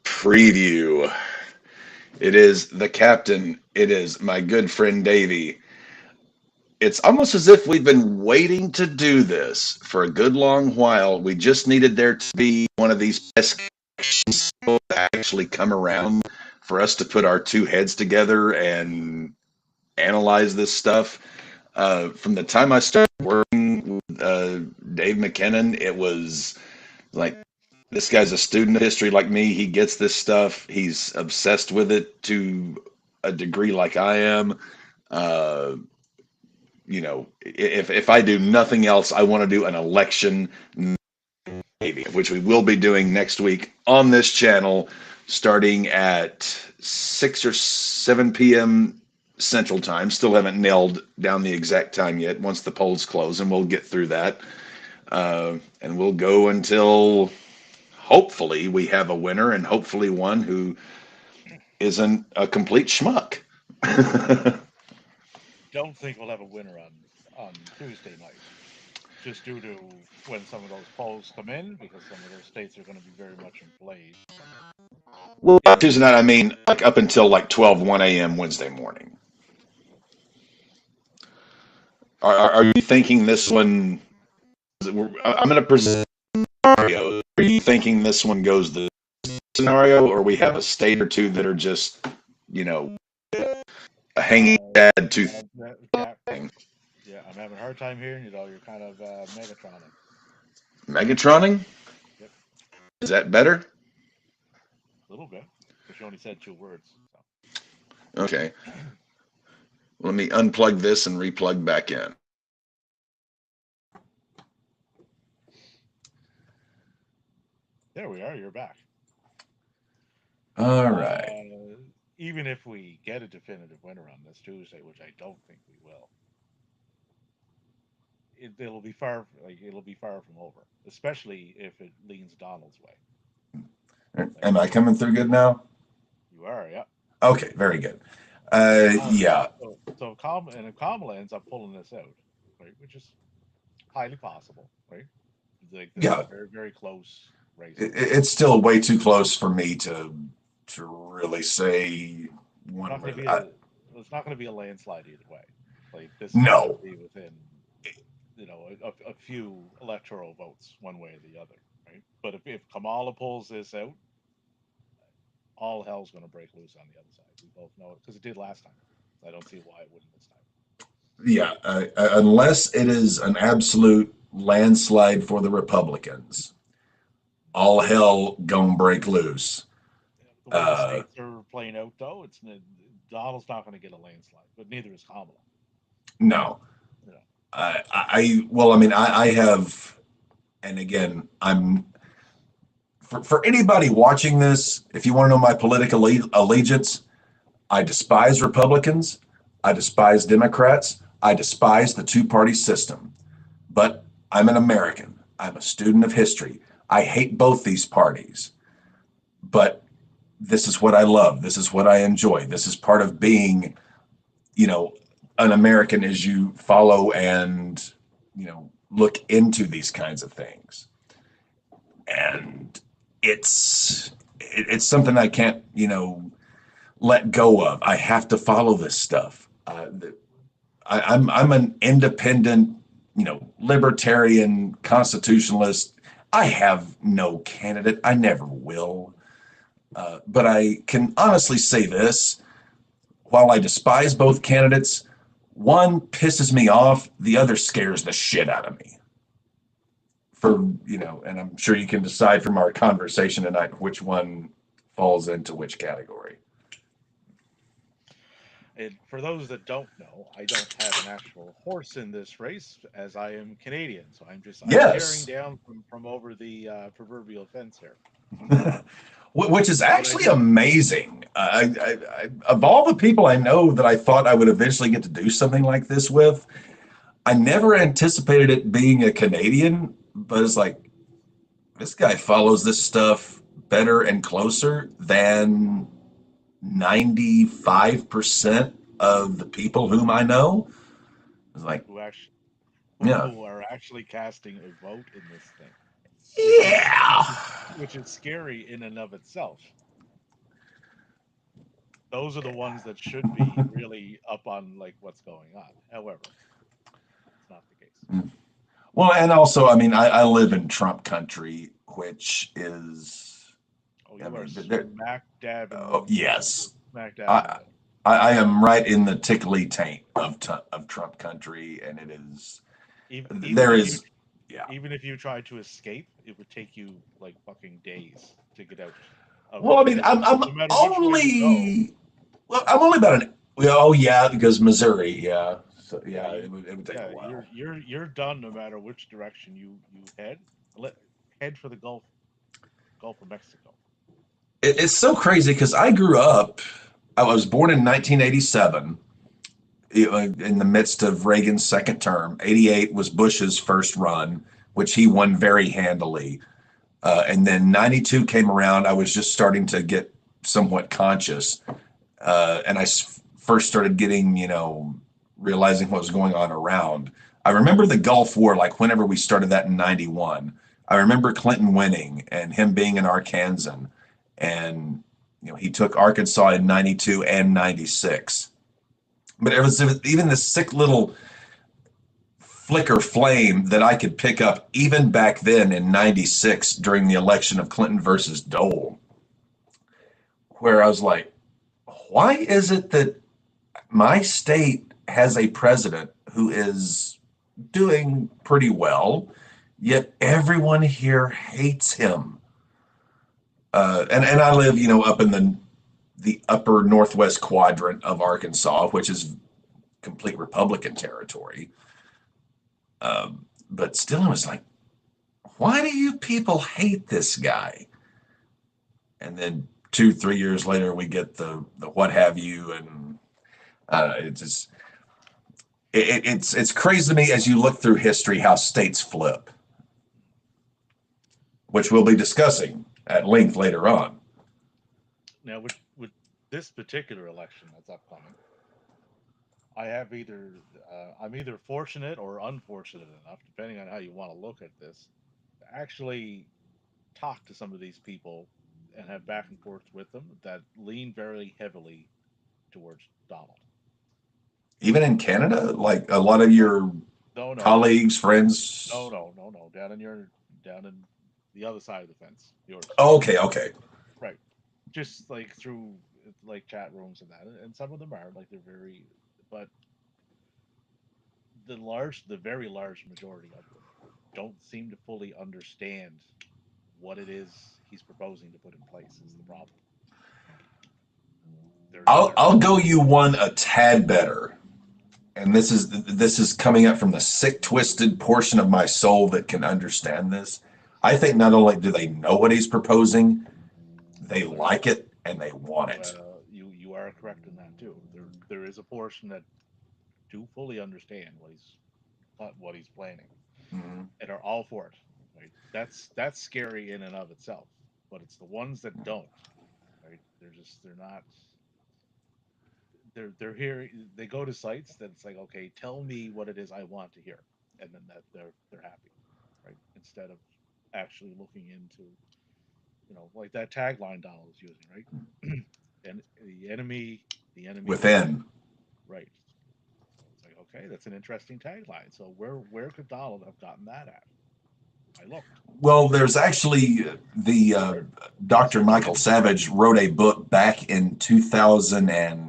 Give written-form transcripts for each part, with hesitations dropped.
Preview. It is the captain. It is my good friend Davey. It's almost as if we've been waiting to do this for a good long while. We just needed there to be one of these discussions to actually come around for us to put our two heads together and analyze this stuff. From the time I started working with Dave McKinnon, it was like this guy's a student of history like me. He gets this stuff. He's obsessed with it to a degree like I am. Uh, if I do nothing else, I want to do an election maybe, which we will be doing next week on this channel, starting at 6 or 7 p.m. Central Time. Still haven't nailed down the exact time yet. Once the polls close, and we'll get through that, and we'll go until hopefully we have a winner, and hopefully one who isn't a complete schmuck. Don't think we'll have a winner on Tuesday night, just due to when some of those polls come in, because some of those states are going to be very much in play. Well, If Tuesday night, I mean, like up until like 12, 1 a.m. Wednesday morning. Are you thinking this one? I'm going to present scenarios. Are you thinking this one goes the scenario, or we have a state or two that are just, you know, a hanging dad tooth Cap, thing? yeah, I'm having a hard time hearing you though. You're kind of Megatroning. Megatroning? Yep, Is that better? a little bit, but you only said two words. So Okay. Let me unplug this and replug back in. there we are. You're back. All right. Uh, Even if we get a definitive winner on this Tuesday, which I don't think we will, it'll be far from over, especially if it leans Donald's way. Like Am I coming through good now? you are, yeah. Okay, very good. Uh, Yeah, and if Kamala ends up pulling this out, right, which is highly possible, right? Like this is a yeah. very very close race It, here. it's still way too close for me to really say It's one not going to way. be a it's not going to be a landslide either way. Like this is going to No, be within a few electoral votes one way or the other, right? But if Kamala pulls this out, all hell's going to break loose on the other side. We both know it because it did last time. I don't see why it wouldn't this time. yeah. Unless it is an absolute landslide for the Republicans, all hell gonna break loose. The way the Uh, states are playing out, though, Donald's not going to get a landslide, but neither is Kamala. no, You know, well, I mean, I have, and again, I'm for anybody watching this. If you want to know my political allegiance, I despise Republicans. I despise Democrats. I despise the two-party system. But I'm an American. I'm a student of history. I hate both these parties. But this is what I love. This is what I enjoy. This is part of being, you know, an American as you follow and, look into these kinds of things. And it's something I can't, let go of. I have to follow this stuff. I'm an independent, libertarian constitutionalist. I have no candidate. I never will. But I can honestly say this: while I despise both candidates, one pisses me off, the other scares the shit out of me. And I'm sure you can decide from our conversation tonight which one falls into which category. and for those that don't know, I don't have an actual horse in this race, as I am Canadian. So I'm tearing Yes. down from over the proverbial fence here. Which is But I actually do. amazing. Of all the people I know that I thought I would eventually get to do something like this with, I never anticipated it being a Canadian, but it's like, this guy follows this stuff better and closer than 95% of the people whom I know. It's like, Who actually yeah, who are actually casting a vote in this thing, which is yeah, which is scary in and of itself. Those are the ones that should be really up on like what's going on. However, that's not the case. Well, and also, I mean, I live in Trump country, which is, Oh, I you are mean, there, smack dab oh, in yes, smack dab in the I, middle. I am right in the tickly taint of Trump country, and it is, Even there if you is, yeah. even if you tried to escape, it would take you like fucking days to get out of Well, it I mean, because I'm no matter which way you go, only, well, I'm only about an, well, oh yeah, because Missouri, yeah, so yeah, yeah, it would take a while. you're done no matter which direction you head. Let head for the Gulf of Mexico. It's so crazy because I grew up. I was born in 1987, in the midst of Reagan's second term. 88 was Bush's first run, which he won very handily. And then 92 came around. I was just starting to get somewhat conscious. And first started getting, realizing what was going on around. I remember the Gulf War, like whenever we started that in 91. I remember Clinton winning and him being an Arkansan. And, he took Arkansas in 92 and 96. But it was even this sick little flicker flame that I could pick up even back then in 96 during the election of Clinton versus Dole, where I was like, why is it that my state has a president who is doing pretty well, yet everyone here hates him? And I live, up in the upper northwest quadrant of Arkansas, which is complete Republican territory. But still, I was like, why do you people hate this guy? And then 2, 3 years later, we get the what have you, and it's crazy to me as you look through history how states flip, which we'll be discussing at length later on. Now, with this particular election that's upcoming, I have I'm either fortunate or unfortunate enough, depending on how you want to look at this, to actually talk to some of these people and have back and forth with them that lean very heavily towards Donald. Even in Canada, like a lot of No, your no, no, colleagues, no, friends. no, no, no. Down in the other side of the fence, yours. Oh, okay, okay. Right. Just like through like chat rooms and that, and some of them are like they're very, but the very large majority of them don't seem to fully understand what it is he's proposing to put in place. Is the problem? They're I'll not. go you one a tad better. And this is coming up from the sick, twisted portion of my soul that can understand this. I think not only do they know what he's proposing, they like it and they want it. Well, you are correct in that too. There is a portion that do fully understand what he's planning Mm-hmm. and are all for it. Right? That's scary in and of itself. But it's the ones that don't. Right? They're not. They're here. They go to sites that it's like, okay, tell me what it is I want to hear, and then that they're happy, right? Instead of actually looking into, like that tagline Donald was using, right? And the enemy within, Within. right? So it's like, okay, that's an interesting tagline. So where could Donald have gotten that at? I looked. Well, there's actually the Where Dr. Michael Savage wrote a book back in 2000 and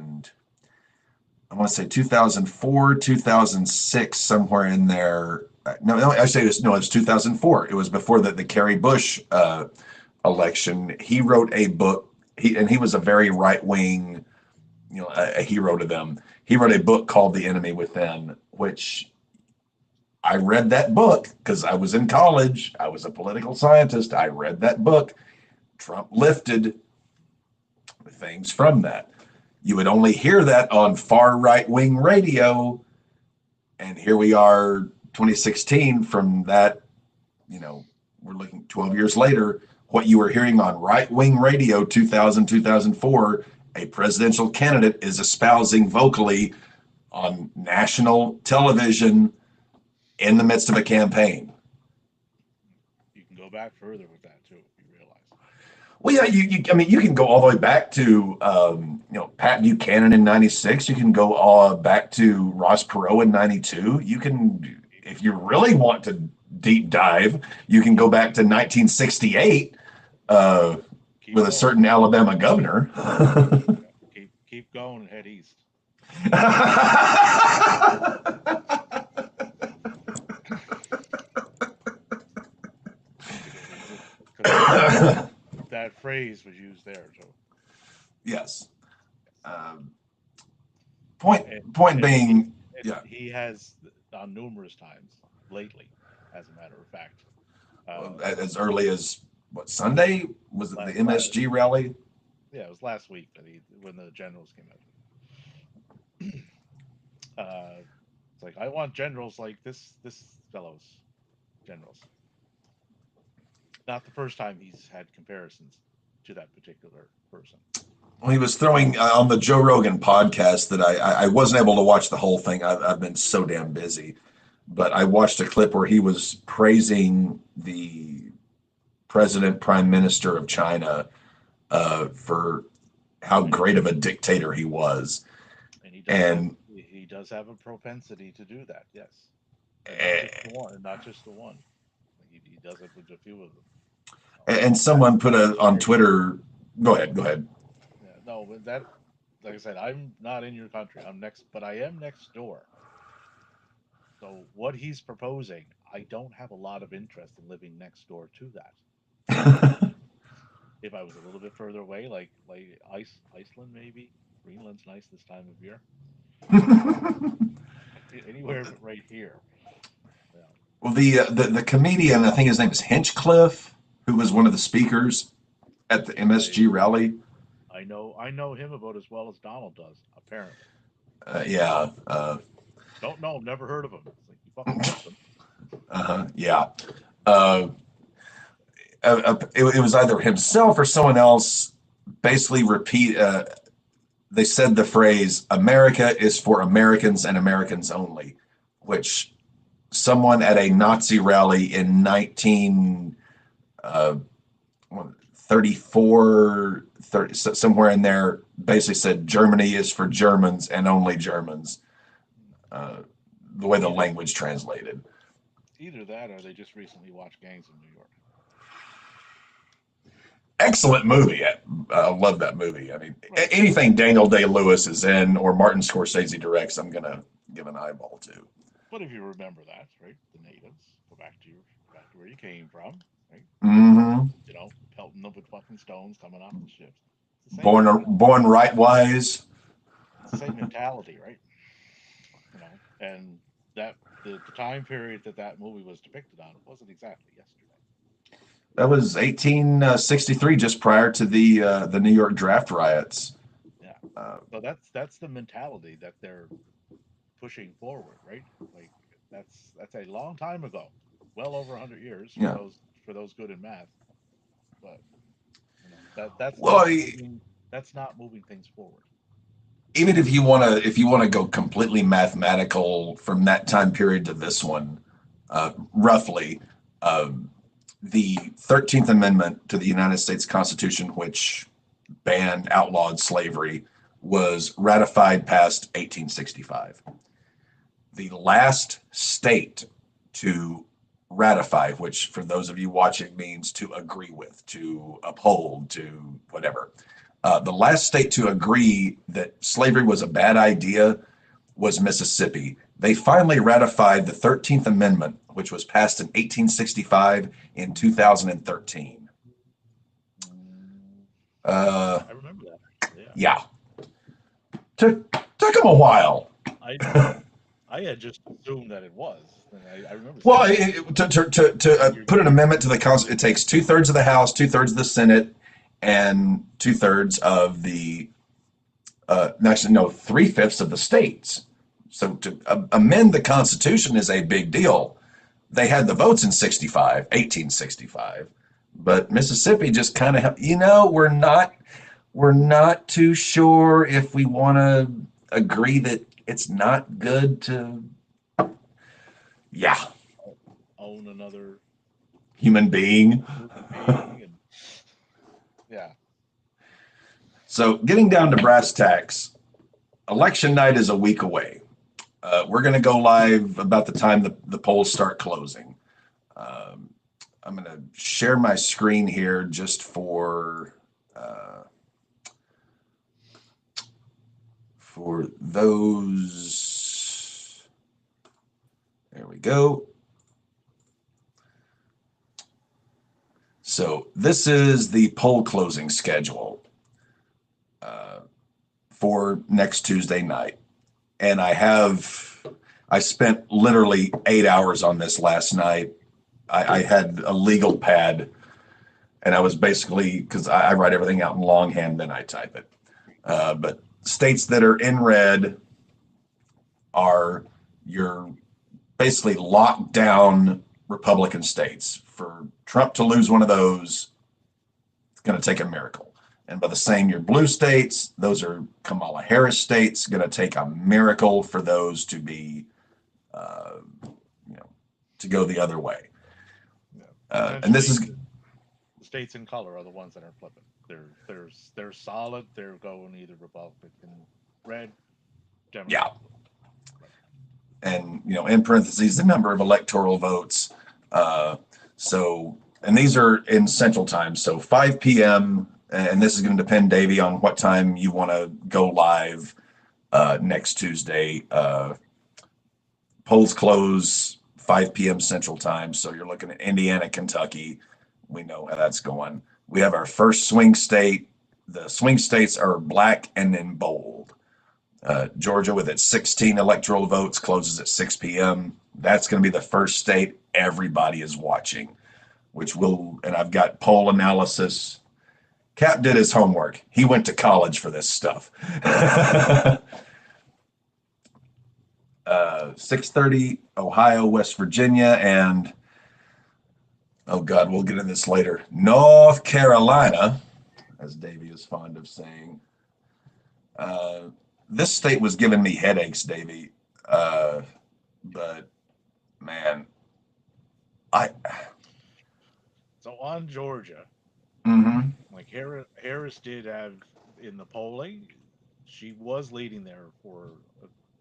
I want to say 2004, 2006, somewhere in there. No, actually, it was 2004. It was before the Kerry Bush election. He wrote a book. He was a very right wing, a hero to them. He wrote a book called The Enemy Within, which I read that book because I was in college. I was a political scientist. I read that book. Trump lifted things from that. You would only hear that on far right wing radio. And here we are, 2016, from that, we're looking 12 years later. What you were hearing on right wing radio 2000, 2004, a presidential candidate is espousing vocally on national television in the midst of a campaign. you can go back further with that too, if you realize. Well, yeah, I mean, you can go all the way back to, Pat Buchanan in '96. You can go all back to Ross Perot in '92. You can, if you really want to deep dive, you can go back to 1968 with a Going. certain Alabama governor. keep going and head east. That phrase was used there too. Yes. And, Point being, yeah. He has on numerous times lately, as a matter of fact. As early as what, Sunday? Was it the MSG rally? Yeah, it was last week that when the generals came out. It's like, I want generals like this fellow's generals. Not the first time he's had comparisons to that particular person. Well, he was throwing on the Joe Rogan podcast that I wasn't able to watch the whole thing. I've been so damn busy, but I watched a clip where he was praising the president, prime minister of China for how great of a dictator he was. And he does have a propensity to do that, yes. And not just the one. He does it with a few of them. And someone put on Twitter. Go ahead. Yeah, no, but that, like I said, I'm not in your country. But I am next door. So what he's proposing, I don't have a lot of interest in living next door to that. If I was a little bit further away, like Iceland maybe, Greenland's nice this time of year. Anywhere but right here. Yeah. Well, the comedian, I think his name is Hinchcliffe, who was one of the speakers at the MSG rally. I know him about as well as Donald does, apparently. Yeah. Don't know him, never heard of him. It's like, you fucking missed him. Yeah. It was either himself or someone else basically they said the phrase, America is for Americans and Americans only, which someone at a Nazi rally in 1934, somewhere in there, basically said Germany is for Germans and only Germans, the way the language translated. Either that or they just recently watched Gangs of New York. Excellent movie. I love that movie. I mean, anything Daniel Day-Lewis is in or Martin Scorsese directs, I'm going to give an eyeball to. But if you remember that, right? The natives, go back to where you came from, right? Mm-hmm. Pelting them with fucking stones coming off the ships. Born right-wise. It's the same mentality, right? And that the time period that movie was depicted on wasn't exactly yesterday. That was 1863, just prior to the New York draft riots. Yeah. So that's the mentality that they're pushing forward, right? Like that's a long time ago, well over 100 years for those good in math. But that's not moving things forward. Even if you want to go completely mathematical from that time period to this one, roughly. The 13th Amendment to the United States Constitution, which outlawed slavery, was ratified past 1865. The last state to ratify, which for those of you watching means to agree with, to uphold, to whatever. The last state to agree that slavery was a bad idea was Mississippi. They finally ratified the 13th Amendment, which was passed in 1865 in 2013. I remember that. Yeah. Took them a while. I had just assumed that it was. I remember. Well, to put an amendment to the Constitution, it takes 2/3 of the House, 2/3 of the Senate, and 2/3 of the 3/5 of the states. So to amend the Constitution is a big deal. They had the votes in 1865, but Mississippi just kind of, we're not too sure if we want to agree that it's not good to, own another human being. And yeah. So getting down to brass tacks, election night is a week away. We're going to go live about the time the polls start closing. I'm going to share my screen here just for those. There we go. So this is the poll closing schedule for next Tuesday night. And I spent literally 8 hours on this last night. I had a legal pad, and I was basically, because I write everything out in longhand, then I type it. But states that are in red are your basically locked down Republican states. For Trump to lose one of those, it's going to take a miracle. And by the same, your blue states, those are Kamala Harris states, going to take a miracle for those to be, to go the other way. And this is the states in color are the ones that are flipping. They're solid. They're going either Republican, red, Democrat. Yeah. And in parentheses, the number of electoral votes. And these are in Central Time, so 5 p.m. And this is going to depend, Davey, on what time you want to go live next Tuesday. Polls close 5 p.m. Central Time, so you're looking at Indiana, Kentucky. We know how that's going. We have our first swing state. The swing states are black and in bold. Georgia, with its 16 electoral votes, closes at 6 p.m. That's going to be the first state everybody is watching, and I've got poll analysis. Cap did his homework. He went to college for this stuff. 6:30, Ohio, West Virginia, and, oh God, we'll get into this later, North Carolina, as Davey is fond of saying. This state was giving me headaches, Davey. But, man, So on Georgia, like Harris did have in the polling, she was leading there for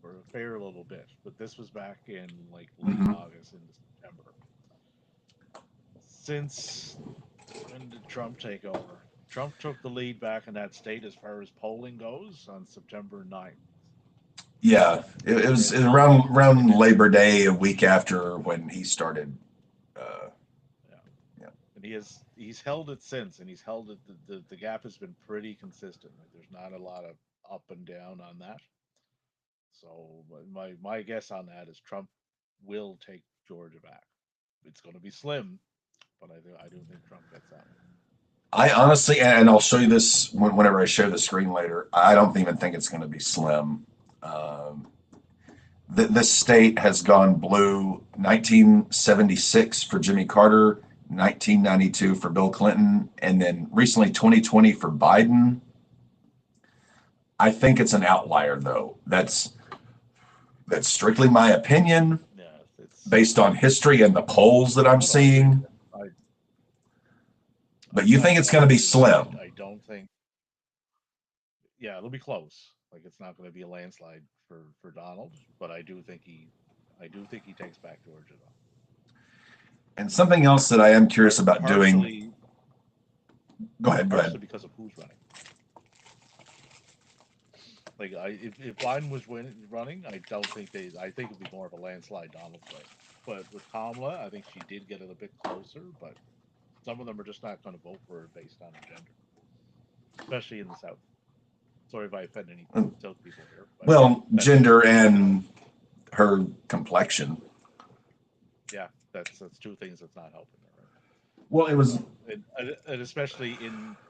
a fair little bit, but this was back in like late August into September. Since when did Trump take over? Trump took the lead back in that state as far as polling goes on September 9th. Yeah, it was around Labor Day, a week after when he started. Yeah, and he's held it since, and he's held it. The gap has been pretty consistent. Like, there's not a lot of up and down on that. So my guess on that is Trump will take Georgia back. It's going to be slim, but I do think Trump gets that one. I honestly, and I'll show you this whenever I share the screen later, I don't even think it's going to be slim. This state has gone blue 1976 for Jimmy Carter, 1992 for Bill Clinton, and then recently 2020 for Biden. I think it's an outlier, though. That's strictly my opinion, based on history and the polls that I'm seeing. But you think it's going to be slim? I don't think. Yeah, it'll be close. Like, it's not going to be a landslide for Donald, but I do think he takes back Georgia, though. And something else that I am curious about doing. Go ahead. Because of who's running. Like, if Biden was running, I think it'd be more of a landslide Donald way. But with Kamala, I think she did get it a bit closer, but some of them are just not going to vote for her based on her gender, especially in the South. Sorry if I offend any South people here. Well, gender and her complexion. Yeah, that's two things that's not helping her. Right? Well, it was, and especially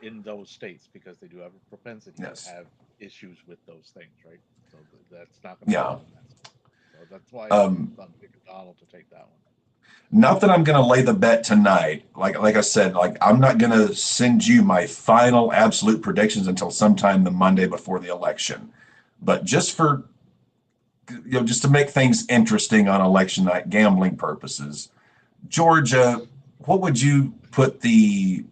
in those states, because they do have a propensity to have issues with those things, right? So that's not going to happen. So that's why I'm picking Donald to take that one. Not that I'm going to lay the bet tonight. Like I said, like, I'm not going to send you my final absolute predictions until sometime the Monday before the election. But just for, just to make things interesting on election night, gambling purposes, Georgia, what would you put the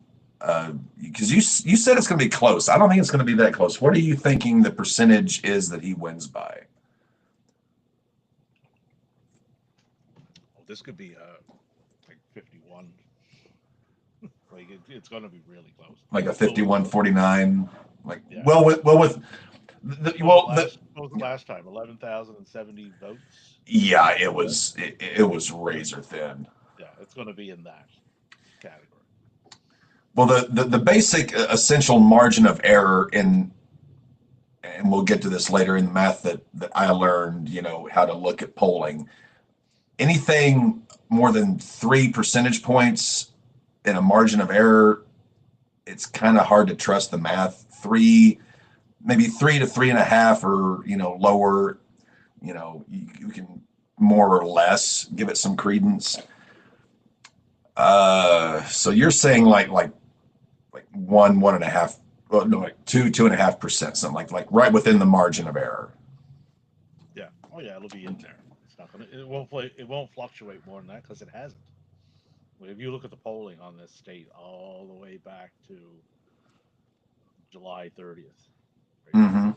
because you said it's going to be close. I don't think it's going to be that close. What are you thinking the percentage is that he wins by? Oh, this could be like 51. Like it's going to be really close. Like a What was 51-49? Like yeah? with What was the last time? 11,070 votes. yeah, it was razor thin. Yeah, it's going to be in that category. Well, the basic essential margin of error in, and we'll get to this later in the math that I learned, how to look at polling. Anything more than 3 percentage points in a margin of error, it's kind of hard to trust the math. Maybe 3 to 3.5, or lower. You can more or less give it some credence. So you're saying like 1.5, well, no, like 2.5%, something like right within the margin of error. Yeah. Oh yeah, it'll be in there. It's not gonna. It won't fluctuate more than that because it hasn't. If you look at the polling on this state all the way back to July 30th, right? Mm-hmm.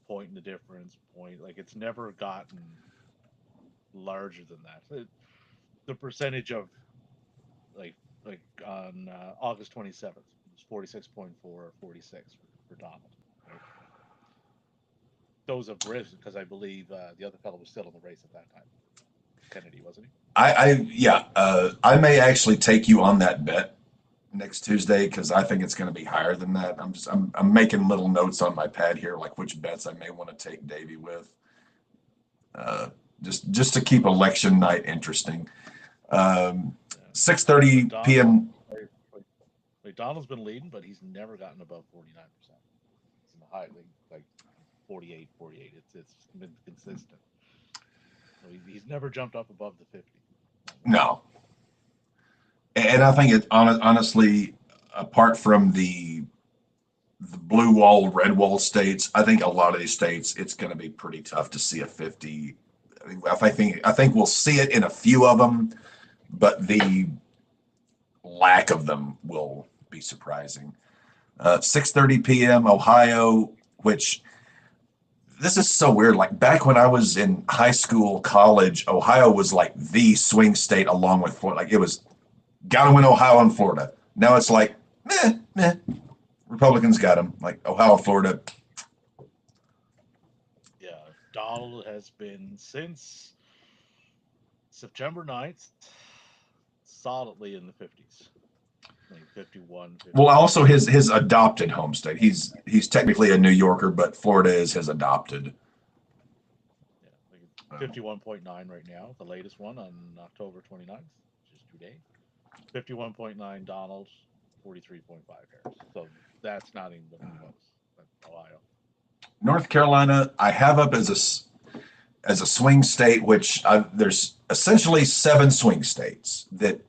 Point in the difference, point like it's never gotten larger than that. The percentage of like on August 27th, it was 46.4, 46 for Donald. Right? Those have risen because I believe the other fellow was still in the race at that time. Kennedy, wasn't he? Yeah, I may actually take you on that bet next Tuesday because I think it's going to be higher than that. I'm making little notes on my pad here, like which bets I may want to take Davey with, uh, just to keep election night interesting. Yeah. 6:30 Donald, p.m. Donald's been leading, but he's never gotten above 49%. It's in the high, like 48, 48. It's been consistent. So he's never jumped up above the 50. No, and I think it honestly, apart from the blue wall, red wall states, I think a lot of these states, it's going to be pretty tough to see a 50. I think we'll see it in a few of them, but the lack of them will be surprising. 6:30 p.m. Ohio, which this is so weird. Like back when I was in high school, college, Ohio was like the swing state along with Florida. Like it was got to win Ohio and Florida. Now it's like meh, meh. Republicans got them. Like Ohio, Florida. Yeah, Donald has been since September 9th solidly in the 50s. Like 51, Well, 52. also his adopted home state. He's technically a New Yorker, but Florida is his adopted. Yeah, like 51.9 right now. The latest one on October 29th, which is today. 51.9 Donald, 43.5 Harris. So that's not even going to be close. That's Ohio. North Carolina, I have up as a swing state, which there's essentially 7 swing states that,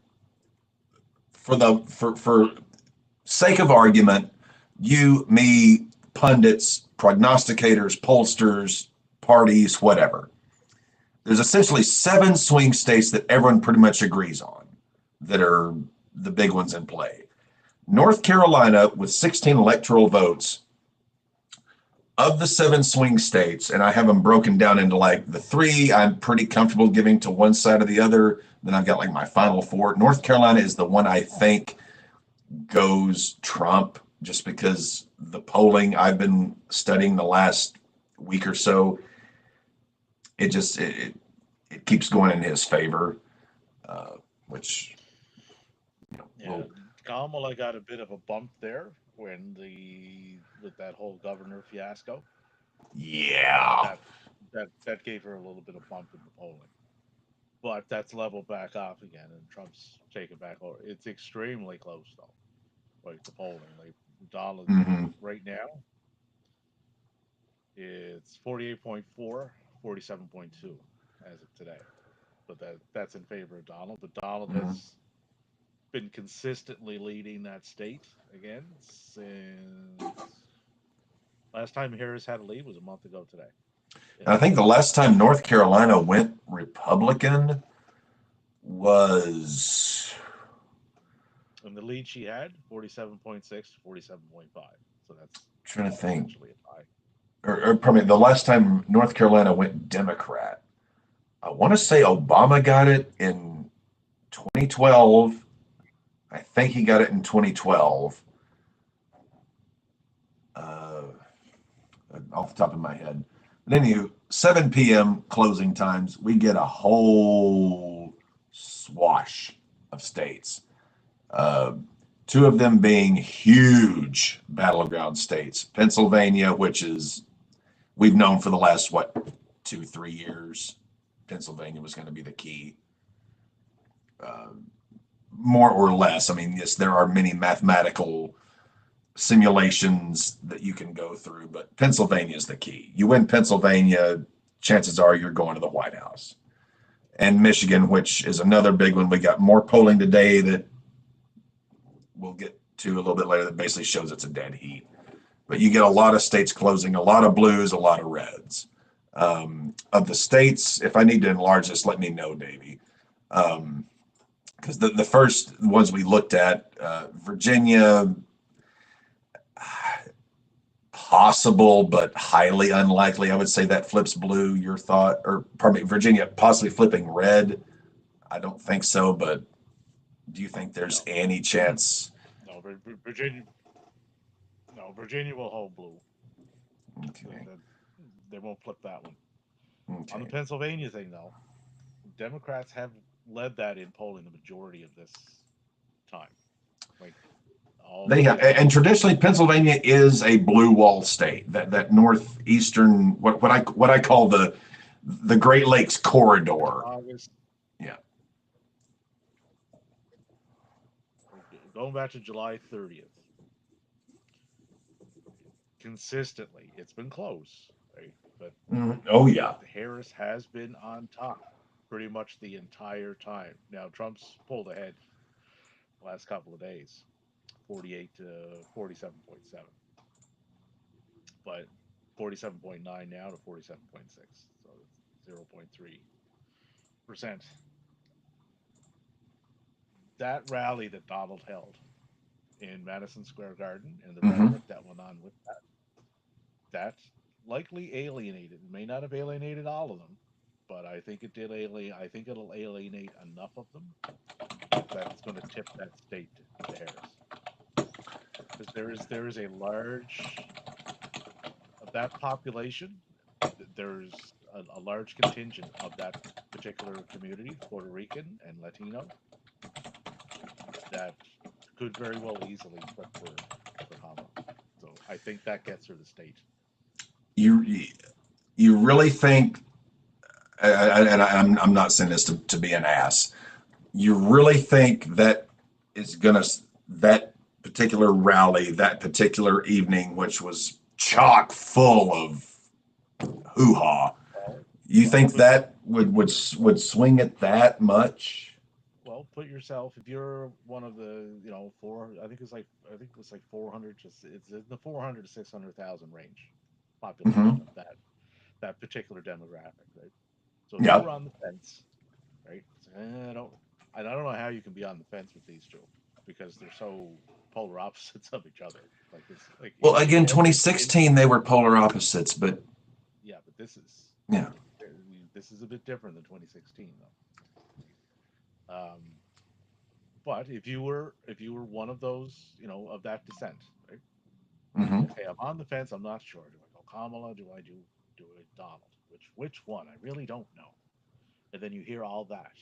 for sake of argument, you, me, pundits, prognosticators, pollsters, parties, whatever. There's essentially 7 swing states that everyone pretty much agrees on that are the big ones in play. North Carolina, with 16 electoral votes, of the 7 swing states, and I have them broken down into like the 3 I'm pretty comfortable giving to one side or the other. Then I've got like my final 4. North Carolina is the one I think goes Trump, just because the polling I've been studying the last week or so, it keeps going in his favor, which Yeah, will, Kamala got a bit of a bump there when with that whole governor fiasco. yeah. That gave her a little bit of bump in the polling. But that's leveled back off again, and Trump's taken back over. It's extremely close though. Like the polling, like Donald Mm-hmm. right now, it's 48.4, 47.2 as of today. But that's in favor of Donald. But Donald Mm-hmm. has been consistently leading that state again since last time Harris had a lead was a month ago today. And I think the last time North Carolina went Republican was And the lead she had 47.6 to 47.5. So that's Trying to think. essentially a tie. Or pardon me, the last time North Carolina went Democrat, I want to say Obama got it in 2012. I think he got it in 2012. Uh, Off the top of my head. But anywho, 7 p.m. closing times, we get a whole swash of states. Uh, Two of them being huge battleground states. Pennsylvania, which is we've known for the last what 2 3 years, Pennsylvania was going to be the key. Uh, More or less. I mean, yes, there are many mathematical simulations that you can go through, but Pennsylvania is the key. You win Pennsylvania, chances are you're going to the White House. And Michigan, which is another big one. We got more polling today that we'll get to a little bit later that basically shows it's a dead heat. But you get a lot of states closing, a lot of blues, a lot of reds. Of the states, if I need to enlarge this, let me know, Davey. Because the first ones we looked at, Virginia, possible, but highly unlikely. I would say that flips blue. Your thought, or pardon me, Virginia possibly flipping red. I don't think so, but do you think there's No, any chance? no, Virginia, no, Virginia will hold blue. Okay. They won't flip that one. On the Okay. Pennsylvania thing, though, Democrats have led that in polling the majority of this time. Like all They the have, way and from traditionally Pennsylvania is a blue wall state. That northeastern, what I call the Great Lakes corridor. August, Yeah. going back to July 30th, consistently, it's been close, right? But Oh yeah. Harris has been on top pretty much the entire time. Now Trump's pulled ahead the last couple of days, 48 to 47.7, but 47.9 now to 47.6, so it's 0.3%. That rally that Donald held in Madison Square Garden and the Hmm. rhetoric that went on with that likely alienated. It may not have alienated all of them, but I think it did alienate. I think it'll alienate enough of them that it's going to tip that state to Harris, because there is a large of that population. There's a large contingent of that particular community, Puerto Rican and Latino, that could very well easily flip for Kamala. So I think that gets her the state. You you really think? And I'm not saying this to be an ass. You really think that is gonna that particular rally, that particular evening, which was chock full of hoo ha. Well, You well, think that would swing it that much? put yourself, if you're one of the four. I think it's like 400. Just it's in the 400 to 600,000 range population Hmm. of that particular demographic, right? So if you Yeah. were on the fence, right? I don't know how you can be on the fence with these two, because they're so polar opposites of each other. Like it's like Well, again, in 2016 they were polar opposites, but yeah, but yeah. this is a bit different than 2016 though. But if you were one of those, of that descent, right? And you Hmm. say, "Hey, I'm on the fence. I'm not sure. Do I go Kamala? Do I Donald? Which one? I really don't know." And then you hear all that,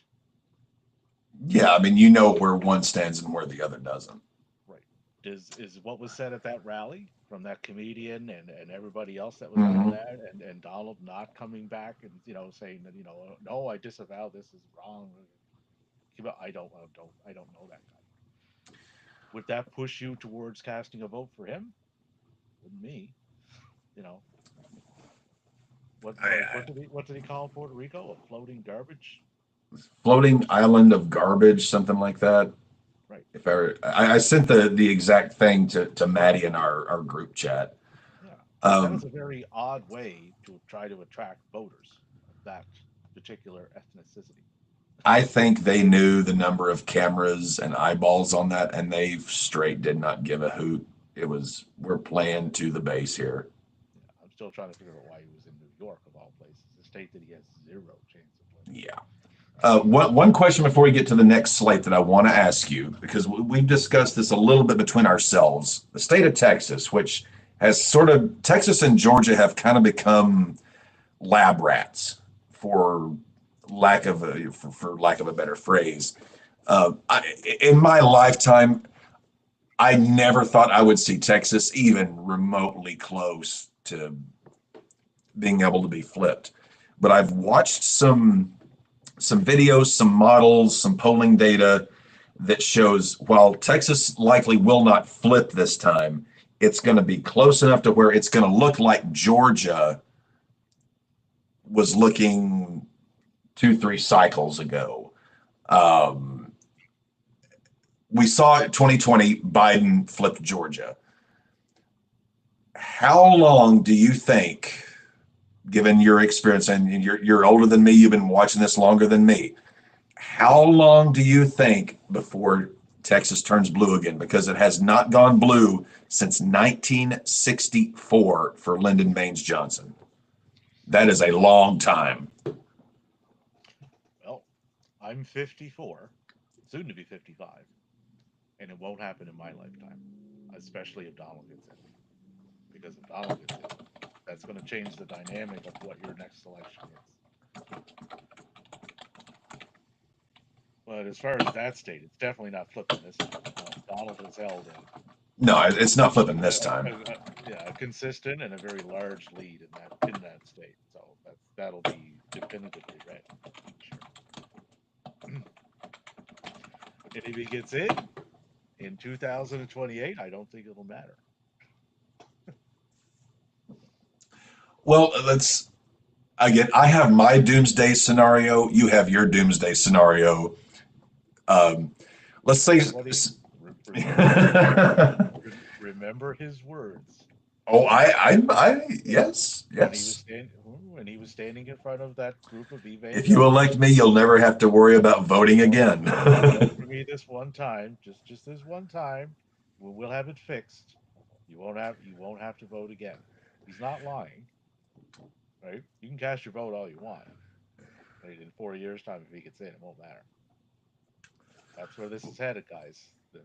Yeah, I mean, you know where one stands and where the other doesn't. right? Is what was said at that rally from that comedian and everybody else that was on Hmm. that, and Donald not coming back and saying that, no, I disavow, this is wrong. I don't know that guy. Would that push you towards casting a vote for him? Wouldn't me. You know what did he call Puerto Rico? A floating garbage, Floating island of garbage, something like that. right? If I sent the exact thing to Maddie in our group chat. Yeah, that is Um, a very odd way to try to attract voters of that particular ethnicity. I think they knew the number of cameras and eyeballs on that, and they straight did not give a hoot. It was, we're playing to the base here. Yeah, I'm still trying to figure out why he was in New York of all places, a state that he has zero chance of winning. Yeah. One question before we get to the next slate that I want to ask you, because we've discussed this a little bit between ourselves. The state of Texas, which has sort of, Texas and Georgia have kind of become lab rats, for for lack of a better phrase. In my lifetime, I never thought I would see Texas even remotely close to being able to be flipped. But I've watched some videos, some models, some polling data that shows while Texas likely will not flip this time, it's going to be close enough to where it's going to look like Georgia was looking 2, 3 cycles ago. Um, we saw 2020, Biden flipped Georgia. How long do you think, given your experience, and you're older than me, you've been watching this longer than me, how long do you think before Texas turns blue again? Because it has not gone blue since 1964 for Lyndon Baines Johnson. That is a long time. Well, I'm 54, soon to be 55, and it won't happen in my lifetime, especially if Donald gets in. Because if Donald gets in, that's going to change the dynamic of what your next election is. But as far as that state, it's definitely not flipping this time. Donald has held No, it's not flipping this time. yeah, a consistent and a very large lead in that state. So that'll be definitively red. Sure. And if he gets in 2028, I don't think it'll matter. Well, let's again. I have my doomsday scenario. You have your doomsday scenario. Um, let's say. Buddy, remember, remember his words. Oh, yes, yes. When he was standing in front of that group of evangelicals. If you elect me, you'll never have to worry about voting again. Vote for me this one time, just this one time. We'll have it fixed. You won't have to vote again. He's not lying, right? You can cast your vote all you want. Right? In 4 years' time, if he gets in, it won't matter. That's where this is headed, guys. This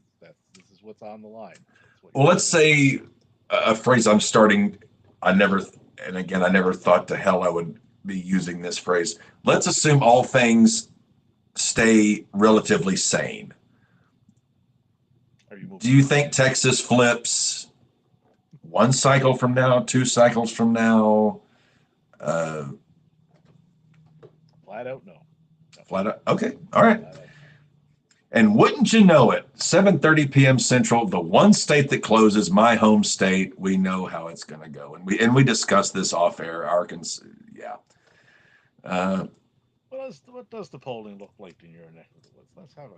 is what's on the line. Well, let's say a phrase I'm starting. I never, and again, I never thought to hell I would be using this phrase. Let's assume all things stay relatively sane. Do you think Texas flips 1 cycle from now, 2 cycles from now? Flat out, no. Flat out. Okay. All right. And wouldn't you know it, 7:30 p.m. Central, the one state that closes, my home state, we know how it's going to go. And we discussed this off air, Arkansas. Yeah. What does the polling look like in your neck of the woods? Let's have a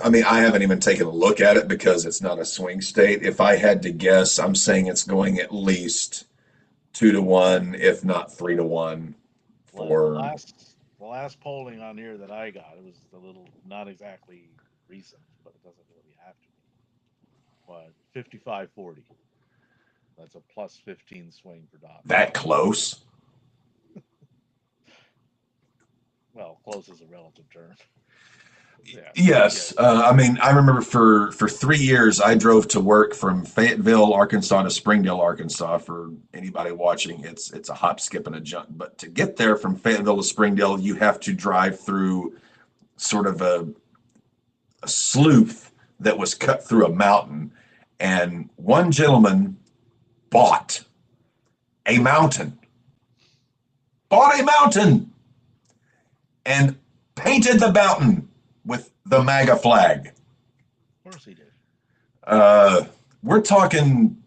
I mean, I haven't even taken a look at it because it's not a swing state. If I had to guess, I'm saying it's going at least 2-1, if not 3-1 for. The last polling on here that I got, it was a little not exactly recent, but it doesn't really have to be. But 55-40. That's a plus 15 swing for Don. That close? Well, close is a relative term. Yeah. Yes. I mean, I remember for 3 years, I drove to work from Fayetteville, Arkansas to Springdale, Arkansas. For anybody watching, it's a hop, skip, and a jump. But to get there from Fayetteville to Springdale, you have to drive through sort of a slough that was cut through a mountain. And one gentleman bought a mountain, and painted the mountain with the MAGA flag. Of course he did. We're talking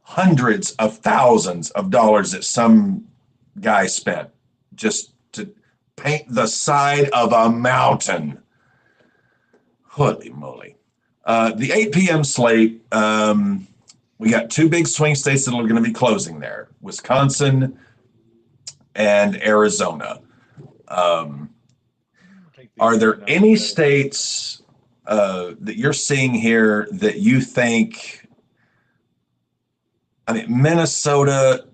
hundreds of thousands of dollars that some guy spent just to paint the side of a mountain. Holy moly. The 8 p.m. slate, we got 2 big swing states that are going to be closing there. Wisconsin, and Arizona. Take the Are other there now any instead of states that you're seeing here that you think? I mean, Minnesota,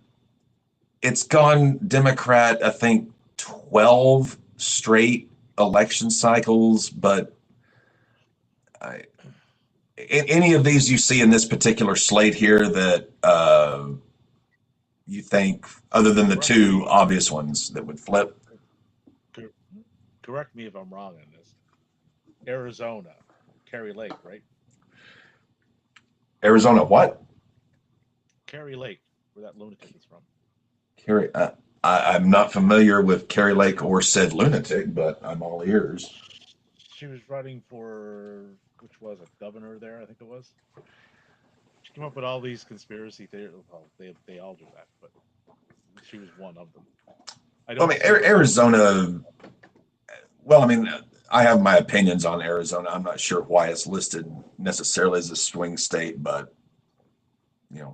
it's gone Democrat, I think 12 straight election cycles, but I, in any of these you see in this particular slate here that you think, other than the correct two me obvious ones, that would flip? cor- correct me if I'm wrong on this. Arizona, Kerry Lake, right? Arizona, what? Kerry Lake, where that lunatic is from. Kerry, I'm not familiar with Kerry Lake or said lunatic, but I'm all ears. She was running for which was a governor there, I think it was. She came up with all these conspiracy theories. Well, they all do that, but she was one of them. I I don't mean, see her going for the governor. Arizona. Well, I mean, I have my opinions on Arizona. I'm not sure why it's listed necessarily as a swing state, but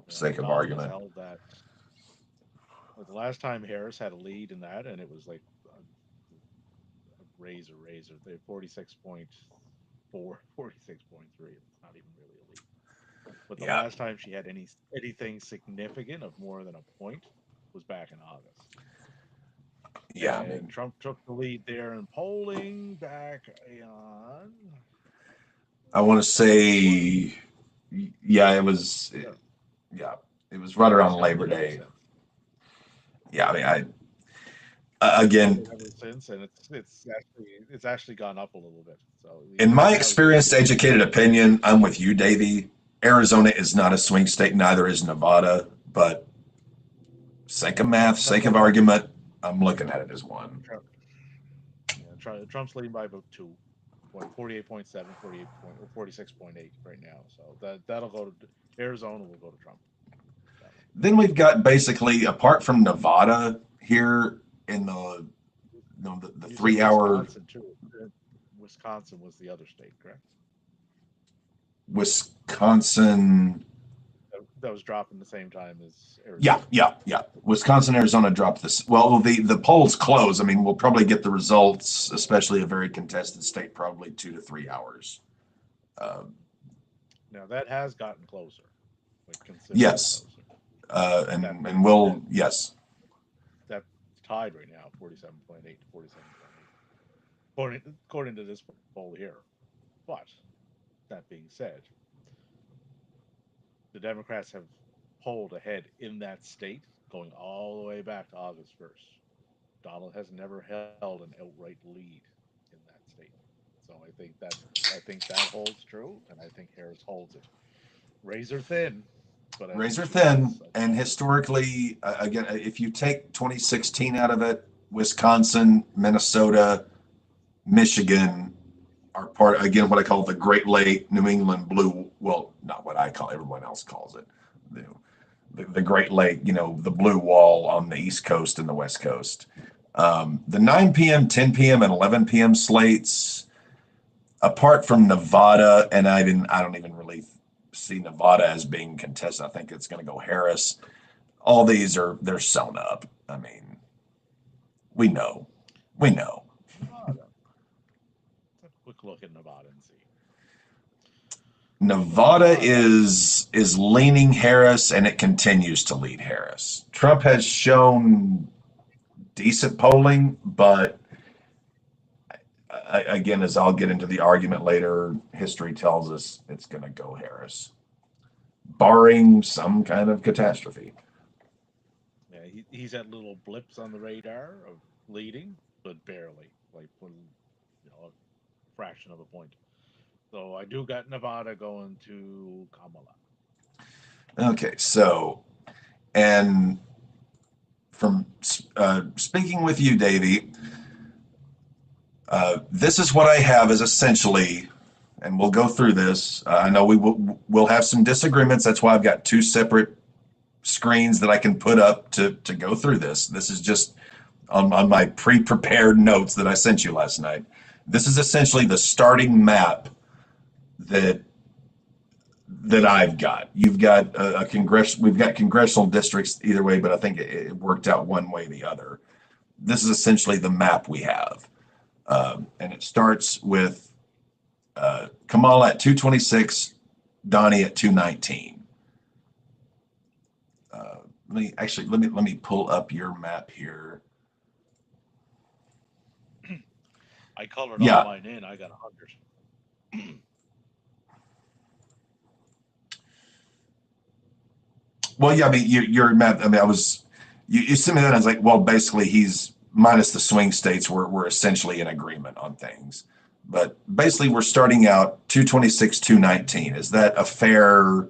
sake of Donald has argument. held that. Like the last time Harris had a lead in that, and it was like a razor. They 46.4, 46.3. It's not even really a lead. But the Yeah, last time she had anything significant of more than a point was back in August. yeah. I And mean, Trump took the lead there in polling back on I want to what? say, yeah, it was, Yeah, yeah, it was right and it's around held Labor it ever Day. since. Yeah, I mean, It's held again, it ever since, and it's actually gone up a little bit. So in right my now he's experienced, leading by educated opinion, I'm with you, Davey. Arizona is not a swing state, neither is Nevada, but sake of math, Trump. sake of argument, I'm looking at it as one. Trump yeah, Trump's leading by about 48.7, 48 point or 46.8 right now. So that'll go to Arizona. Will go to Trump. That one. Then we've got basically, apart from Nevada here in the You said 3 hour Wisconsin too. Wisconsin was the other state, correct? Wisconsin. That was dropping the same time as Yeah, Arizona. yeah, yeah. Wisconsin, Arizona dropped this. Well, the polls close. I mean, we'll probably get the results, especially a very contested state, probably 2 to 3 hours. Um, Now that has gotten closer, like considerably yes, closer. That and being said, we'll yes. that's tied right now, 47.8 to 47.8, according to this poll here. But that being said, the Democrats have polled ahead in that state going all the way back to August 1st. Donald has never held an outright lead in that state. So I think that holds true, and I think Harris holds it razor thin, but I think Razor she holds thin, a and solid. historically, again, if you take 2016 out of it, Wisconsin, Minnesota, Michigan are part, again, what I call the Great Lake New England blue. Well, not what I call, everyone else calls it. The, the Great Lake, the blue wall on the East Coast and the West Coast. The 9 p.m., 10 p.m., and 11 p.m. slates, apart from Nevada, and I don't even really see Nevada as being contested. I think it's going to go Harris. All these they're sewn up. I mean, we know, we know. Nevada. Let's have a quick look at Nevada and see. Nevada Nevada. is leaning Harris, and it continues to lead Harris. Trump has shown decent polling, but again, as I'll get into the argument later, history tells us it's going to go Harris, barring some kind of catastrophe. Yeah, he's had little blips on the radar of leading, but barely, like a fraction of a point. So I do got Nevada going to Kamala. Okay, so, and from speaking with you, Davey, this is what I have is essentially, and we'll go through this. I know we'll have some disagreements. That's why I've got two separate screens that I can put up to go through this. This is just on my pre-prepared notes that I sent you last night. This is essentially the starting map that I've got. You've got a congress. We've got congressional districts either way, but I think it worked out one way or the other. this is essentially the map we have. And it starts with Kamala at 226, Donnie at 219. Let me pull up your map here. I colored Yeah. all mine in. I got 100. Well, yeah, I mean, your map. I mean, you sent me that. And I was like, well, basically, he's minus the swing states. We're essentially in agreement on things, but basically, we're starting out 226, 219. Is that a fair?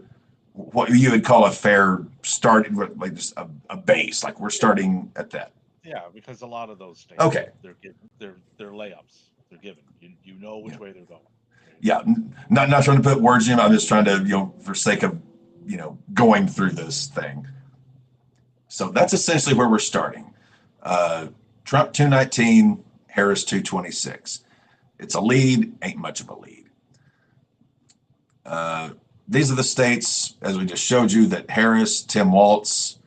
What you would call a fair start, like just a base? Like we're starting at that. Yeah, because a lot of those states, Okay. they're layups. They're given. You know which Yeah. way they're going. Right? Yeah, not trying to put words in. I'm just trying to, for sake of, going through this thing. So that's essentially where we're starting. Trump 219, Harris 226. It's a lead, ain't much of a lead. These are the states, as we just showed you, that Harris, Tim Walz,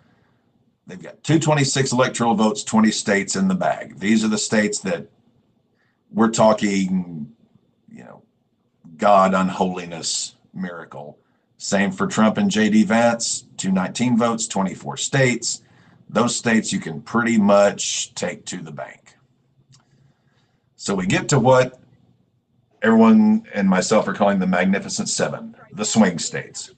they've got 226 electoral votes, 20 states in the bag. These are the states that we're talking, God, unholiness, miracle. Same for Trump and J.D. Vance, 219 votes, 24 states. Those states you can pretty much take to the bank. So we get to what everyone and myself are calling the Magnificent Seven, the swing states.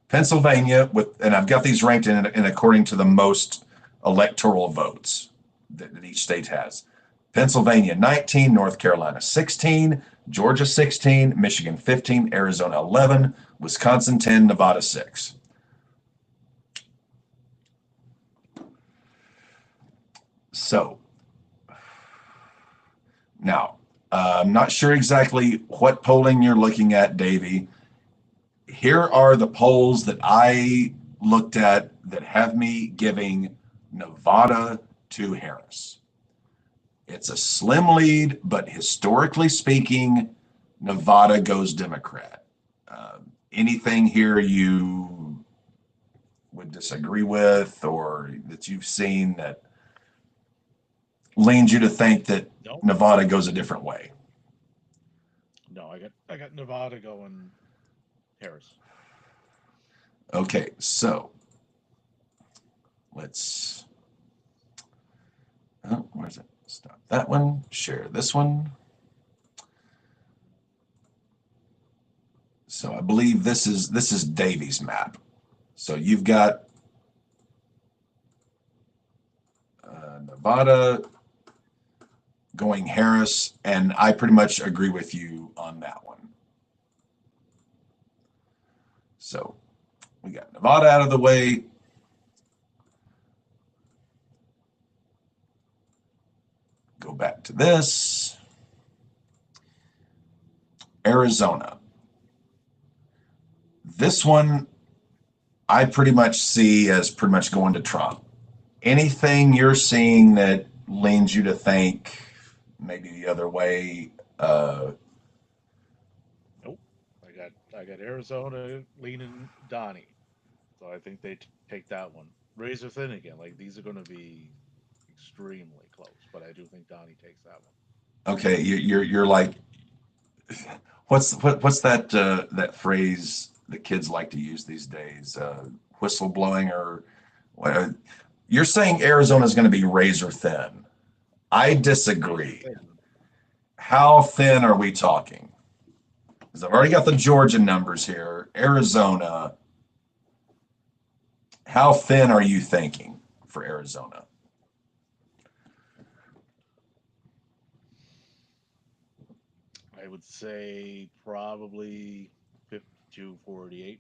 Pennsylvania, and I've got these ranked in according to the most electoral votes that each state has. Pennsylvania 19, North Carolina 16, Georgia 16, Michigan 15, Arizona 11, Wisconsin 10, Nevada 6. So now, I'm not sure exactly what polling you're looking at, Davey. Here are the polls that I looked at that have me giving Nevada to Harris. It's a slim lead, but historically speaking, Nevada goes Democrat. Anything here you would disagree with or that you've seen that leans you to think that Nevada goes a different way? No, I got Nevada going Harris. Okay, so let's. Oh, where's it? Stop that one. Share this one. So I believe this is Davy's map. So you've got Nevada going Harris, and I pretty much agree with you on that one. So we got Nevada out of the way. Go back to this. Arizona. This one I pretty much see as pretty much going to Trump. Anything you're seeing that leans you to think maybe the other way? Nope. I got Arizona leaning Donnie, so I think they take that one. Razor thin again. Like these are going to be extremely close, but I do think Donnie takes that one. Okay, you're like, what's that that phrase that kids like to use these days? Whistle blowing or what? You're saying Arizona is going to be razor thin. I disagree. How thin are we talking? Because I've already got the Georgia numbers here. Arizona, how thin are you thinking for Arizona? I would say probably 52-48.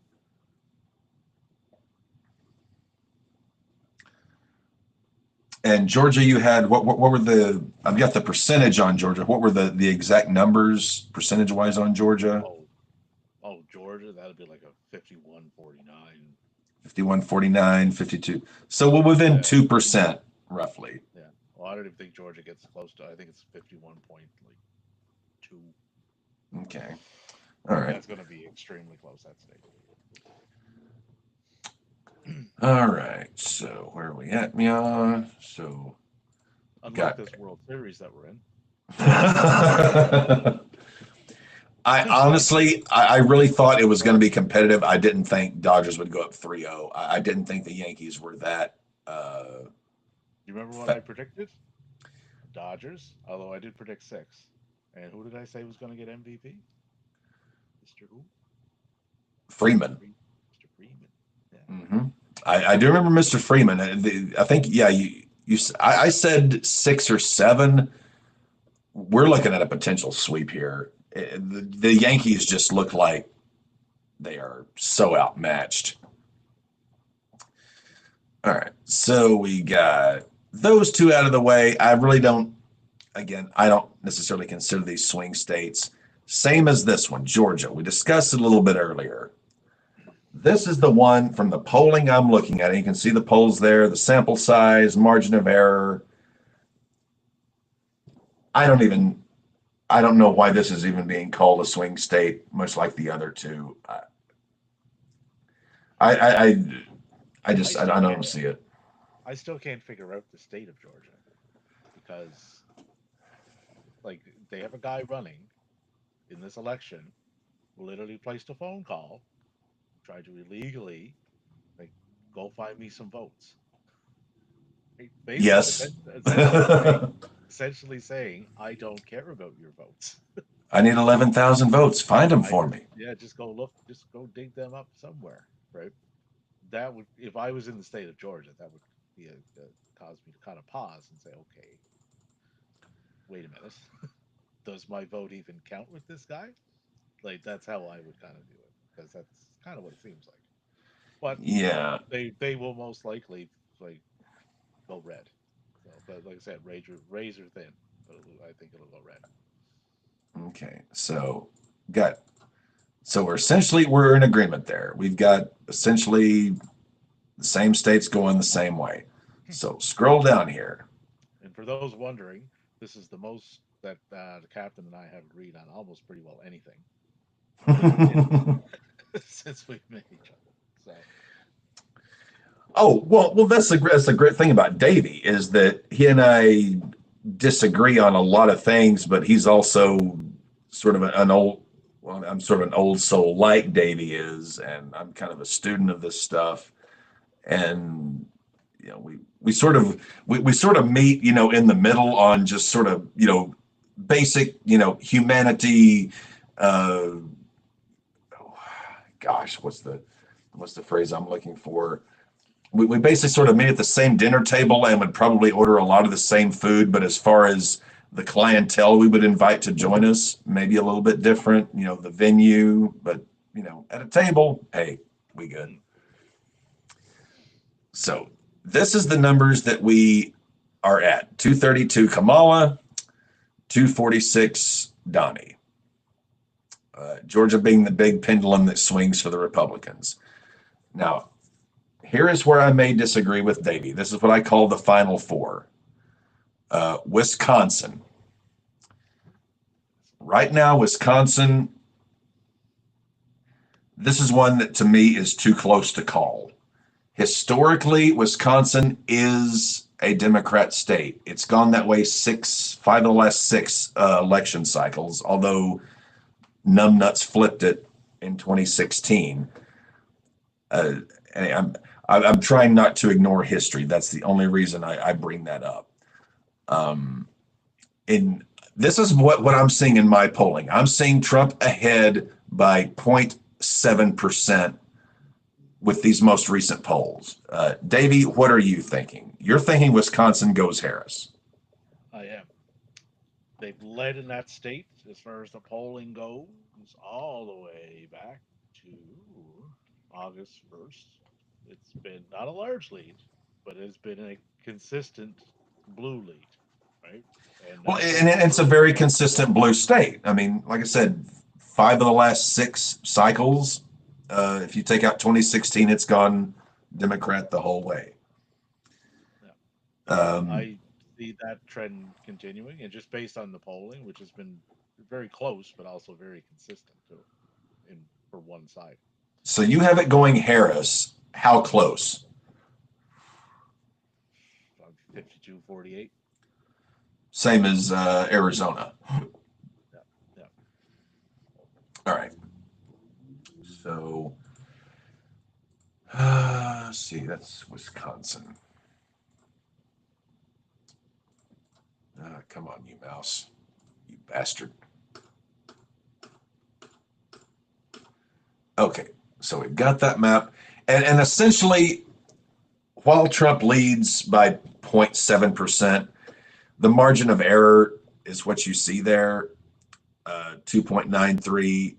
And Georgia, you had what were the? I've got the percentage on Georgia. What were the exact numbers percentage wise on Georgia? Georgia, that'd be like a 51-49. 51, 49, 52. So we're within 2% roughly. Yeah. Well, I don't even think Georgia gets close to. I think it's 51.2. Okay. All right. That's going to be extremely close. That state. All right. So where are we at, Mia? So Unlike got. this World Series that we're in. I honestly, I really thought it was going to be competitive. I didn't think Dodgers would go up 3-0. I didn't think the Yankees were that. You remember what I Fa- predicted? Dodgers, although I did predict six. And who did I say was going to get MVP? Mr. Who? Freeman. Mr. Freeman. Yeah. hmm I do remember Mr. Freeman. I think, yeah, I said 6 or 7. We're looking at a potential sweep here. The Yankees just look like they are so outmatched. All right. So we got those two out of the way. I really don't, again, I don't necessarily consider these swing states. Same as this one, Georgia. We discussed it a little bit earlier. This is the one from the polling I'm looking at. You can see the polls there, the sample size, margin of error. I don't even, I don't know why this is even being called a swing state, much like the other two. I, I, I, I I just, I still don't can't. see it. I still can't figure out the state of Georgia because, like, they have a guy running in this election who literally placed a phone call, tried to illegally, like, go find me some votes. Right? Basically, Yes. essentially saying, I don't care about your votes. I need 11,000 votes. Find them I for me. Yeah, just go look, just go dig them up somewhere, right? That would, if I was in the state of Georgia, that would be cause me to kind of pause and say, okay, wait a minute, does my vote even count with this guy? Like that's how I would kind of do it because that's kind of what it seems like. But Yeah. they will most likely like go red. So, but like I said, razor thin, but I think it'll go red. Okay. So we're in agreement there. We've got essentially the same states going the same way. So scroll down here. And for those wondering, this is the most that the captain and I have agreed on almost pretty well anything since since we've met each other. So Oh, well, that's the great thing about Davey is that he and I disagree on a lot of things, but he's also sort of an old, well, I'm sort of an old soul like Davey is, and I'm kind of a student of this stuff. And we sort of meet, in the middle on just sort of, basic, humanity. Uh, Gosh, what's the phrase I'm looking for? We basically sort of meet at the same dinner table and would probably order a lot of the same food, but as far as the clientele we would invite to join us, maybe a little bit different, the venue, but at a table, hey, we good. So this is the numbers that we are at: 232 Kamala, 246 Donnie. Georgia being the big pendulum that swings for the Republicans. Now, here is where I may disagree with Davey. This is what I call the Final Four. Wisconsin. Right now, Wisconsin, this is one that to me is too close to call. Historically, Wisconsin is a Democrat state. It's gone that way 5 of the last 6 election cycles, although numbnuts flipped it in 2016. And I'm trying not to ignore history. That's the only reason I bring that up. Um, in This is what I'm seeing in my polling. I'm seeing Trump ahead by 0.7% with these most recent polls. Davey, what are you thinking? You're thinking Wisconsin goes Harris. I am. They've led in that state as far as the polling goes all the way back to August 1st. It's been not a large lead, but it's been a consistent blue lead, right? And Well, that and polling it's a first very began. consistent blue state. I mean, like I said, 5 of the last 6 cycles. If you take out 2016, it's gone Democrat the whole way. Yeah. And Um, I see that trend continuing, and just based on the polling, which has been very close, but also very consistent too, in for one side. so you have it going Harris. How close? 52-48. Same as Arizona. Yeah, yeah. All right. So, let's see. That's Wisconsin. Come on, you mouse. You bastard. Okay. So we've got that map. And essentially, while Trump leads by 0.7%, the margin of error is what you see there, 2.93.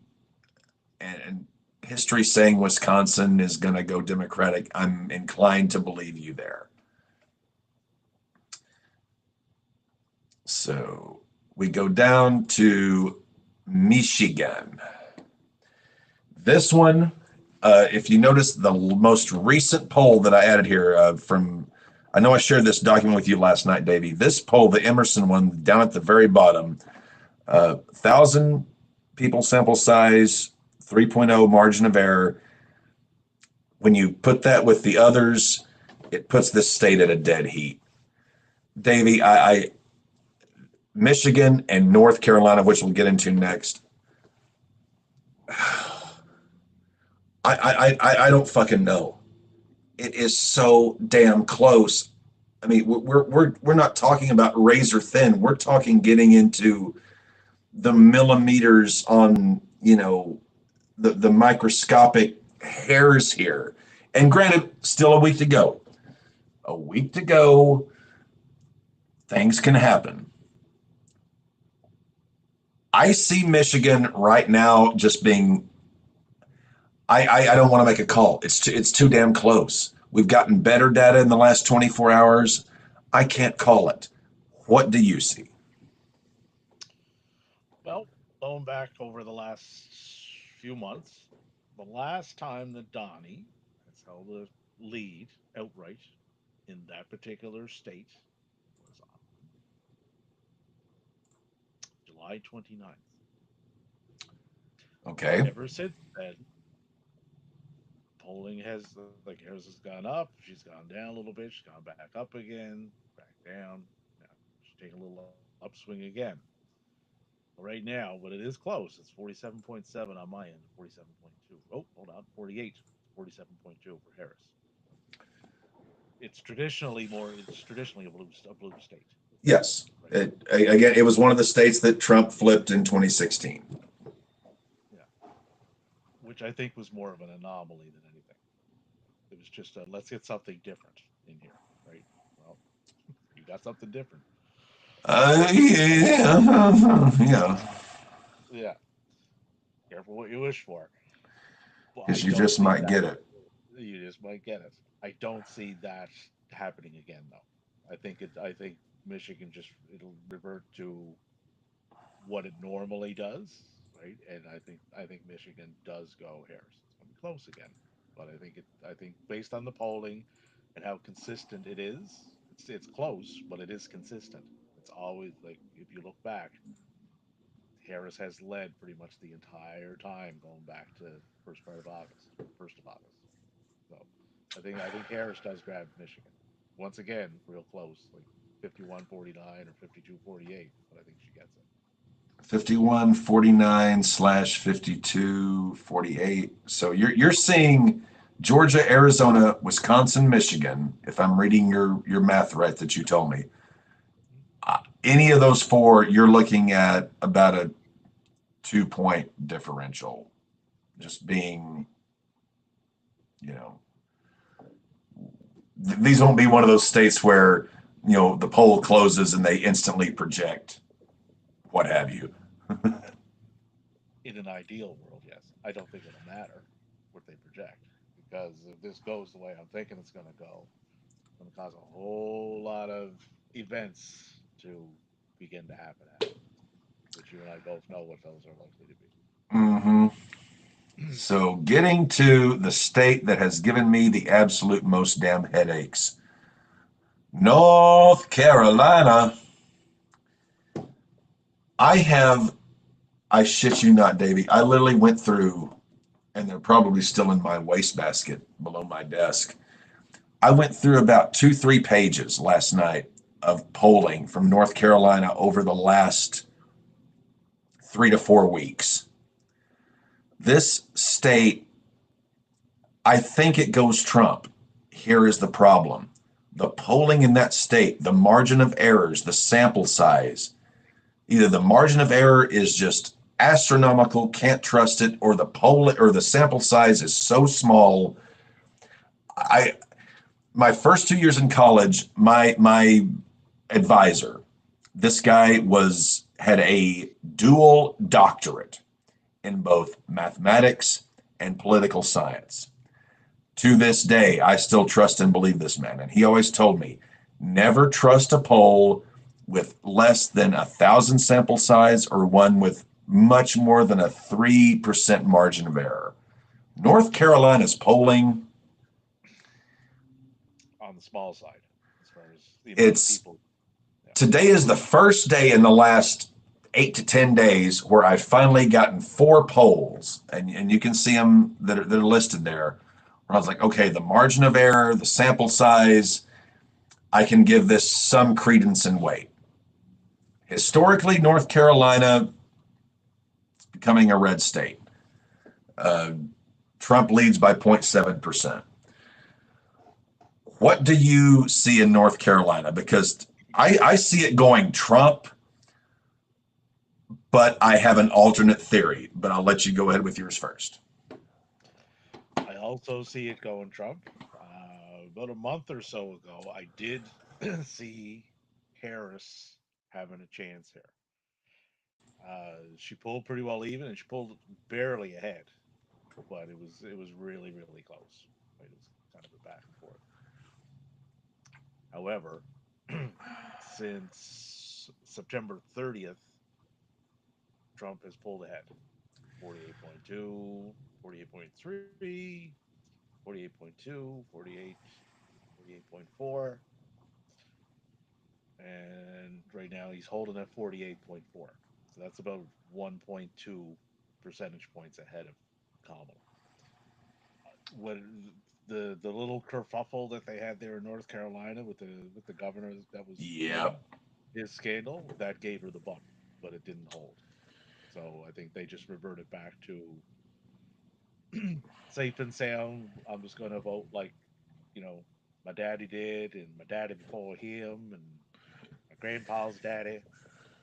And history saying Wisconsin is going to go Democratic. I'm inclined to believe you there. So we go down to Michigan. This one, if you notice the most recent poll that I added here I know I shared this document with you last night, Davey. This poll, the Emerson one, down at the very bottom, 1,000 people sample size, 3.0 margin of error. When you put that with the others, it puts this state at a dead heat. Davey, Michigan and North Carolina, which we'll get into next. I don't fucking know. It is so damn close. I mean, we're not talking about razor thin. We're talking getting into the millimeters on, the microscopic hairs here. And granted, still a week to go. A week to go. Things can happen. I see Michigan right now just being. I don't want to make a call. It's too damn close. We've gotten better data in the last 24 hours. I can't call it. What do you see? Well, going back over the last few months, the last time that Donnie has held a lead outright in that particular state was on July 29th. Okay. Ever since then, polling has gone up, she's gone down a little bit, she's gone back up again, back down. Now she's taking a little upswing again. Right now, but it is close. It's 47.7 on my end, 47.2. Oh, hold on, 48, 47.2 for Harris. It's traditionally a blue state. Yes. Right? Again, it was one of the states that Trump flipped in 2016. Yeah, which I think was more of an anomaly than anything. It was just let's get something different in here, right? Well, you got something different. Yeah. Yeah. Yeah, careful what you wish for. Well, I Because you don't just see might that. get it. You just might get it. I don't see that happening again, though. I think Michigan just it'll revert to what it normally does, right? And I think Michigan does go Harris. It's gonna be close again, but I think based on the polling and how consistent it is, it's close, but it is consistent. It's always like if you look back, Harris has led pretty much the entire time going back to first part of August, first of August. So I think Harris does grab Michigan. Once again, real close, like 51-49 or 52-48, but I think she gets it. 51-49/52-48. So you're seeing Georgia, Arizona, Wisconsin, Michigan, if I'm reading your math right that you told me. Any of those four, you're looking at about a 2-point differential. Just being, you know, these won't be one of those states where, the poll closes and they instantly project what have you. In an ideal world, yes. I don't think it'll matter what they project because if this goes the way I'm thinking it's going to go, it's going to cause a whole lot of events to begin to happen at it, which you and I both know what those are likely to be. Mm-hmm. So getting to the state that has given me the absolute most damn headaches. North Carolina. I shit you not, Davey. I literally went through and they're probably still in my wastebasket below my desk. I went through about 2, 3 pages last night of polling from North Carolina over the last 3 to 4 weeks. This state, I think it goes Trump. Here is the problem. The polling in that state, the margin of errors, the sample size, either the margin of error is just astronomical, can't trust it, or the poll or the sample size is so small. I My first 2 years in college, my advisor, this guy had a dual doctorate in both mathematics and political science. To this day, I still trust and believe this man. And he always told me, never trust a poll with less than 1,000 sample size or one with much more than a 3% margin of error. North Carolina's polling, On the small side, as far as the amount of it's people. Yeah. today is the first day in the last 8 to 10 days where I've finally gotten 4 polls, and you can see them that are listed there. Where I was like, okay, the margin of error, the sample size, I can give this some credence and weight. Historically, North Carolina is becoming a red state. Uh, Trump leads by 0.7%. What do you see in North Carolina? Because I see it going Trump, but I have an alternate theory. But I'll let you go ahead with yours first. I also see it going Trump. About a month or so ago, I did see Harris having a chance here. She pulled pretty well even, and she pulled barely ahead, but it was really really close. It was kind of a back and forth. However, since September 30th, Trump has pulled ahead. 48.2, 48.3, 48.2, 48.4, and right now he's holding at 48.4. So that's about 1.2 percentage points ahead of Kamala. What the little kerfuffle that they had there in North Carolina with the governor that was Yeah. his scandal that gave her the bump, but it didn't hold. So I think they just reverted back to safe and sound. I'm just going to vote like you know my daddy did, and my daddy before him, and my grandpa's daddy.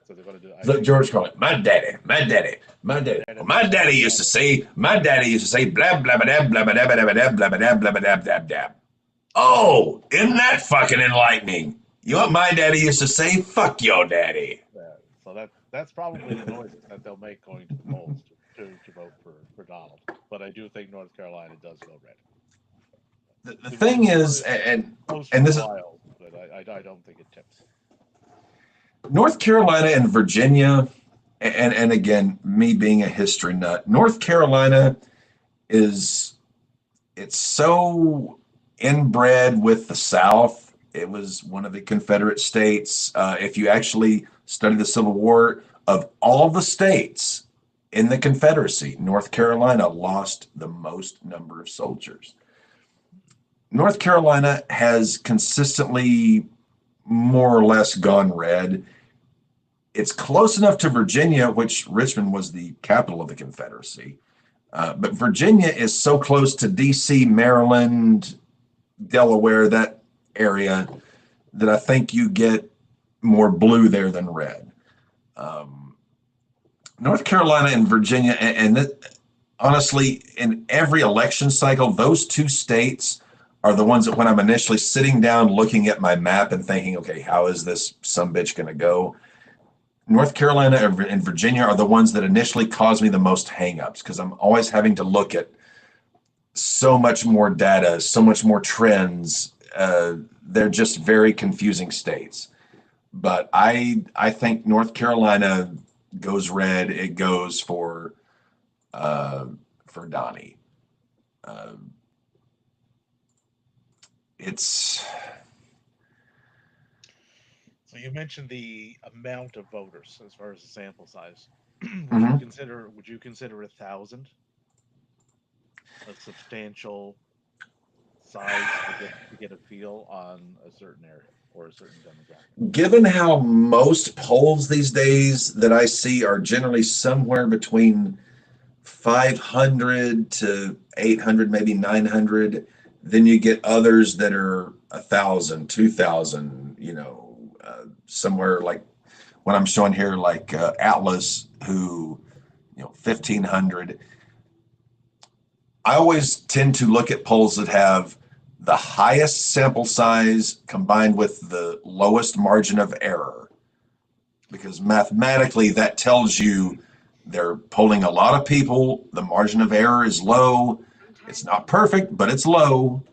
So they're going to do. I Look, think George Carlin, my daddy, my daddy, my my daddy. daddy, Well, my daddy, my daddy. my daddy used to say, blah, blah, blah, blah, blah, blah, blah, blah, blah, blah, blah, blah, blah, blah, blah. Oh, isn't that fucking enlightening? You know what my daddy used to say? Fuck your daddy. So that's probably the noises that they'll make going to the polls to vote for Donald. But I do think North Carolina does go red. The It was thing is, close for and a this is while, but I don't think it tips. North Carolina and Virginia, and again, me being a history nut, North Carolina is it's so inbred with the South. It was one of the Confederate states. If you actually study the Civil War, of all the states in the Confederacy, North Carolina lost the most number of soldiers. North Carolina has consistently more or less gone red. It's close enough to Virginia, which Richmond was the capital of the Confederacy. But Virginia is so close to DC, Maryland, Delaware, that area, that I think you get more blue there than red. Um, North Carolina and Virginia, honestly, in every election cycle, those 2 states are the ones that when I'm initially sitting down looking at my map and thinking, okay, how is this some bitch going to go? North Carolina and Virginia are the ones that initially cause me the most hangups because I'm always having to look at so much more data, so much more trends. They're just very confusing states. But I think North Carolina goes red. It goes uh, for Donnie. Uh, it's So you mentioned the amount of voters as far as the sample size. mhm. Would you consider 1,000 a substantial size to get a feel on a certain area or a certain demographic. Given how most polls these days that I see are generally somewhere between 500 to 800, maybe 900, then you get others that are 1,000, 2,000, somewhere like what I'm showing here, like Atlas, who, 1,500. I always tend to look at polls that have the highest sample size combined with the lowest margin of error, because mathematically that tells you they're polling a lot of people. The margin of error is low. It's not perfect, but it's low.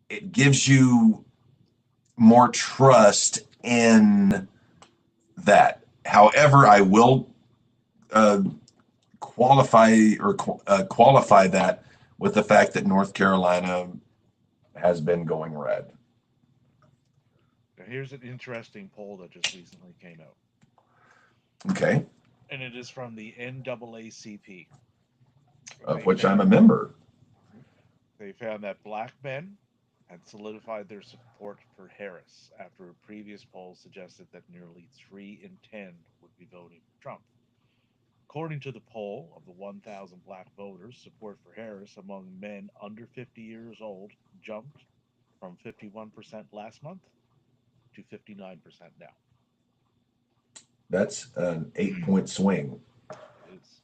It gives you more trust in that. However, I will qualify that with the fact that North Carolina has been going red. Now, here's an interesting poll that just recently came out, Okay, and it is from the NAACP. of which I'm a member. They found that black men had solidified their support for Harris after a previous poll suggested that nearly 3 in 10 would be voting for Trump. According to the poll, of the 1,000 black voters, support for Harris among men under 50 years old jumped from 51% last month to 59% now. That's an 8-point swing. It is.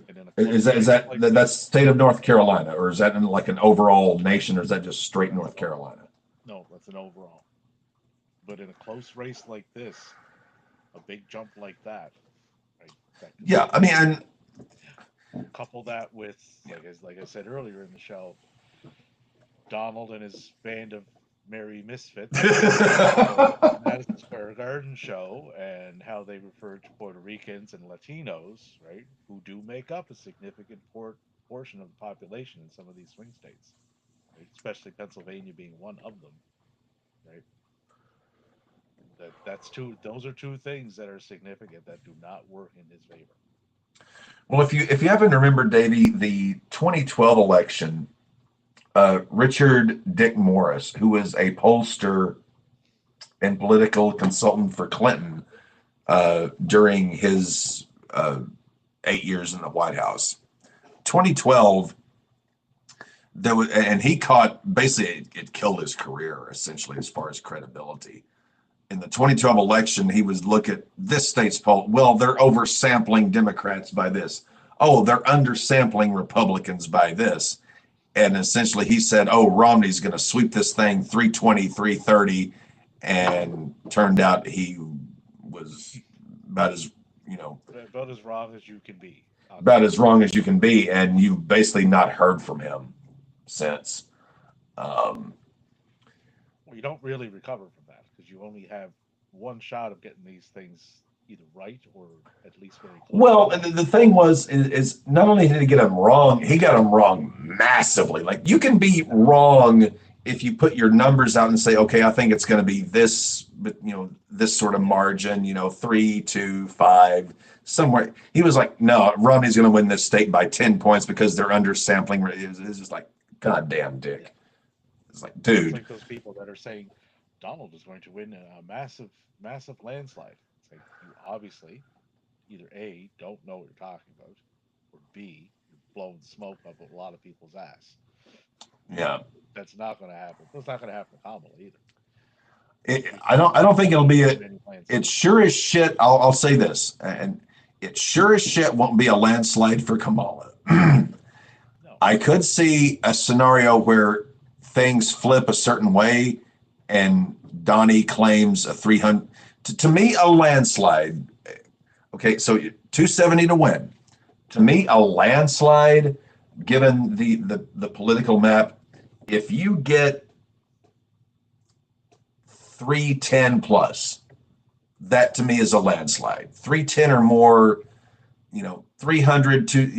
And in a Is close that race like that's this, state of North Carolina, or is that in like an overall nation, or is that just straight North Carolina? no, that's an overall. But in a close race like this, a big jump like that, right? Yeah, I mean, Couple that with, like I said earlier in the show, Donald and his band of merry misfits at Madison Square Garden show, and how they refer to Puerto Ricans and Latinos, right, who do make up a significant portion of the population in some of these swing states, right? Especially Pennsylvania being one of them, right? That's two. Those are two things that are significant that do not work in his favor. well, if you happen to remember, Davey, the 2012 election, Richard Dick Morris, who was a pollster and political consultant for Clinton during his 8 years in the White House, 2012, and he caught, basically it killed his career essentially as far as credibility. In the 2012 election, he was look at this state's poll. Well, they're oversampling Democrats by this. Oh, they're undersampling Republicans by this. And essentially he said, oh, Romney's going to sweep this thing 320, 330. And turned out he was about as, About as wrong as you can be. about as wrong as you can be. And you've basically not heard from him since. Well, you don't really recover from that because you only have one shot of getting these things either right or at least very close. Well, the thing is not only did he get them wrong, he got them wrong massively. Like, you can be wrong if you put your numbers out and say, okay, I think it's going to be this, but this sort of margin, 3, 2, 5, somewhere. He was like, no, Romney's going to win this state by 10 points because they're undersampling. It's just like, goddamn, Dick. Yeah. It's like, dude. It's like those people that are saying Donald is going to win a massive, massive landslide. It's like, you obviously either A, don't know what you're talking about, or B, you're blowing smoke up a lot of people's ass. Yeah. That's not going to happen. That's not going to happen to Kamala either. I don't think it'll be it's sure as shit. I'll say this, and it sure as shit won't be a landslide for Kamala. No. I could see a scenario where things flip a certain way and Donnie claims a 300. To me, a landslide. Okay, so 270 to win. To me, a landslide, given the political map, if you get 310 plus, that to me is a landslide. 310 or more, 300 to,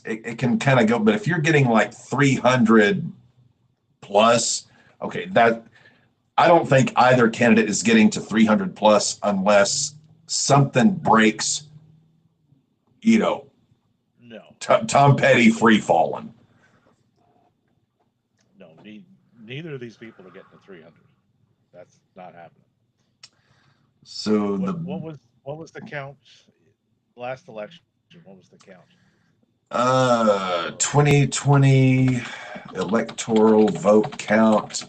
it can kind of go, but if you're getting like 300 plus, okay, that I don't think either candidate is getting to 300 plus unless something breaks, No. Tom Petty free falling. neither of these people are getting to 300. That's not happening. So What was the count last election? What was the count? 2020 electoral vote count.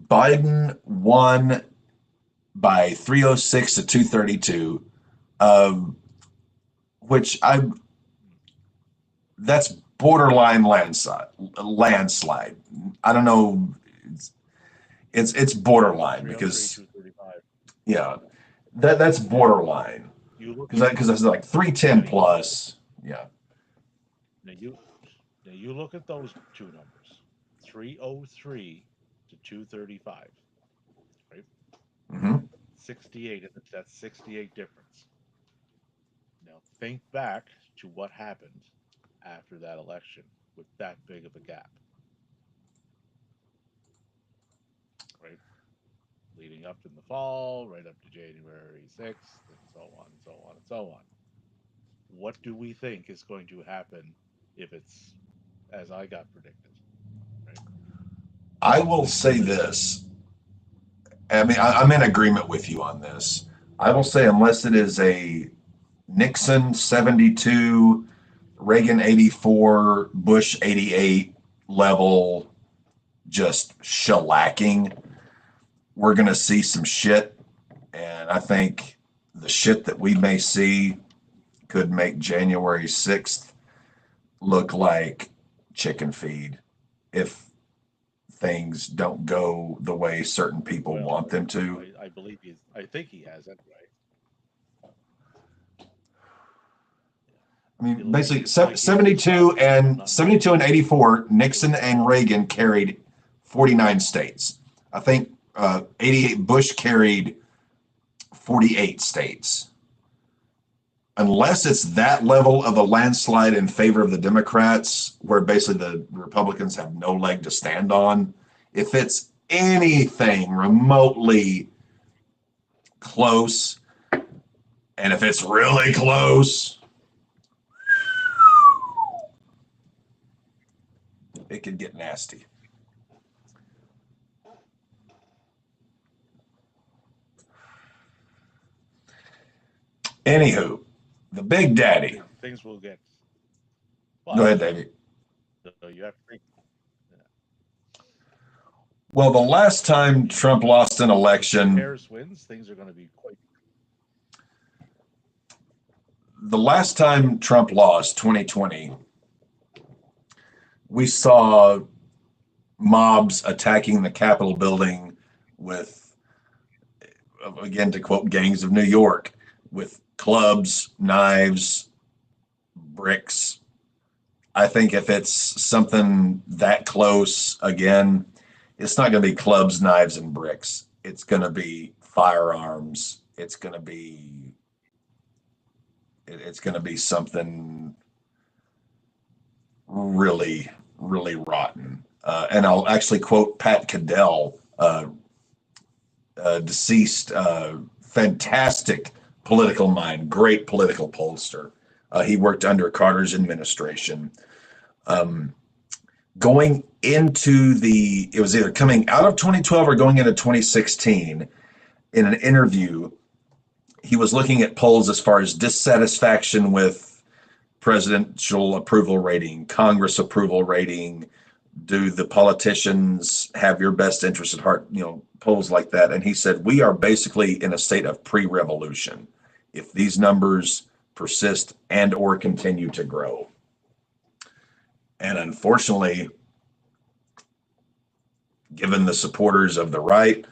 Biden won by 306 to 232, um, which that's borderline landslide. I don't know. It's borderline 303, because 235. yeah, that's borderline You look because that's like 310 plus. Yeah. now you now you look at those two numbers, 303 to 235, right? Hmm. 68. That's 68 difference. Now think back to what happened after that election with that big of a gap, right? Leading up in the fall, right up to January 6th, and so on and so on and so on. What do we think is going to happen if it's as I got predicted, right? I will say this. I mean, I'm in agreement with you on this. I will say, unless it is a Nixon 72, Reagan 84, Bush 88 level, just shellacking, we're going to see some shit. And I think the shit that we may see could make January 6th look like chicken feed if things don't go the way certain people Well, want them to. I believe I think he has it right. I mean, It'll basically, look like he has a shot, not 72 and 84, Nixon and well. Reagan carried 49 states. I think 88 Bush carried 48 states. Unless it's that level of a landslide in favor of the Democrats, where basically the Republicans have no leg to stand on, if it's anything remotely close, and if it's really close, it could get nasty. Anywho, the Big Daddy. Things will get. Go But ahead, Davey. so you have to think. Well, the last time If Trump lost an election, Harris wins, things are going to be quite. the last time Trump lost, 2020, we saw mobs attacking the Capitol building with, again, to quote Gangs of New York, with clubs, knives, bricks. I think if it's something that close again, it's not going to be clubs, knives, and bricks. It's going to be firearms. It's going to be something really, really rotten. And I'll actually quote Pat Cadell, deceased, fantastic political mind, great political pollster. He worked under Carter's administration. Um, Going into it was either coming out of 2012 or going into 2016, in an interview, he was looking at polls as far as dissatisfaction with presidential approval rating, Congress approval rating. Do the politicians have your best interest at heart? Polls like that. And he said, we are basically in a state of pre-revolution if these numbers persist and or continue to grow. And unfortunately, given the supporters of the right,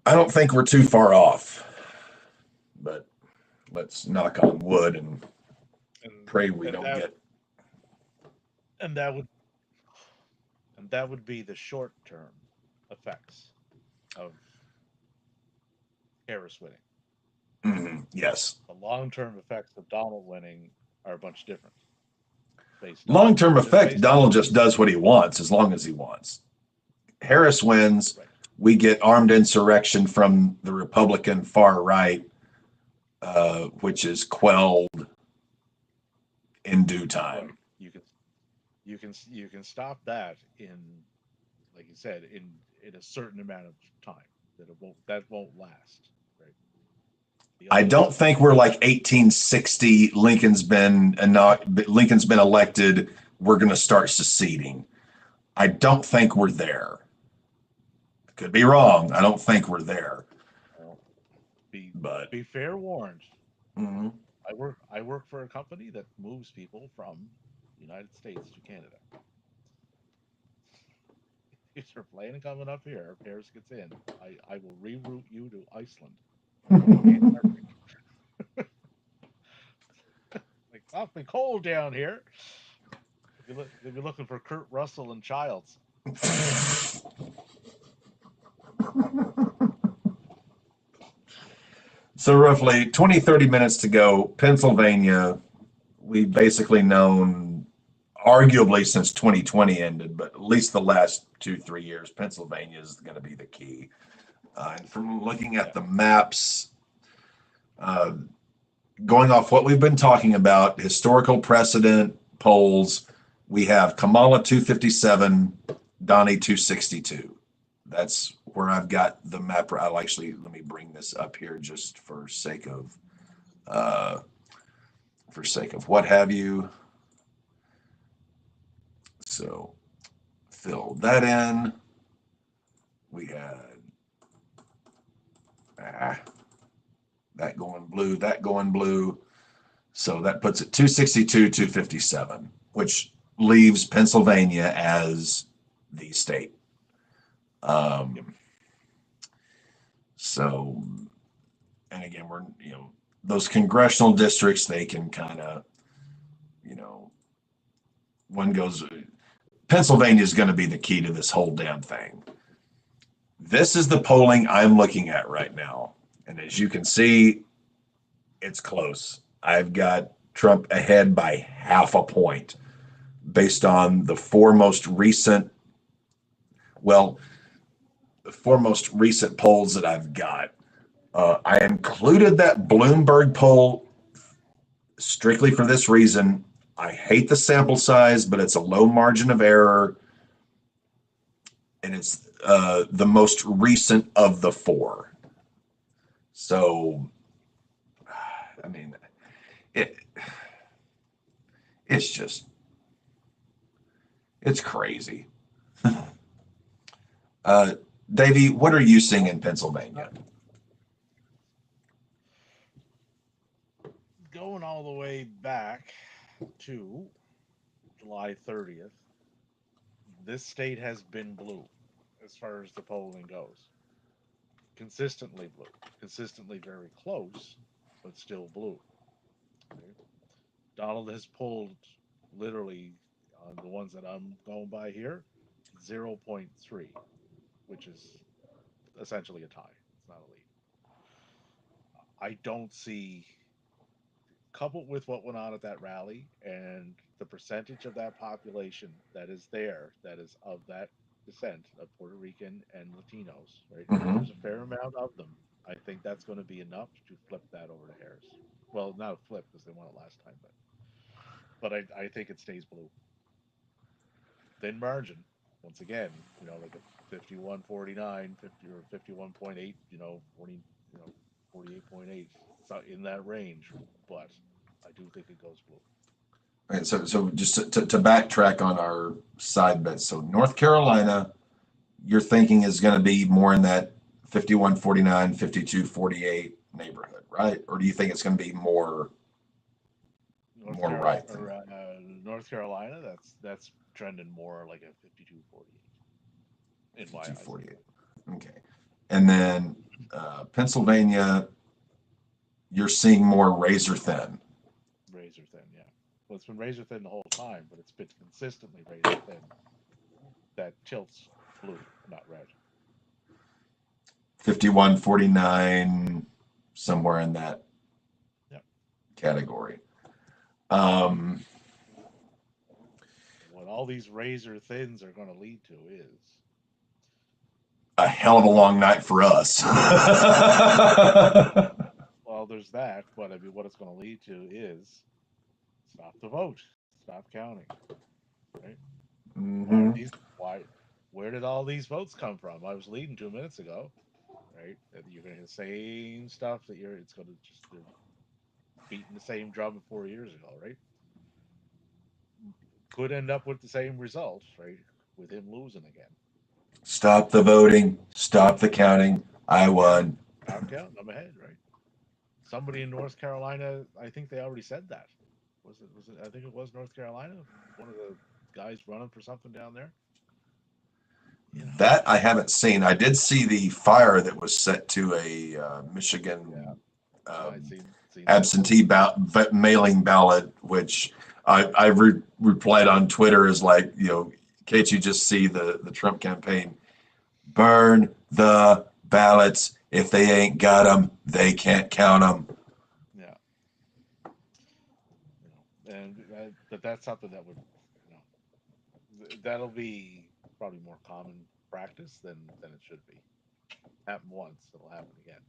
I don't think we're too far off. But let's knock on wood and pray we and don't get. and that would and that would be the short term effects of Harris winning. Yes. The long term effects of Donald winning are a bunch different. Long term effect, based Donald just does what he wants as long as he wants. Harris wins. Right. We get armed insurrection from the Republican far right, which is quelled in due time. You can stop that in like you said, in a certain amount of time that won't last, right? The I others, don't think we're like 1860. Lincoln's been elected. We're going to start seceding. I don't think we're there. Could be wrong. I don't think we're there. well, be But be fair warned. mhm. I work for a company that moves people from the United States to Canada. If you're planning on coming up here, if Paris gets in, I will reroute you to Iceland or the Antarctic. Like, awfully cold down here. They'll be looking for Kurt Russell and Childs. So roughly 20, 30 minutes to go. Pennsylvania, we've basically known arguably since 2020 ended, but at least the last 2, 3 years, Pennsylvania is going to be the key. And from looking at Yeah, the maps, uh, going off what we've been talking about, historical precedent polls, we have Kamala 257, Donnie 262. That's where I've got the map. I'll actually let me bring this up here just uh, for sake of what have you. So fill that in. We had ah, that going blue, that going blue. So that puts it 262, 257, which leaves Pennsylvania as the state. yep, Um, so, and again, those congressional districts, they can kind of, you know, one goes, Pennsylvania is going to be the key to this whole damn thing. This is the polling I'm looking at right now. And as you can see, it's close. I've got Trump ahead by half a point based on well, the four most recent polls that I've got. I included that Bloomberg poll strictly for this reason. I hate the sample size, but it's a low margin of error, and it's the most recent of the four. So, I mean, it it's just it's crazy. Uh, Davey, what are you seeing in uh, Pennsylvania? going all the way back to July 30th, this state has been blue as far as the polling goes. Consistently blue, consistently very close, but still blue. Right? Donald has pulled literally on the ones that I'm going by here 0.3, which is essentially a tie. It's not a lead. I don't see, coupled with what went on at that rally and the percentage of that population that is there, that is of that descent of Puerto Rican and Latinos, right? And Mm-hmm. there's a fair amount of them. I think that's going to be enough to flip that over to Harris. Well, not a flip because they won it last time, but I think it stays blue. Thin margin. Once again, like a 51.49, 50 or 51.8, 40, 48.8. It's not in that range, but I do think it goes blue. All right, so just to backtrack on our side bets. So North Carolina, you're thinking is going to be more in that 51-49, 52-48 neighborhood, right? Or do you think it's going to be more right than that? North Carolina, that's trending more like a 52-48 in my eyes, 52-48. anyway. Okay. And then Pennsylvania, you're seeing more razor thin. Razor thin, yeah. Well, it's been razor thin the whole time, but it's been consistently razor thin. That tilts blue, not red. 51-49, somewhere in that Yep. category. Um, What all these razor thins are going to lead to is a hell of a long night for us. well, there's that, but I mean, what it's going to lead to is stop the vote, stop counting, right? Why are Mm-hmm. these? Why? where did all these votes come from? I was leading 2 minutes ago, right? That you're going to hear the same stuff that it's going to just they're beating the same drum 4 years ago, right? Could end up with the same results, right? With him losing again. Stop the voting. Stop the counting. I won. Stop counting. I'm ahead, right? Somebody in North Carolina, I think they already said that. Was it? Was it? I think it was North Carolina. One of the guys running for something down there. You know. That I haven't seen. I did see the fire that was set to a Yeah. Michigan No, I'd um, seen that too. absentee mailing ballot, which I replied on Twitter as like, can't you just see the Trump campaign? Burn the ballots. If they ain't got them, they can't count them. Yeah. And but that's something that would, you know, that'll be probably more common practice than it should be. Happen once, it'll happen again.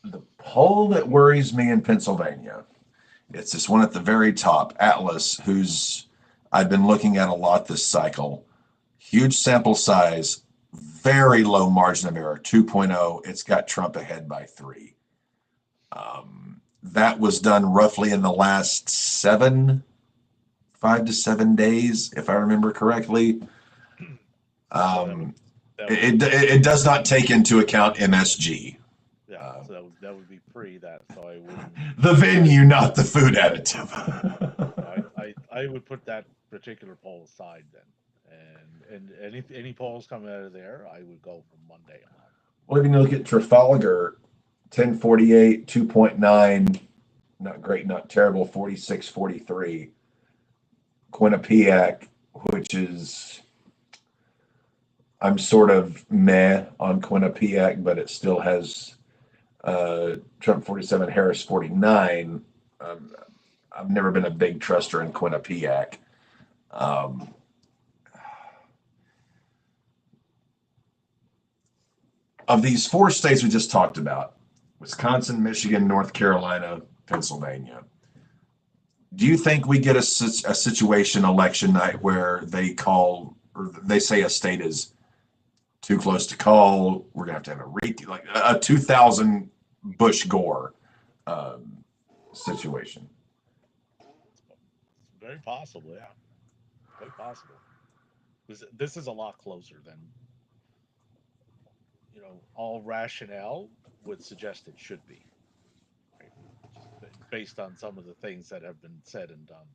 The poll that worries me in Pennsylvania, it's this one at the very top, Atlas, who's I've been looking at a lot this cycle. Huge sample size, very low margin of error, 2.0. It's got Trump ahead by 3. That was done roughly in the last 5 to 7 days, if I remember correctly. So Um, that would it, be it, it does not take into account MSG. yeah. Uh, So that would be pre that. So I wouldn't. the venue, not the food additive. I would put that particular poll aside then. And any polls coming out of there, I would go from Monday on. Well, if you look at Trafalgar, 1048, 2.9, not great, not terrible, 46.43. Quinnipiac, which is, I'm sort of meh on Quinnipiac, but it still has Trump 47, Harris 49. Um, I've never been a big truster in Quinnipiac. Um, of these 4 states we just talked about, Wisconsin, Michigan, North Carolina, Pennsylvania, do you think we get a situation election night where they call or they say a state is too close to call? We're gonna have a like a 2000 Bush Gore situation. It's very possible, yeah, quite possible. This is a lot closer than all rationale would suggest it should be, right? Just based on some of the things that have been said and done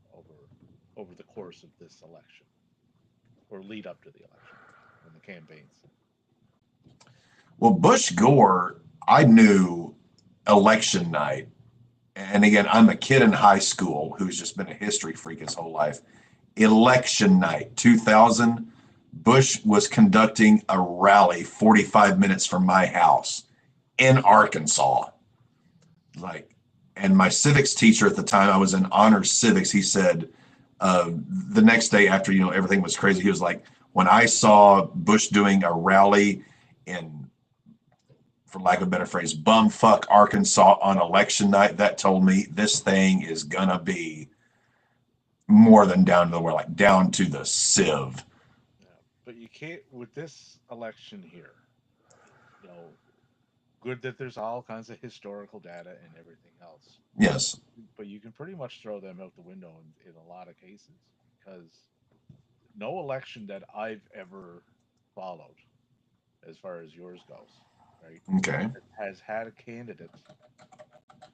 over the course of this election or lead up to the election and the campaigns. Well, Bush Gore, I knew election night, and again, I'm a kid in high school who's just been a history freak his whole life. Election night 2000, Bush was conducting a rally 45 minutes from my house in Arkansas. Like, and my civics teacher at the time, I was in honors civics, he said, the next day after, everything was crazy, he was like, when I saw Bush doing a rally in, for lack of a better phrase, bumfuck Arkansas on election night, that told me this thing is gonna be more than down to the where, like down to the sieve. Yeah, but you can't with this election here. You know, good that there's all kinds of historical data and everything else, Yes. but you can pretty much throw them out the window in a lot of cases because no election that I've ever followed, as far as yours goes, right, Okay. has had a candidate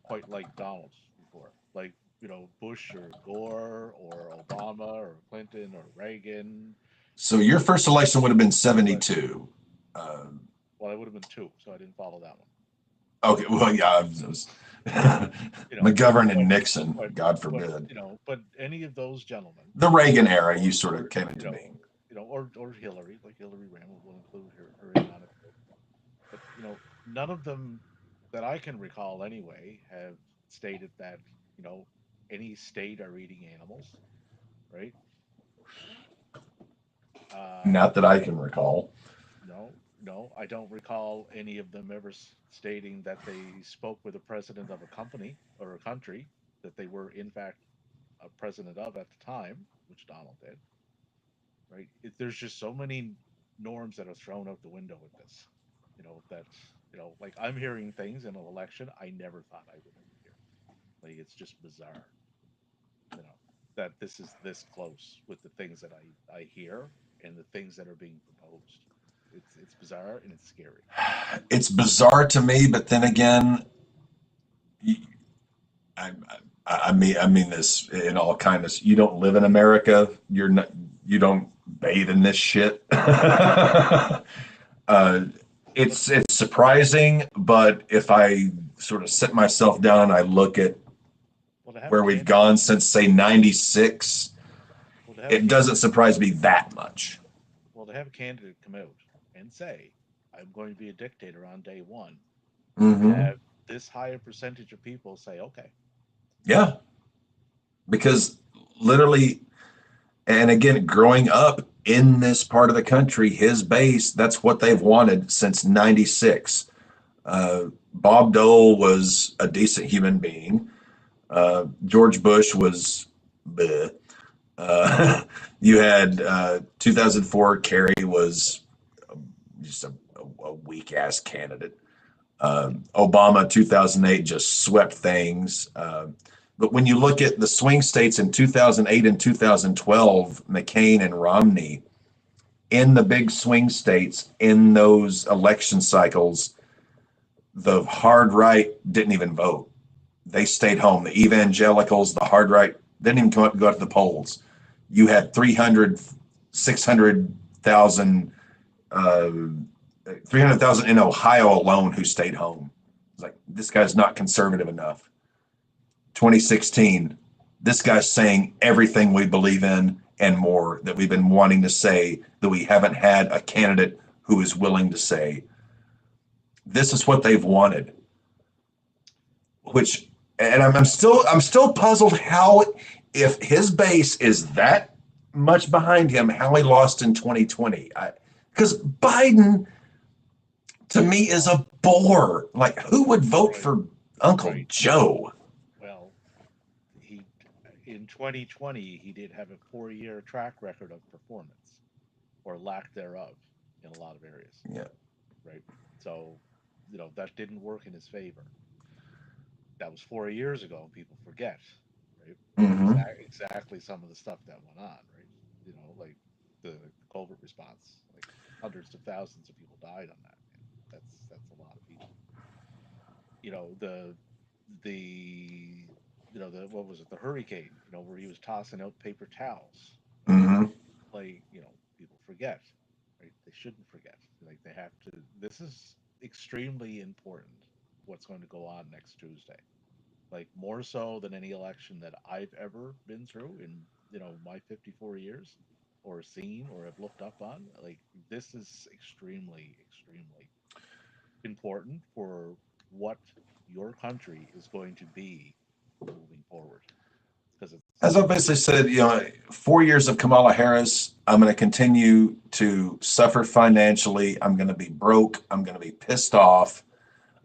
quite like Donald's before, like Bush or Gore or Obama or Clinton or Reagan. So your first election would have been But 72. Um, well, I would have been two, so I didn't follow that one. okay. Well, yeah, You know, McGovern but and Nixon, but God but forbid. but any of those gentlemen, The Reagan era, you or sort of came you into know, being. or Hillary, like Hillary Rambo, will include her in on it. But none of them that I can recall anyway have stated that you know any state are eating animals, right? Not that I No, can recall. no, I don't recall any of them ever stating that they spoke with a president of a company or a country that they were in fact a president of at the time, which Donald did. Right? There's just so many. norms that are thrown out the window with this. That like I'm hearing things in an election I never thought I would ever hear. Like it's just bizarre, you know, that this is this close with the things that I hear and the things that are being proposed. It's bizarre and it's scary. It's bizarre to me, but then again, I, I mean this in all kindness. You don't live in America. You're not. You don't bathe in this shit. uh, it's surprising, but if I sort of sit myself down and I look at Well, to have a where we've candidate, gone since say '96, well, to have a it doesn't candidate, surprise me that much. well, to have a candidate come out and say, "I'm going to be a dictator on day one," and Hmm. have this higher percentage of people say, "Okay." Yeah, because literally, and again, growing up in this part of the country, his base, that's what they've wanted since '96. Bob Dole was a decent human being. George Bush was bleh. You had 2004, Kerry was just a weak ass candidate. Obama 2008 just swept things. But when you look at the swing states in 2008 and 2012, McCain and Romney, in the big swing states in those election cycles, the hard right didn't even vote. They stayed home. The evangelicals, the hard right, didn't even go out to the polls. You had 300, 600,000, 300,000 in Ohio alone who stayed home. It's like, this guy's not conservative enough. 2016, this guy's saying everything we believe in and more that we've been wanting to say that we haven't had a candidate who is willing to say. This is what they've wanted, which, and I'm still puzzled how, if his base is that much behind him, how he lost in 2020. Because Biden to me is a bore. Like, who would vote Right, for Uncle right. Joe? Well, he in 2020 he did have a 4-year track record of performance or lack thereof in a lot of areas, Yeah. right? So, that didn't work in his favor. That was 4 years ago, and people forget, right? Mm-hmm. Exactly some of the stuff that went on, right? Like the COVID response, like hundreds of thousands of people died on that. And that's a lot of people. The the what was it, the hurricane, where he was tossing out paper towels, right? Mm-hmm. Like, people forget, right? They shouldn't forget. Like, they have to. This is extremely important. What's going to go on next Tuesday? Like, more so than any election that I've ever been through in my 54 years, or seen, or have looked up on. Like, this is extremely, extremely important for what your country is going to be moving forward. Because As I basically said, 4 years of Kamala Harris, I'm going to continue to suffer financially. I'm going to be broke. I'm going to be pissed off.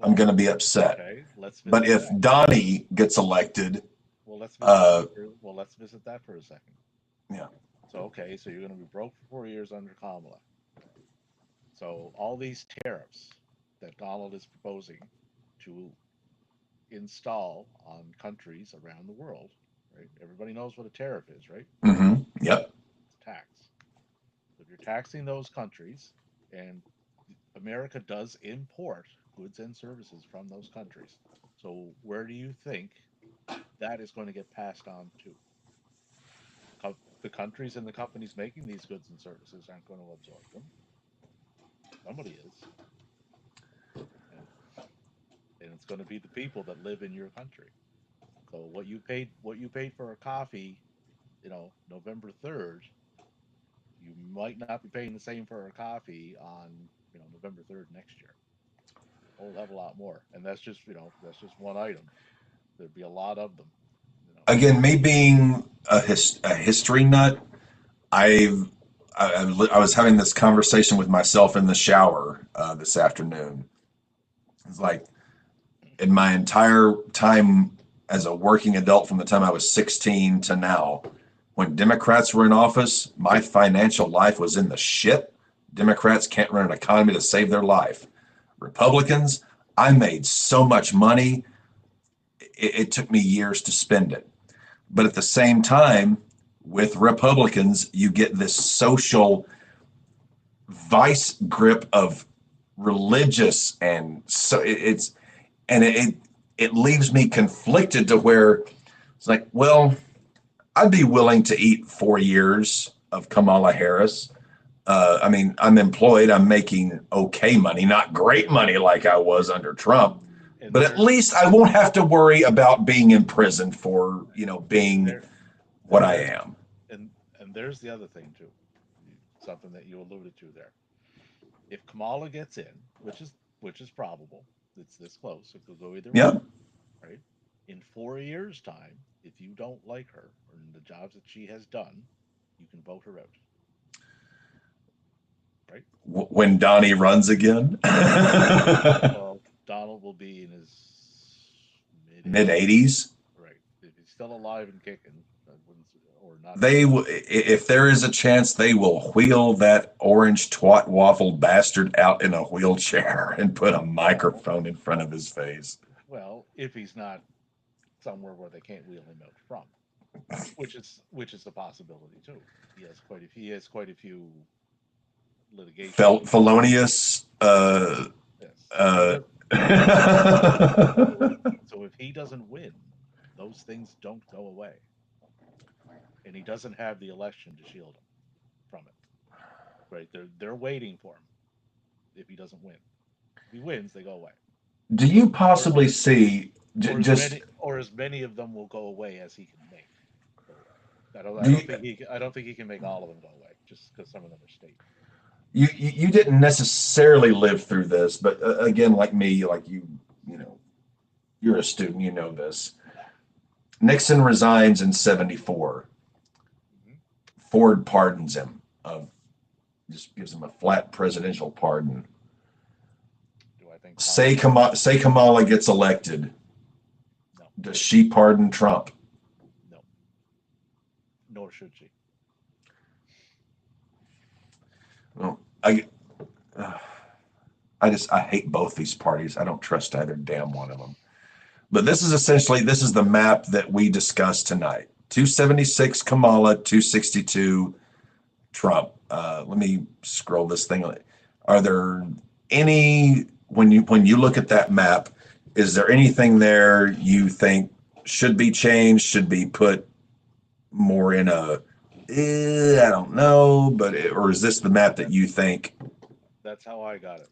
I'm well, going to be upset. okay, let's But visit if that. Donnie gets elected, Well, let's visit that. uh, Let's visit that for a second. yeah, So, okay, so you're going to be broke for 4 years under Kamala. So all these tariffs that Donald is proposing to install on countries around the world, right? Everybody knows what a tariff is, right? yep. It's a tax. So if you're taxing those countries, and America does import goods and services from those countries, so where do you think that is going to get passed on to? The countries and the companies making these goods and services aren't going to absorb them. Somebody is, and it's going to be the people that live in your country. So what you paid for a coffee, November 3rd, you might not be paying the same for a coffee on, November 3rd next year. A whole hell of a lot more. And that's just one item. There'd be a lot of them, you know. Again, me being a history nut, I've I was having this conversation with myself in the shower this afternoon. It's like, in my entire time as a working adult, from the time I was 16 to now, when Democrats were in office, my financial life was in the shit. Democrats can't run an economy to save their life. Republicans, I made so much money, it took me years to spend it. But at the same time, with Republicans, you get this social vice grip of religious, and so it leaves me conflicted to where it's like, well, I'd be willing to eat 4 years of Kamala Harris. I mean, I'm employed, I'm making okay money, not great money like I was under Trump, And but at least I won't have to worry about being in prison for, being there, what I am. and there's the other thing too, something that you alluded to there. If Kamala gets in, which is probable, it's this close, it could go either way, Yep. right? In 4 years' time, if you don't like her or the jobs that she has done, you can vote her out, right? When Donnie runs again, Well, Donald will be in his mid mid 80s, 80s. right? If he's still alive and kicking, I wouldn't, or not. If there is a chance, they will wheel that orange twat waffle bastard out in a wheelchair and put a microphone in front of his face. Well, if he's not somewhere where they can't wheel him out from, which is a possibility too. He has quite a few litigation. Felonious. Yes. Uh, So if he doesn't win, those things don't go away, and he doesn't have the election to shield him from it. Right? They're waiting for him. If he doesn't win, if he wins, they go away. do you Or possibly see or as just many or as many of them will go away as he can make go away. I don't. I do don't you, think he. I don't think he can make all of them go away just because some of them are state. you didn't necessarily live through this, but again, like me, like you're a student, you know this. Nixon resigns in '74. Hmm. Ford pardons him. Just gives him a flat presidential pardon. Do I think Say Kamala gets elected. No, Does she pardon Trump? no, nor should she. Well, I hate both these parties. I don't trust either damn one of them. But this is the map that we discussed tonight. 276 Kamala, 262 Trump. Let me scroll this thing. Are there any when you look at that map? Is there anything there you think should be changed? Should be put more in a I don't know, but or is this the map that you think? That's how I got it.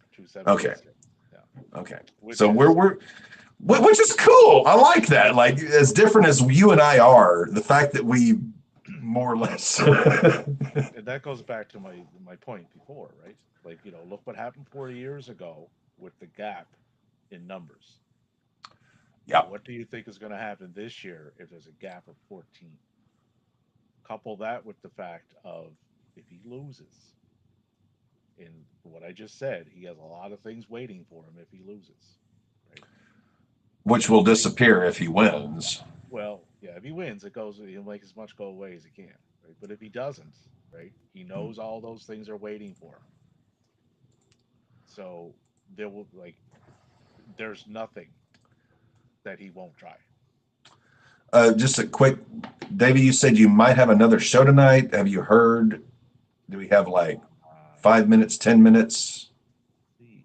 Okay, 276. Yeah, okay. which So is which is cool. I like that. Like as different as you and I are, the fact that we more or less. and that goes back to my point before, right? Like look what happened 4 years ago with the gap in numbers. Yeah. What do you think is going to happen this year if there's a gap of 14? Couple that with the fact of if he loses, in what I just said, he has a lot of things waiting for him if he loses, right? Which will disappear if he wins. Well, yeah, if he wins, he'll make as much go away as he can, right? But if he doesn't, right, he knows all those things are waiting for him. So there will there's nothing that he won't try. Just a quick, Davey, you said you might have another show tonight. Have you heard? Do we have like 5 minutes, 10 minutes? See.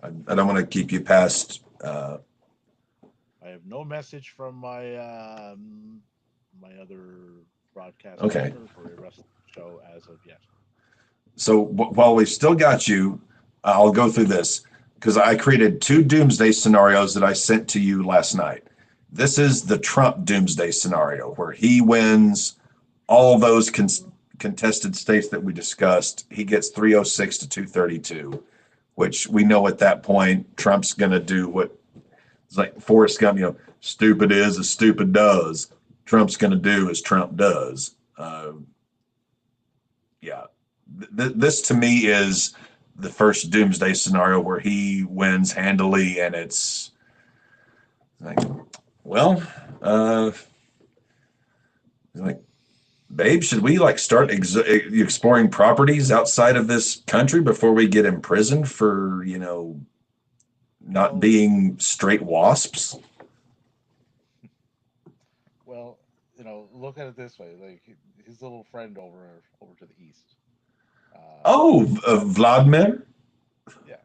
I don't want to keep you past. I have no message from my other broadcast Okay. partner for a rest of the show as of yet. So while we've still got you, I'll go through this because I created 2 doomsday scenarios that I sent to you last night. This is the Trump doomsday scenario where he wins all those contested states that we discussed. He gets 306 to 232, which we know at that point Trump's going to do what it's like Forrest Gump, stupid is as stupid does. Trump's going to do as Trump does. Yeah. This to me is the first doomsday scenario where he wins handily, and it's like, well, like babe, should we like start exploring properties outside of this country before we get imprisoned for, not Well, being straight wasps? well, look at it this way: like his little friend over to the east. Oh, Vladimir. Yeah,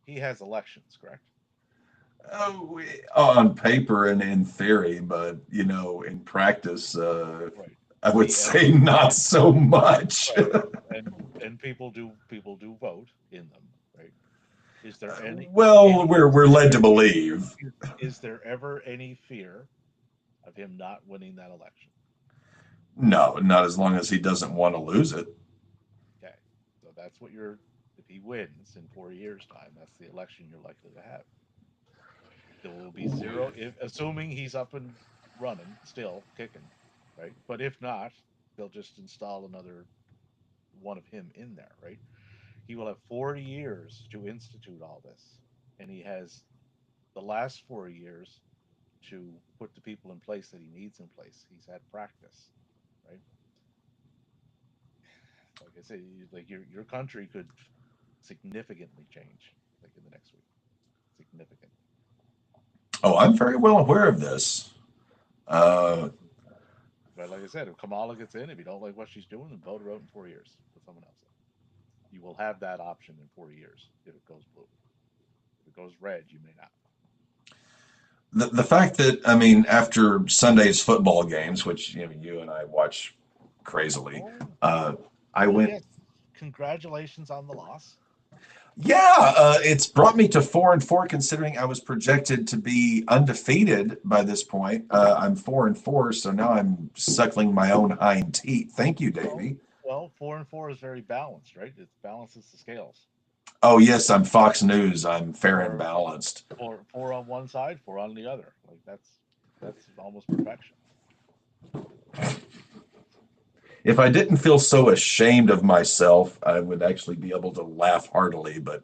he has elections, correct? Oh, on paper and in theory, but in practice, Right. I would He and say not so much. right, and people do vote in them, right? Is there Well, any we're is led to there believe. is there ever any fear of him not winning that election? No, not as long as he doesn't want to lose it. Okay, so that's what you're. If he wins in 4 years' time, that's the election you're likely to have. There will be zero, if assuming he's up and running, still kicking, right? But if not, they'll just install another one of him in there, right? He will have 40 years to institute all this, and he has the last 4 years to put the people in place that he needs in place. He's had practice, right? Like I say, like your country could significantly change, like in the next week, significantly. Oh, I'm very well aware of this. Uh, But like I said, if Kamala gets in, if you don't like what she's doing, then vote her out in 4 years. Put someone else in. You will have that option in 4 years if it goes blue. If it goes red, you may not. the fact that, I mean, after Sunday's football games, which you and I watch crazily, Oh, uh, I oh went. yes. Congratulations on the loss. Yeah, it's brought me to 4-4, considering I was projected to be undefeated by this point. I'm 4-4, so now I'm suckling my own hind teeth. Thank you, Well, Davey. well, 4-4 is very balanced, right? It balances the scales. Oh yes, I'm Fox News. I'm fair and Four, balanced. four on one side, four on the other. Like that's almost perfection. If I didn't feel so ashamed of myself, I would actually be able to laugh heartily. But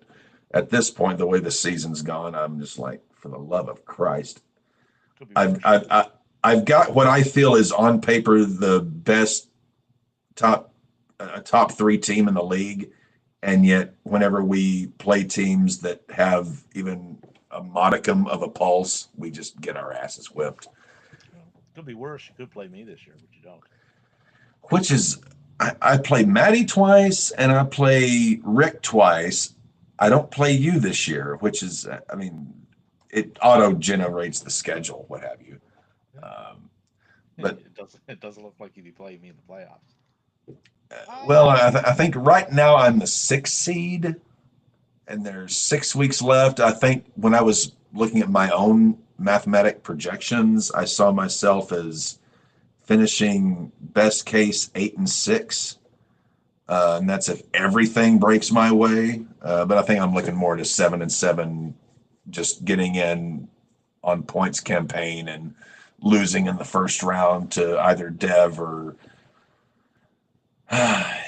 at this point, the way the season's gone, I'm just like, for the love of Christ, Could be I've worse. I've I- I've got what I feel is on paper the best top top three team in the league, and yet whenever we play teams that have even a modicum of a pulse, we just get our asses whipped. Could be worse. You could play me this year, but you don't. Which is, I play Maddie twice and I play Rick twice. I don't play you this year, which is, I mean, it auto generates the schedule, what have you. Um, but It doesn't look like you'd be playing me in the playoffs. well, Ah, I think right now I'm the sixth seed, and there's 6 weeks left. I think when I was looking at my own mathematic projections, I saw myself as finishing best case 8-6. And that's if everything breaks my way. But I think I'm looking more to 7-7, just getting in on points campaign and losing in the first round to either Dev or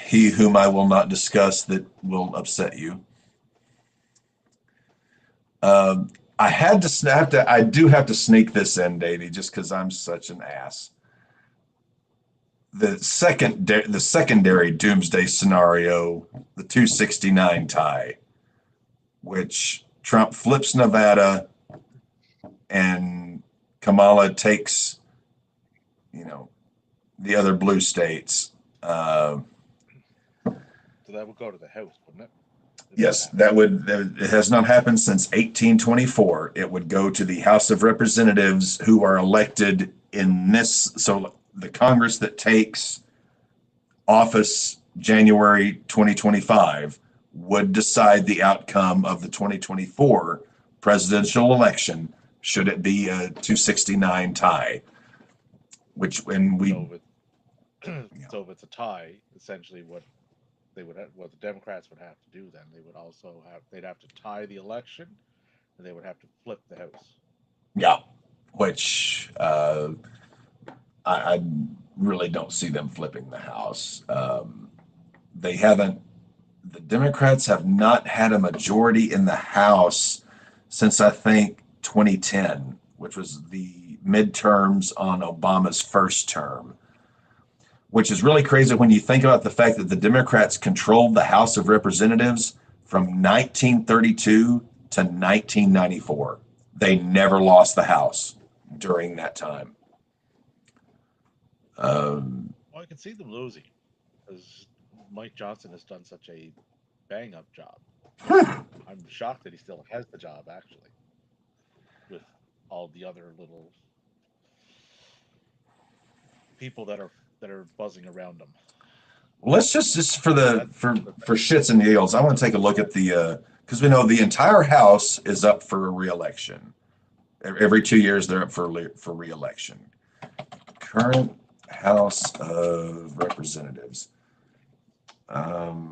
he whom I will not discuss that will upset you. I had to snap that. I do have to sneak this in, Davey, just because I'm such an ass. The secondary doomsday scenario, the 269 tie, which Trump flips Nevada and Kamala takes, you know, the other blue states. so that would go to the house, wouldn't it? If that Yes, happened. it has not happened since 1824. It would go to the House of Representatives, who are elected in this. So the Congress that takes office January 2025 would decide the outcome of the 2024 presidential election, should it be a 269 tie, which when we. So so if it's a tie, essentially what the Democrats would have to do then they'd have to tie the election and they would have to flip the house. Yeah, which I really don't see them flipping the House. They haven't. The Democrats have not had a majority in the House since I think 2010, which was the midterms on Obama's first term. which is really crazy when you think about the fact that the Democrats controlled the House of Representatives from 1932 to 1994. They never lost the House during that time. Well, I can see them losing because Mike Johnson has done such a bang up job. I'm shocked that he still has the job, actually, with all the other little people that are buzzing around him. Let's just for shits and giggles, I want to take a look at the because we know the entire House is up for re-election. Every 2 years they're up for re-election. Current House of Representatives. The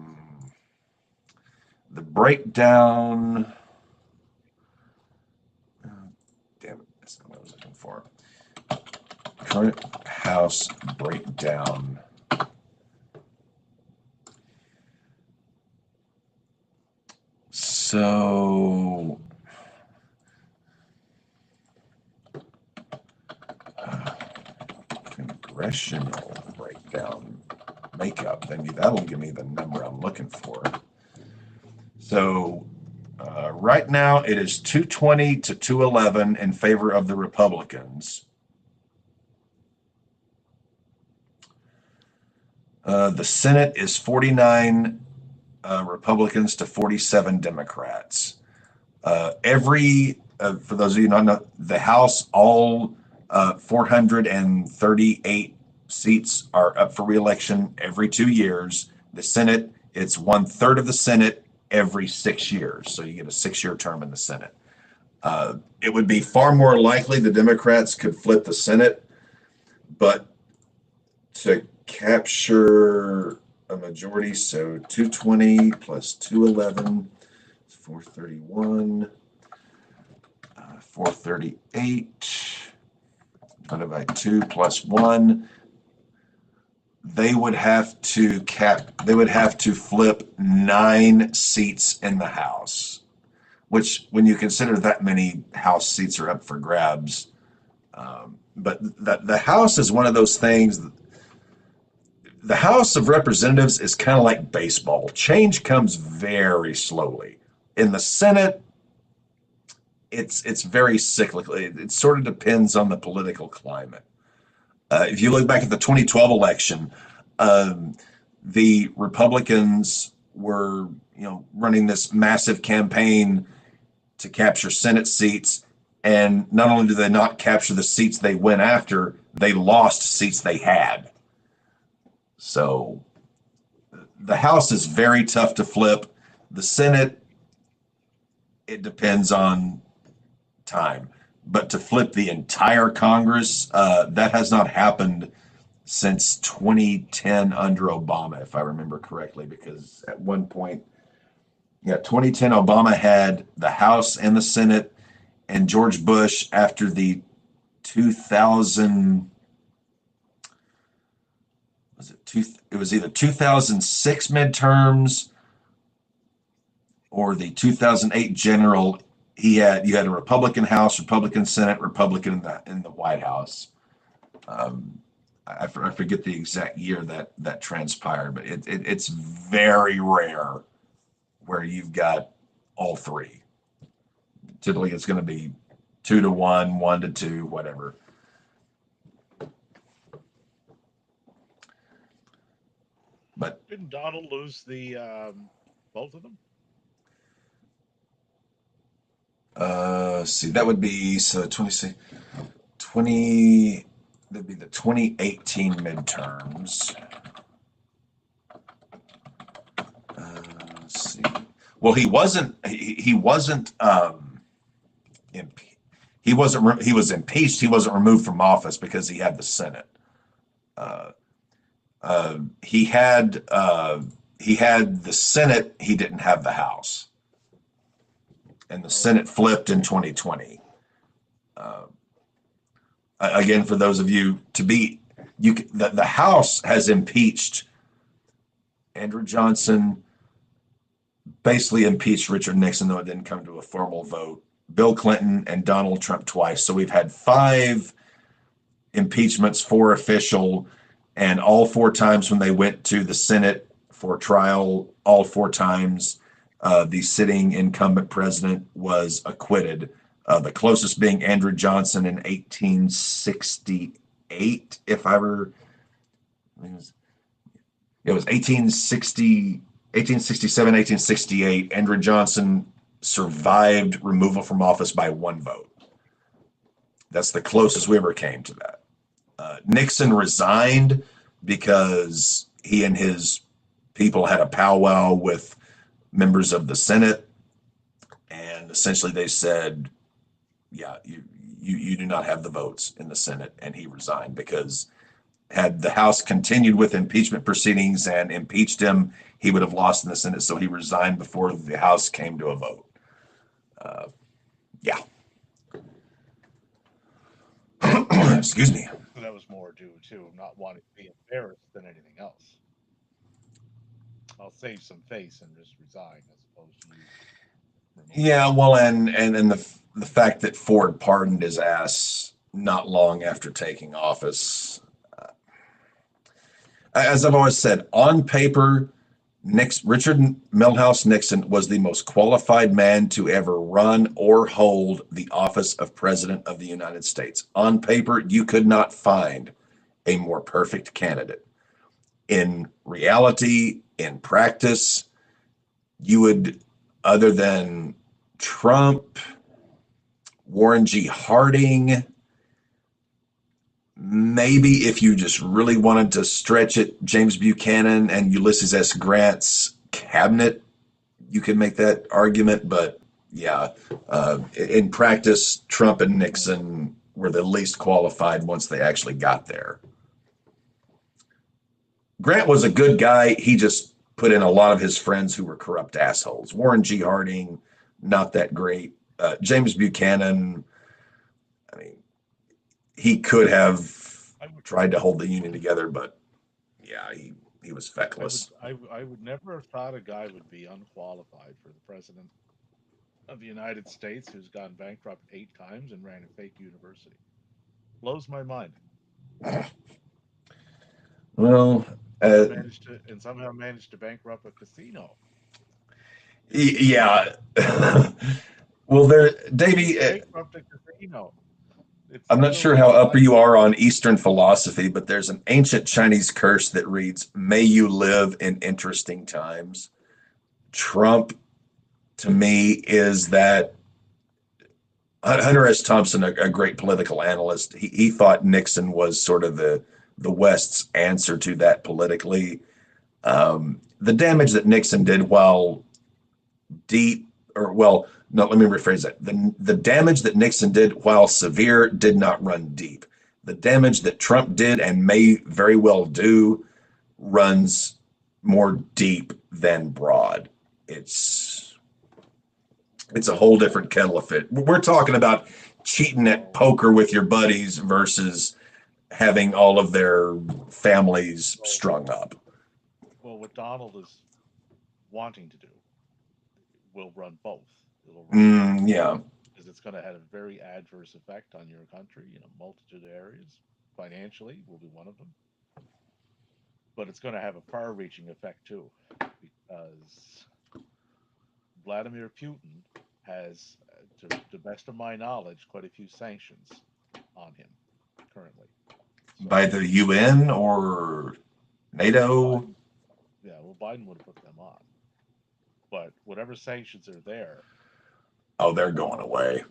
breakdown. Damn it, that's not what I was looking for. Current House breakdown. So congressional breakdown makeup, then that'll give me the number I'm looking for. So right now it is 220 to 211 in favor of the Republicans. The Senate is 49 Republicans to 47 Democrats. For those of you not know, the House, all 438 seats are up for re-election every 2 years. The Senate, it's 1/3 of the Senate every 6 years. So you get a 6-year term in the Senate. It would be far more likely the Democrats could flip the Senate, but to capture a majority, so 220 plus 211 is 431, 438 divided by 2 plus 1. They would have to flip 9 seats in the House, which when you consider that many House seats are up for grabs. But the House is one of those things. The House of Representatives is kind of like baseball. Change comes very slowly. In the Senate, it's very cyclical. It sort of depends on the political climate. If you look back at the 2012 election, the Republicans were, running this massive campaign to capture Senate seats, and not only did they not capture the seats they went after, they lost seats they had. So the House is very tough to flip. The Senate, it depends on time. But to flip the entire Congress, that has not happened since 2010 under Obama, if I remember correctly, because at one point, 2010, Obama had the House and the Senate, and George Bush, after the 2000, it was either 2006 midterms or the 2008 general. You had a Republican House, Republican Senate, Republican in the White House. I forget the exact year that transpired, but it's very rare where you've got all three. Typically, it's going to be 2 to 1, 1 to 2, whatever. But didn't Donald lose the both of them? See, that would be 20. That'd be the 2018 midterms. Let's see. Well, he was impeached. He wasn't removed from office because he had the Senate. He had the Senate. He didn't have the House, and the Senate flipped in 2020. Again, for those of you the House has impeached Andrew Johnson, basically impeached Richard Nixon, though it didn't come to a formal vote, Bill Clinton, and Donald Trump twice. So we've had 5 impeachments, 4 official, And all four times when they went to the Senate for trial, all four times the sitting incumbent president was acquitted. The closest being Andrew Johnson in 1868, if I were, it was 1860, 1867, 1868. Andrew Johnson survived removal from office by one vote. That's the closest we ever came to that. Nixon resigned because he and his people had a powwow with members of the Senate, and essentially they said, "Yeah, you do not have the votes in the Senate," and he resigned because had the House continued with impeachment proceedings and impeached him, he would have lost in the Senate. So he resigned before the House came to a vote. Yeah. Excuse me. So that was more due to not wanting to be embarrassed than anything else. I'll save some face and just resign as opposed to you. Yeah, well, and the fact that Ford pardoned his ass not long after taking office, as I've always said, on paper, Richard Milhouse Nixon was the most qualified man to ever run or hold the office of President of the United States. On paper, you could not find a more perfect candidate. In reality, in practice, you would, other than Trump, Warren G. Harding, maybe if you just really wanted to stretch it, James Buchanan and Ulysses S. Grant's cabinet, you could make that argument. But yeah, in practice, Trump and Nixon were the least qualified once they actually got there. Grant was a good guy. He just put in a lot of his friends who were corrupt assholes. Warren G. Harding, not that great. James Buchanan, I mean, he could have tried to hold the union together, but yeah, he was feckless. I would never have thought a guy would be unqualified for the president of the United States who's gone bankrupt 8 times and ran a fake university. Blows my mind. Well, And somehow managed to bankrupt a casino. yeah. Well, there, Davey, Bankrupt a casino. It's I'm not still sure how upper you surviving. are on Eastern philosophy, but there's an ancient Chinese curse that reads, "May you live in interesting times." Trump, to me, is that. Hunter S. Thompson, a great political analyst, he thought Nixon was sort of the West's answer to that politically. The damage that Nixon did while deep, or well, no, let me rephrase that. The damage that Nixon did while severe did not run deep. The damage that Trump did and may very well do runs more deep than broad. It's a whole different kettle of fish. We're talking about cheating at poker with your buddies versus having all of their families strung up. Well, what Donald is wanting to do will run both. It'll run both Yeah. because it's going to have a very adverse effect on your country in a multitude of areas. Financially, will be one of them, but it's going to have a far-reaching effect too, because Vladimir Putin has, to the best of my knowledge, quite a few sanctions on him currently. So, by the UN or NATO? Biden, yeah, well, Biden would have put them on, but whatever sanctions are there, Oh, they're going away.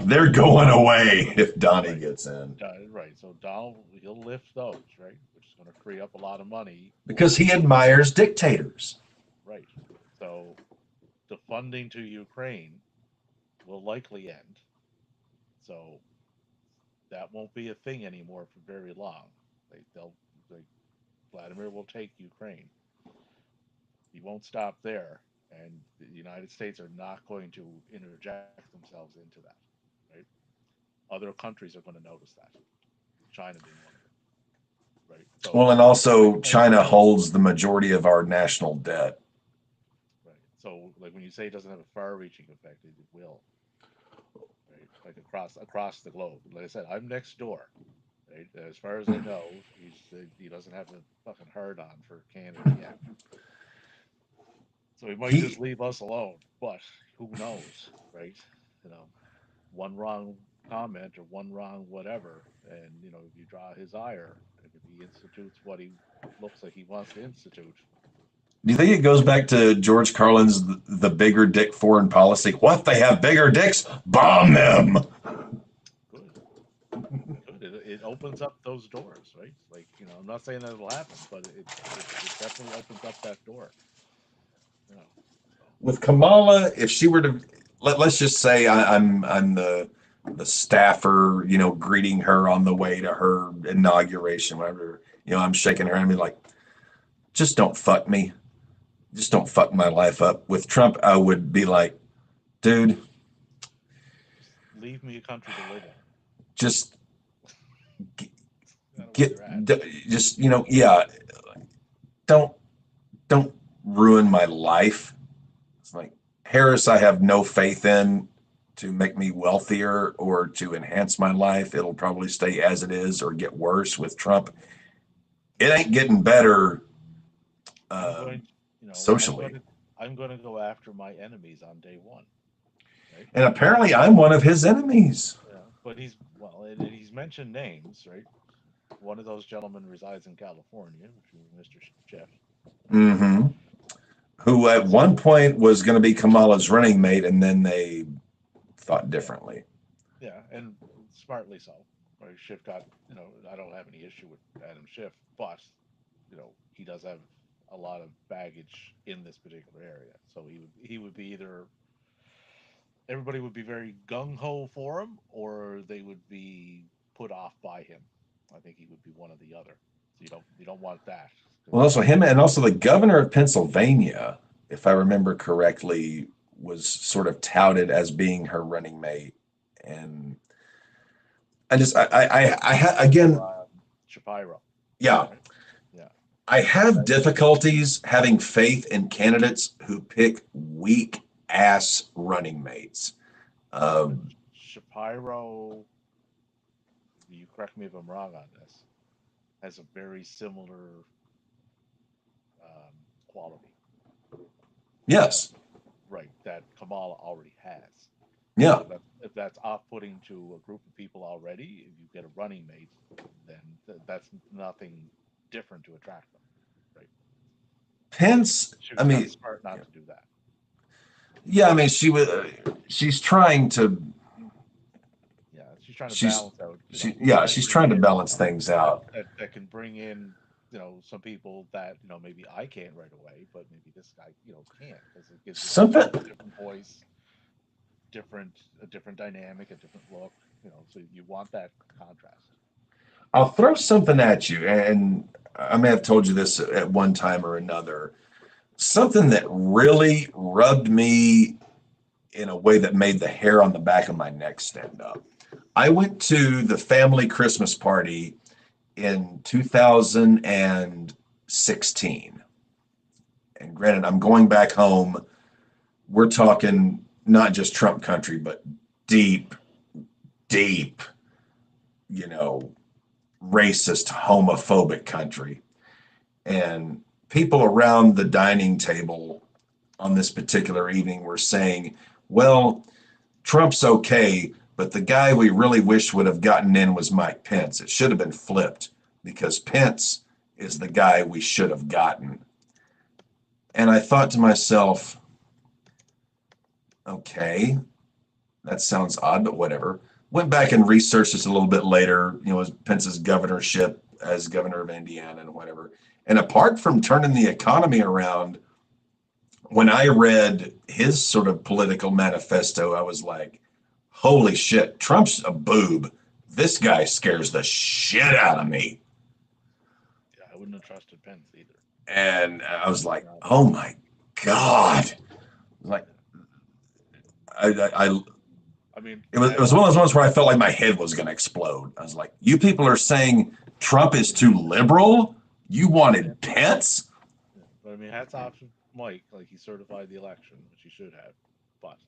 They're going away if Donnie right, gets in. right. So Donald, he'll lift those, right, which is going to free up a lot of money Because he admires dictators. right. So the funding to Ukraine will likely end. So that won't be a thing anymore for very long. They'll they, Vladimir will take Ukraine. He won't stop there, and the United States are not going to interject themselves into that. Right? Other countries are going to notice that. China being one of them. Right? Well, So and also China holds the majority of our national debt. right. So like when you say it doesn't have a far-reaching effect, it will. Right? Like across the globe. Like I said, I'm next door. right? As far as I know, he doesn't have a fucking hard on for Canada yet. So he might just He leave us alone, but who knows, right? You know, one wrong comment or one wrong whatever, and if you draw his ire, and if he institutes what he looks like he wants to institute, Do you think it goes back to George Carlin's the bigger dick foreign policy? What, they have bigger dicks? Bomb them. good, good. It opens up those doors, right? Like I'm not saying that it'll happen, but it definitely opens up that door. You know, so With Kamala, if she were to let's just say I'm the staffer, greeting her on the way to her inauguration, whatever. I'm shaking her hand, and be like, just don't fuck me. Just don't fuck my life up. With Trump, I would be like, dude, just leave me a country to live in. just No matter where get, you're at. just yeah, don't don't ruin my life. It's like Harris, I have no faith in to make me wealthier or to enhance my life. It'll probably stay as it is or get worse. With Trump, it ain't getting better I'm uh, going, socially. I'm going to go after my enemies on day one, right? And apparently, I'm one of his enemies. Yeah, but and he's mentioned names, right? One of those gentlemen resides in California, which is Mr. Schiff. Mm-hmm. Who at So one point was going to be Kamala's running mate, and then they thought yeah, differently. yeah, and smartly so. Right? Schiff got, I don't have any issue with Adam Schiff, but he does have a lot of baggage in this particular area. So he would be either everybody would be very gung ho for him, or they would be put off by him. I think he would be one or the other. So you don't want that Well, because also him, and also the governor of Pennsylvania, if I remember correctly, was sort of touted as being her running mate. And I just, again, Shapiro, yeah, right? Yeah, I have that difficulties having faith in candidates who pick weak ass running mates. but Um, Shapiro, you correct me if I'm wrong on this, has a very similar quality that yes, right that Kamala already has. yeah. So if that's off-putting to a group of people already, if you get a running mate, then that's nothing different to attract them, right? Pence, She I was kind of mean, smart not to do that. yeah, I mean, she's trying to, Yeah, she's trying to she's, balance out, who can yeah, I she's bring trying to in balance things that out. that that can bring in, some people that maybe I can't right away, but maybe this guy can because it gives you that Something, different voice, a different dynamic, a different look, so you want that contrast. I'll throw something at you, and I may have told you this at one time or another. Something that really rubbed me in a way that made the hair on the back of my neck stand up. I went to the family Christmas party in 2016. And granted, I'm going back home. We're talking not just Trump country, but deep, deep, you know, racist, homophobic country. And people around the dining table on this particular evening were saying, well, Trump's okay, but the guy we really wish would have gotten in was Mike Pence. It should have been flipped because Pence is the guy we should have gotten. And I thought to myself, okay, that sounds odd, but whatever. Went back and researched this a little bit later, Pence's governorship as governor of Indiana and whatever. And apart from turning the economy around, when I read his sort of political manifesto, I was like, holy shit, Trump's a boob. This guy scares the shit out of me. Yeah, I wouldn't have trusted Pence either. And I was like, Not, oh my God. Like, yeah. I I mean, it was one of those ones where I felt like my head was going to explode. I was like, you people are saying Trump is too liberal? You yeah, wanted Pence? yeah. But I mean, hats off to Mike. Like he certified the election, which he should have. But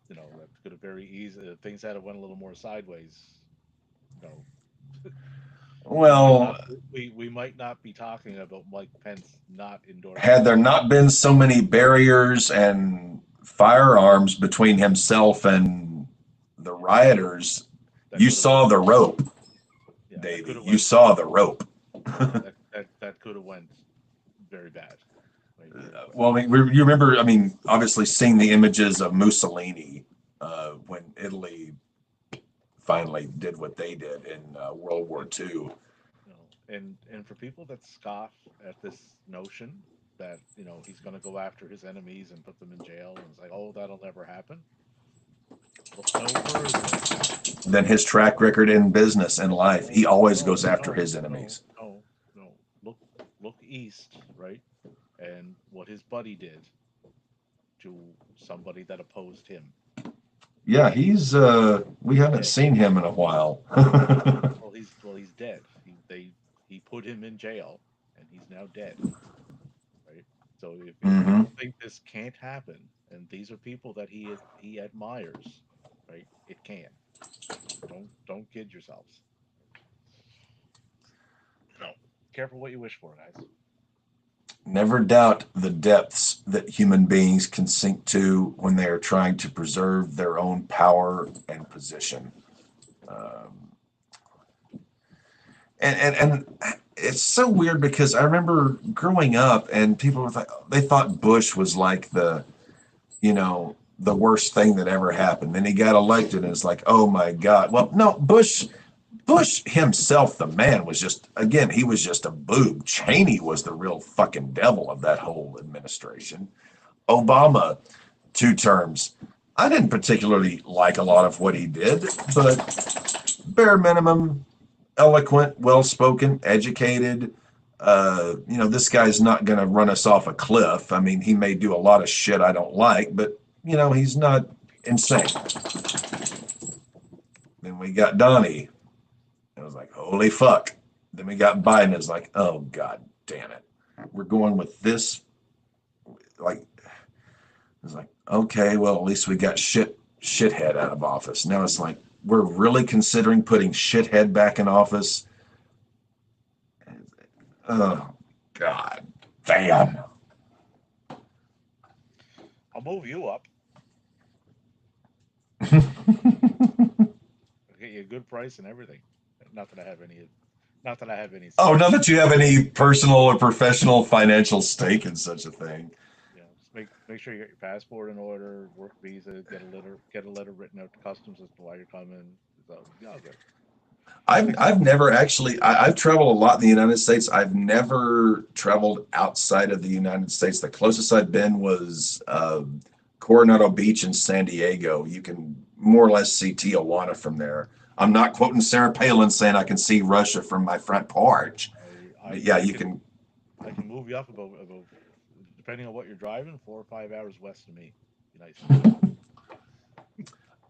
that could have very easy. Things had have went a little more sideways. You know, Well, We might not be talking about Mike Pence not endorsing had there Trump. not been so many barriers and firearms between himself and the rioters, That you could have saw went. the rope, Yeah, that could Davey. have You went. saw the rope. That could have went very bad. Maybe either way. Well, I mean, you remember, I mean, obviously seeing the images of Mussolini when Italy finally did what they did in World War And II. and for people that scoff at this notion that he's going to go after his enemies and put them in jail, and it's like, oh, that'll never happen. Look no further. Then his track record in business and life, he No, always no, goes after no, his no, enemies. no, no. Look east, right? And what his buddy did to somebody that opposed him. Yeah, we haven't Dead. seen him in a while. He's dead. He put him in jail, and he's now dead. Right. So if Hmm. people think this can't happen, and these are people that he admires, right? It can. Don't kid yourselves. No. Careful what you wish for, guys. Never doubt the depths that human beings can sink to when they are trying to preserve their own power and position. Um, and it's so weird because I remember growing up and people were like, they thought Bush was like the worst thing that ever happened. Then he got elected and it's like, oh my God. Well, no, Bush himself, the man, was just, again, he was just a boob. Cheney was the real fucking devil of that whole administration. Obama, 2 terms. I didn't particularly like a lot of what he did, but bare minimum, eloquent, well spoken, educated. This guy's not going to run us off a cliff. I mean, he may do a lot of shit I don't like, but, he's not insane. Then we got Donnie. I was like, holy fuck. Then we got Biden. It's like, oh, God damn it. We're going with this. Like, it's like, okay, well, at least we got shithead out of office. Now it's like, we're really considering putting shithead back in office. Oh, God damn. I'll move you up. I'll get you a good price and everything. Not that I have any. Not that I have any Oh, say. not that you have any personal or professional financial stake in such a thing. Just make sure you get your passport in order, work visa, get a letter written out to customs as to why you're coming. So yeah, good. I've never actually I've traveled a lot in the United States. I've never traveled outside of the United States. The closest I've been was Coronado Beach in San Diego. You can more or less see Tijuana from there. I'm not quoting Sarah Palin saying I can see Russia from my front porch. But yeah, I you can can. I can move you up about depending on what you're driving, 4 or 5 hours west of me. Be nice.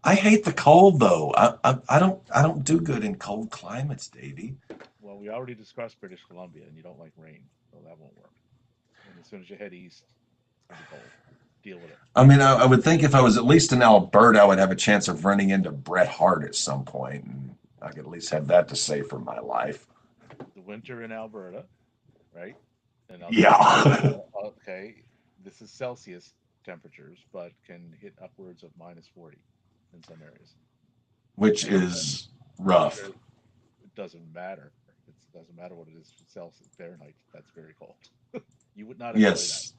I hate the cold though. I don't do good in cold climates, Davey. Well, we already discussed British Columbia, and you don't like rain, so that won't work. And as soon as you head east, it's gonna be cold. Deal with it. I mean, I would think if I was at least in Alberta, I would have a chance of running into Bret Hart at some point, and I could at least have that to say for my life. The winter in Alberta, right? And I'll tell you, Yeah, okay, this is Celsius temperatures, but can hit upwards of -40 in some areas. which And is rough. it doesn't matter. It doesn't matter what it is Celsius Fahrenheit. That's very cold. You would not enjoy that. Yes,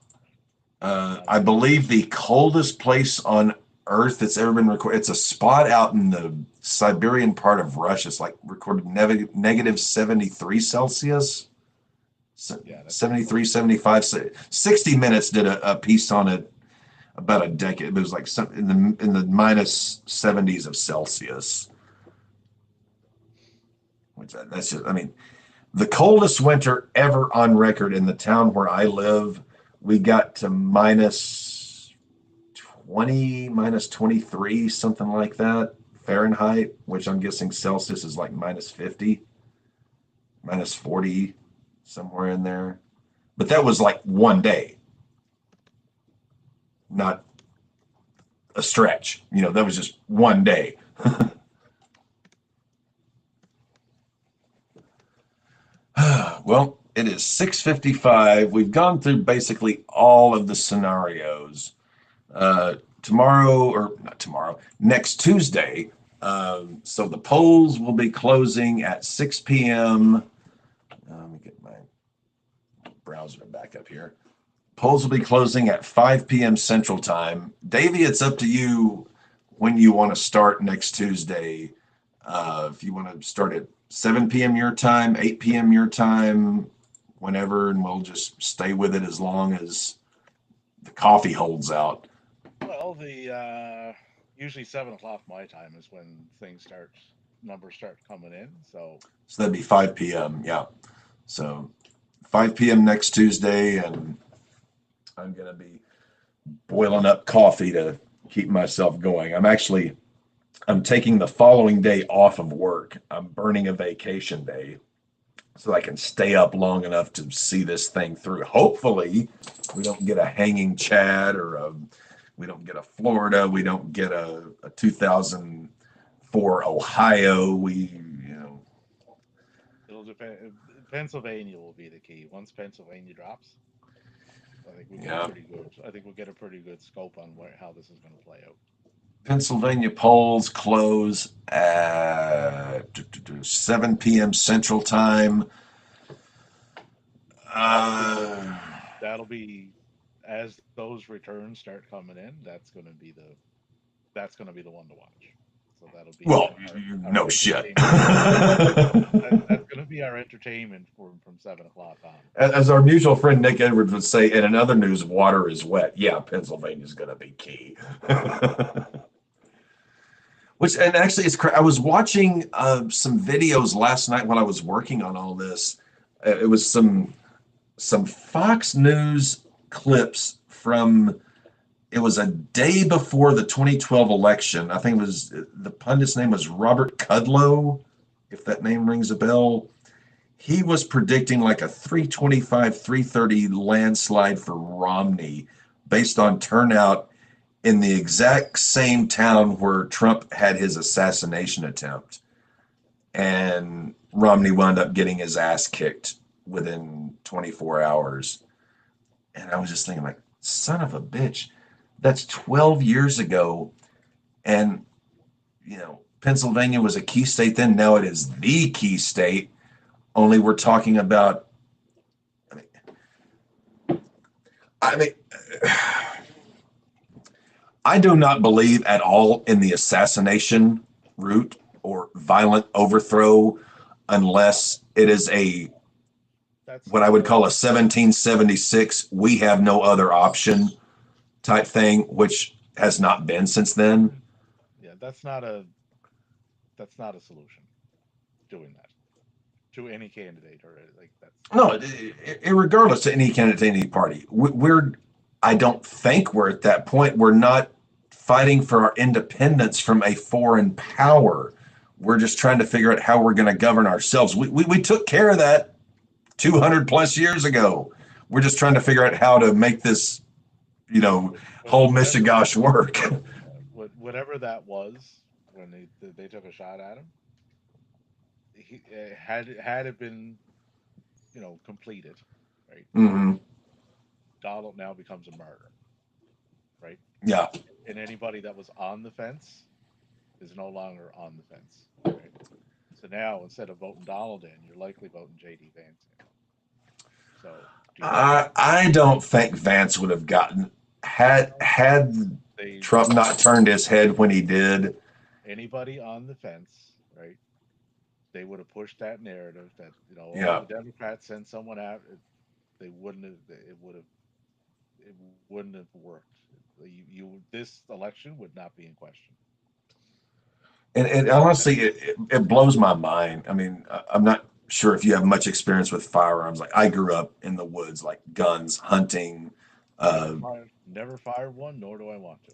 You would not I enjoy that. believe the coldest place on Earth that's ever been recorded. It's a spot out in the Siberian part of Russia. It's like recorded negative 73 Celsius. Yeah, that's very cold. 73, 75, 60 Minutes did a piece on it about a decade. It was like some in the minus 70s of Celsius. Which that's just, I mean, the coldest winter ever on record in the town where I live, we got to minus 20, minus 23, something like that, Fahrenheit, which I'm guessing Celsius is like minus 50, minus 40, somewhere in there. But that was like one day, not a stretch. That was just one day. Well, it is 6:55. We've gone through basically all of the scenarios. Tomorrow, or not tomorrow, next Tuesday. So the polls will be closing at 6 p.m. Let me get my browser back up here. Polls will be closing at 5 p.m. Central Time. Davey, it's up to you when you want to start next Tuesday. If you want to start at 7 p.m. your time, 8 p.m. your time, whenever, and we'll just stay with it as long as the coffee holds out. Well, the usually 7 o'clock my time is when numbers start coming in. So that'd be 5 p.m. Yeah. So 5 p.m. next Tuesday, and I'm going to be boiling up coffee to keep myself going. I'm taking the following day off of work. I'm burning a vacation day so I can stay up long enough to see this thing through. Hopefully, we don't get a hanging Chad we don't get a Florida. We don't get a 2004 Ohio. it'll depend. Pennsylvania will be the key. Once Pennsylvania drops, I think we get Yeah. a pretty good. I think we'll get a pretty good scope on how this is going to play out. Pennsylvania polls close at 7 p.m. Central Time. That'll be as those returns start coming in. That's going to be the one to watch. So that'll be Well, our no shit. That's going to be our entertainment from 7 o'clock on. As our mutual friend Nick Edwards would say, and in other news, water is wet. Yeah, Pennsylvania's going to be key. And actually, I was watching some videos last night while I was working on all this. It was some Fox News clips from. It was a day before the 2012 election. I think the pundit's name was Robert Kudlow, if that name rings a bell. He was predicting like a 325, 330 landslide for Romney based on turnout in the exact same town where Trump had his assassination attempt. And Romney wound up getting his ass kicked within 24 hours. And I was just thinking, like, son of a bitch. That's 12 years ago. And, Pennsylvania was a key state then. Now it is the key state. Only we're talking about, I mean, I do not believe at all in the assassination route or violent overthrow unless it is what I would call a 1776, we have no other option type thing, which has not been since then. Yeah, that's not a solution. Doing that to any candidate or like that's No, regardless to any candidate, any party, I don't think we're at that point. We're not fighting for our independence from a foreign power. We're just trying to figure out how we're going to govern ourselves. We took care of that 200 plus years ago. We're just trying to figure out how to make this, whole Michigash work. Whatever that was when they took a shot at him, had it been completed, right? Mm-hmm. Donald now becomes a martyr, right? Yeah. And anybody that was on the fence is no longer on the fence, right? So now instead of voting Donald in, you're likely voting JD Vance in. So I don't think Vance would have gotten had Trump not turned his head when he did. Anybody on the fence, right? They would have pushed that narrative that Yeah. the Democrats sent someone out. They wouldn't have. It wouldn't have worked. This election would not be in question. And honestly, it blows my mind. I mean, I'm not sure if you have much experience with firearms. Like, I grew up in the woods, like guns, hunting. Never fired one, nor do I want to.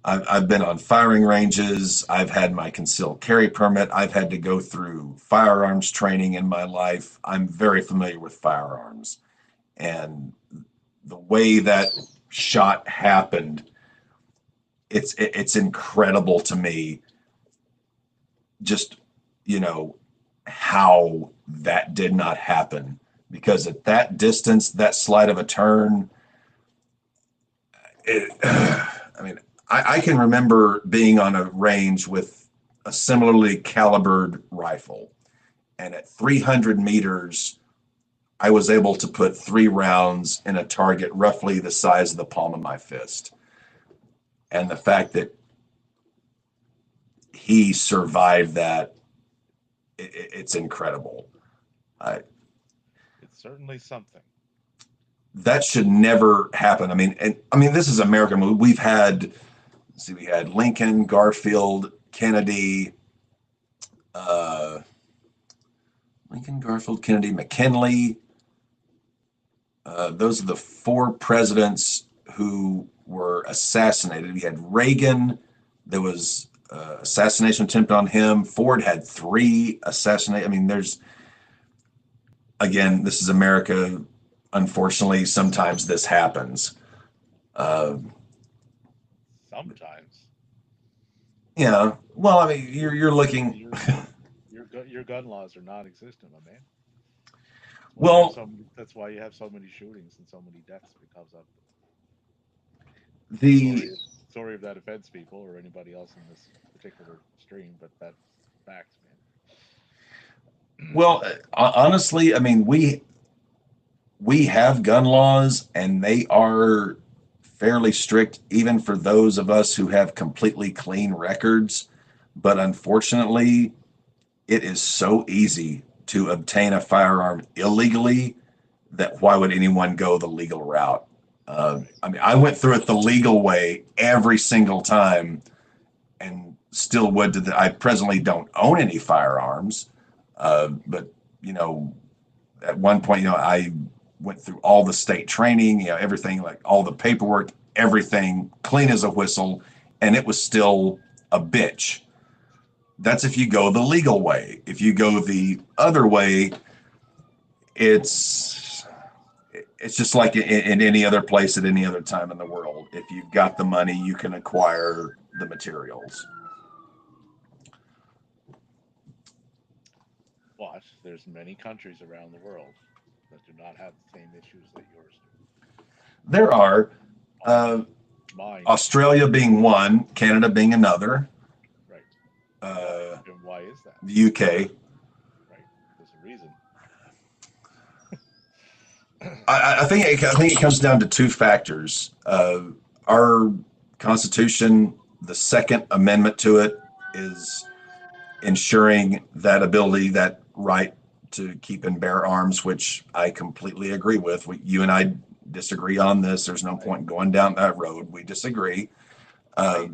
I've been on firing ranges. I've had my concealed carry permit. I've had to go through firearms training in my life. I'm very familiar with firearms. And the way that shot happened, it's incredible to me just how that did not happen because at that distance, that slight of a turn, I mean, I can remember being on a range with a similarly calibered rifle, and at 300 meters, I was able to put 3 rounds in a target roughly the size of the palm of my fist. And the fact that he survived that, it's incredible. It's certainly something. That should never happen. I mean, this is America. We've had, we had Lincoln, Garfield, Kennedy, McKinley. Those are the 4 presidents who were assassinated. We had Reagan. There was assassination attempt on him. Ford had 3 assassinated. I mean, again, this is America. Unfortunately, sometimes this happens. Sometimes. Yeah. Well, I mean, you're looking. Your gun laws are non-existent, my man. Well, That's why you have so many shootings and so many deaths because of the sorry if that offends people or anybody else in this particular stream, but that's facts, man. well, honestly, I mean, we have gun laws, and they are fairly strict, even for those of us who have completely clean records. But unfortunately, it is so easy to obtain a firearm illegally that why would anyone go the legal route? I mean, I went through it the legal way every single time, and still would to I presently don't own any firearms, but you know, at one point, I went through all the state training, everything, like all the paperwork, everything clean as a whistle, and it was still a bitch. That's if you go the legal way. If you go the other way, it's it's just like in any other place at any other time in the world. If you've got the money, you can acquire the materials. But there's many countries around the world that do not have the same issues that yours do. There are Mine. Australia being one, Canada being another. Right. And why is that? the UK. Right. There's a reason. I think it comes down to 2 factors. Our Constitution, the Second Amendment to it, is ensuring that ability, that right to keep and bear arms, which I completely agree with. You and I disagree on this. There's no point in going down that road. We disagree. I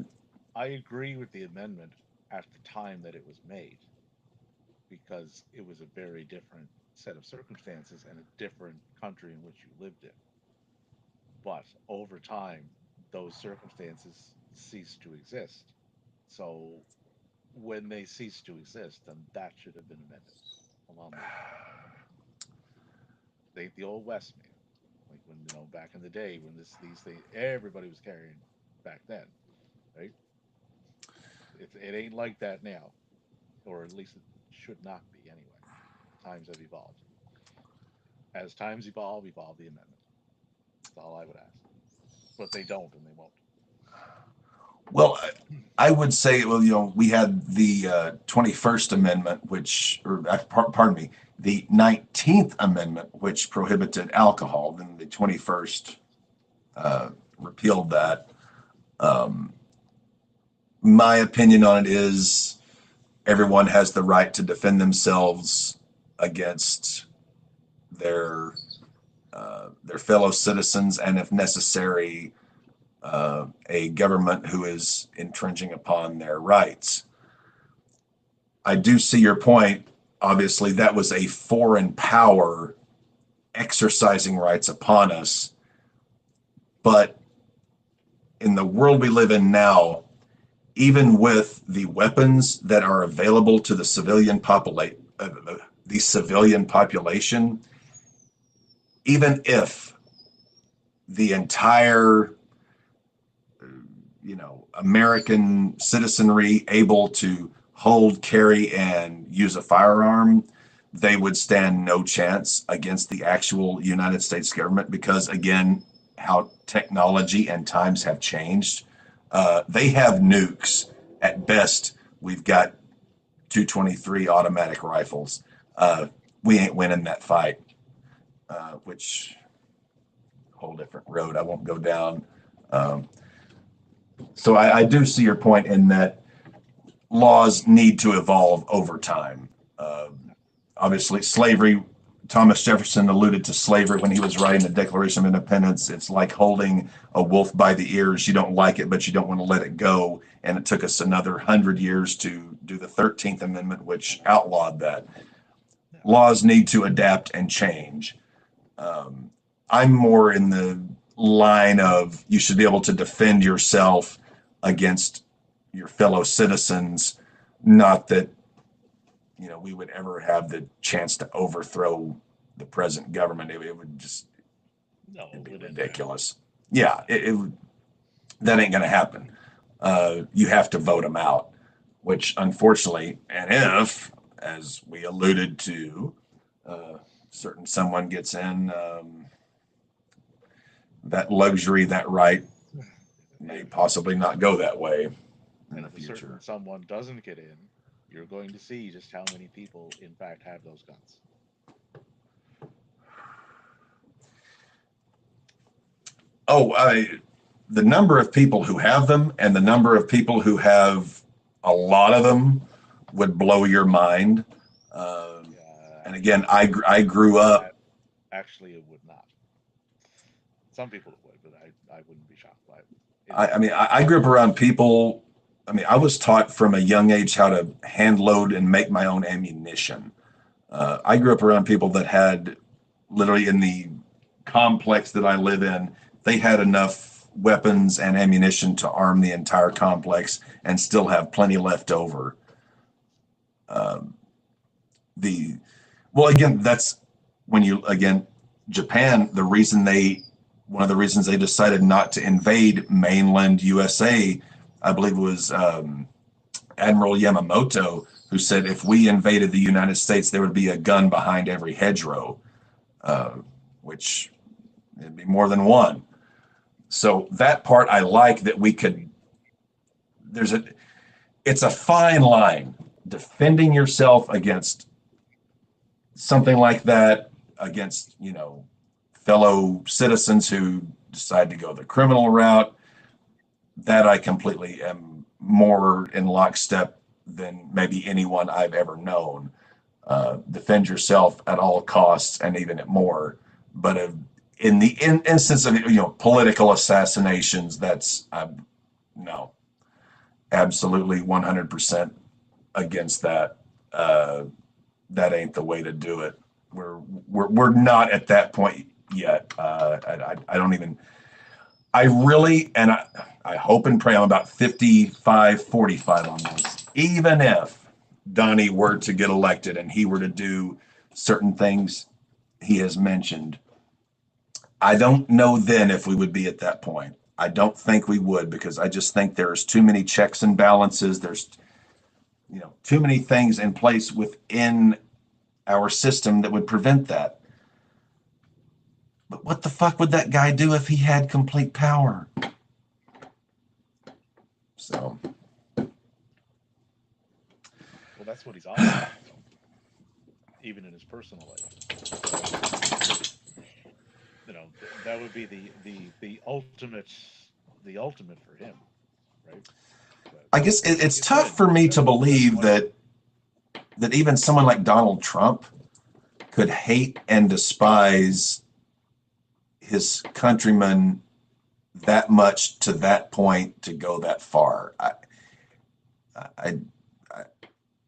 agree with the amendment at the time that it was made because it was a very different set of circumstances and a different country in which you lived in. But over time, those circumstances ceased to exist. So when they ceased to exist, then that should have been amended along with the old West, man. Like when back in the day when these things everybody was carrying back then, right? It ain't like that now, or at least it should not be anyway. Times have evolved. As times evolve the amendment. That's all I would ask. But they don't, and they won't. Well, I would say, well, we had the 21st Amendment, pardon me, the 19th Amendment, which prohibited alcohol. Then the 21st repealed that. My opinion on it is everyone has the right to defend themselves against their fellow citizens, and if necessary, a government who is infringing upon their rights. I do see your point. Obviously, that was a foreign power exercising rights upon us. But in the world we live in now, even with the weapons that are available to the civilian population, even if the entire American citizenry able to hold, carry, and use a firearm, they would stand no chance against the actual United States government because, again, how technology and times have changed. They have nukes. At best, we've got 223 automatic rifles. We ain't winning that fight, which whole different road I won't go down. Um, so I do see your point in that laws need to evolve over time. Obviously, slavery, Thomas Jefferson alluded to slavery when he was writing the Declaration of Independence. It's like holding a wolf by the ears. You don't like it, but you don't want to let it go. And it took us another 100 years to do the 13th Amendment, which outlawed that. Laws need to adapt and change. I'm more in the line of you should be able to defend yourself against your fellow citizens, not that we would ever have the chance to overthrow the present government. It would just it'd be ridiculous. Yeah, that ain't going to happen. You have to vote them out, which unfortunately, and if, as we alluded to, certain someone gets in, that luxury, that right may possibly not go that way in the if a future. certain someone doesn't get in, you're going to see just how many people, in fact, have those guns. The number of people who have them and the number of people who have a lot of them would blow your mind. And again, I grew up. Actually, it would not. Some people it would, but I wouldn't be shocked by it. I grew up around people. I was taught from a young age how to hand load and make my own ammunition. I grew up around people that had literally in the complex that I live in, they had enough weapons and ammunition to arm the entire complex and still have plenty left over. Again, that's when Japan, one of the reasons they decided not to invade mainland USA, I believe it was Admiral Yamamoto, who said if we invaded the United States, there would be a gun behind every hedgerow, which it'd be more than one. So that part I like that we could. It's a fine line defending yourself against something like that, against fellow citizens who decide to go the criminal route. That I completely am more in lockstep than maybe anyone I've ever known. Defend yourself at all costs and even at more. But in the instance of political assassinations, that's no, absolutely 100% against that. That ain't the way to do it. We're not at that point yet. I don't even. I really, and I hope and pray I'm about 55-45 on this. Even if Donnie were to get elected and he were to do certain things he has mentioned, I don't know then if we would be at that point. I don't think we would, because I just think there's too many checks and balances. There's too many things in place within our system that would prevent that. But what the fuck would that guy do if he had complete power? So. Well, that's what he's all about, even in his personal life. That would be the ultimate for him, right? I guess it's tough for me to believe that even someone like Donald Trump could hate and despise his countrymen that much to that point to go that far.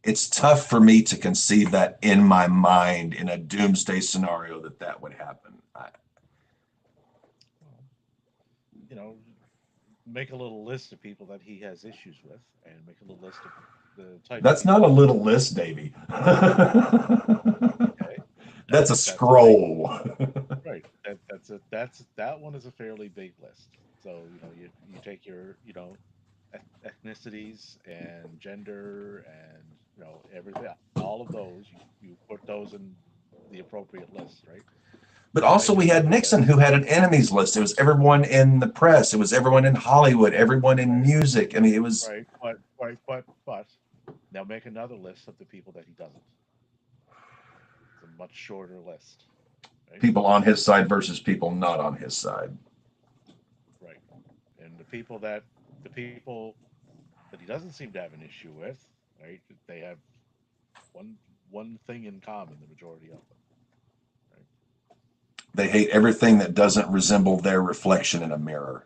It's tough for me to conceive that in my mind in a doomsday scenario that would happen. Make a little list of people that he has issues with, and make a little list of the type. That's not a little list, Davey. Okay. That's a scroll. Right. That one is a fairly big list. So you take your ethnicities and gender and you know, everything, all of those, you put those in the appropriate list, right? But And also then you we had look Nixon, at who had an enemies list. It was everyone in the press. It was everyone in Hollywood, everyone in right, music. I mean, it was right, but now make another list of the people that he doesn't. It's a much shorter list, right? people on his side versus people not on his side. Right. And the people that he doesn't seem to have an issue with, right? They have one one thing in common, the majority of them, right? They hate everything that doesn't resemble their reflection in a mirror,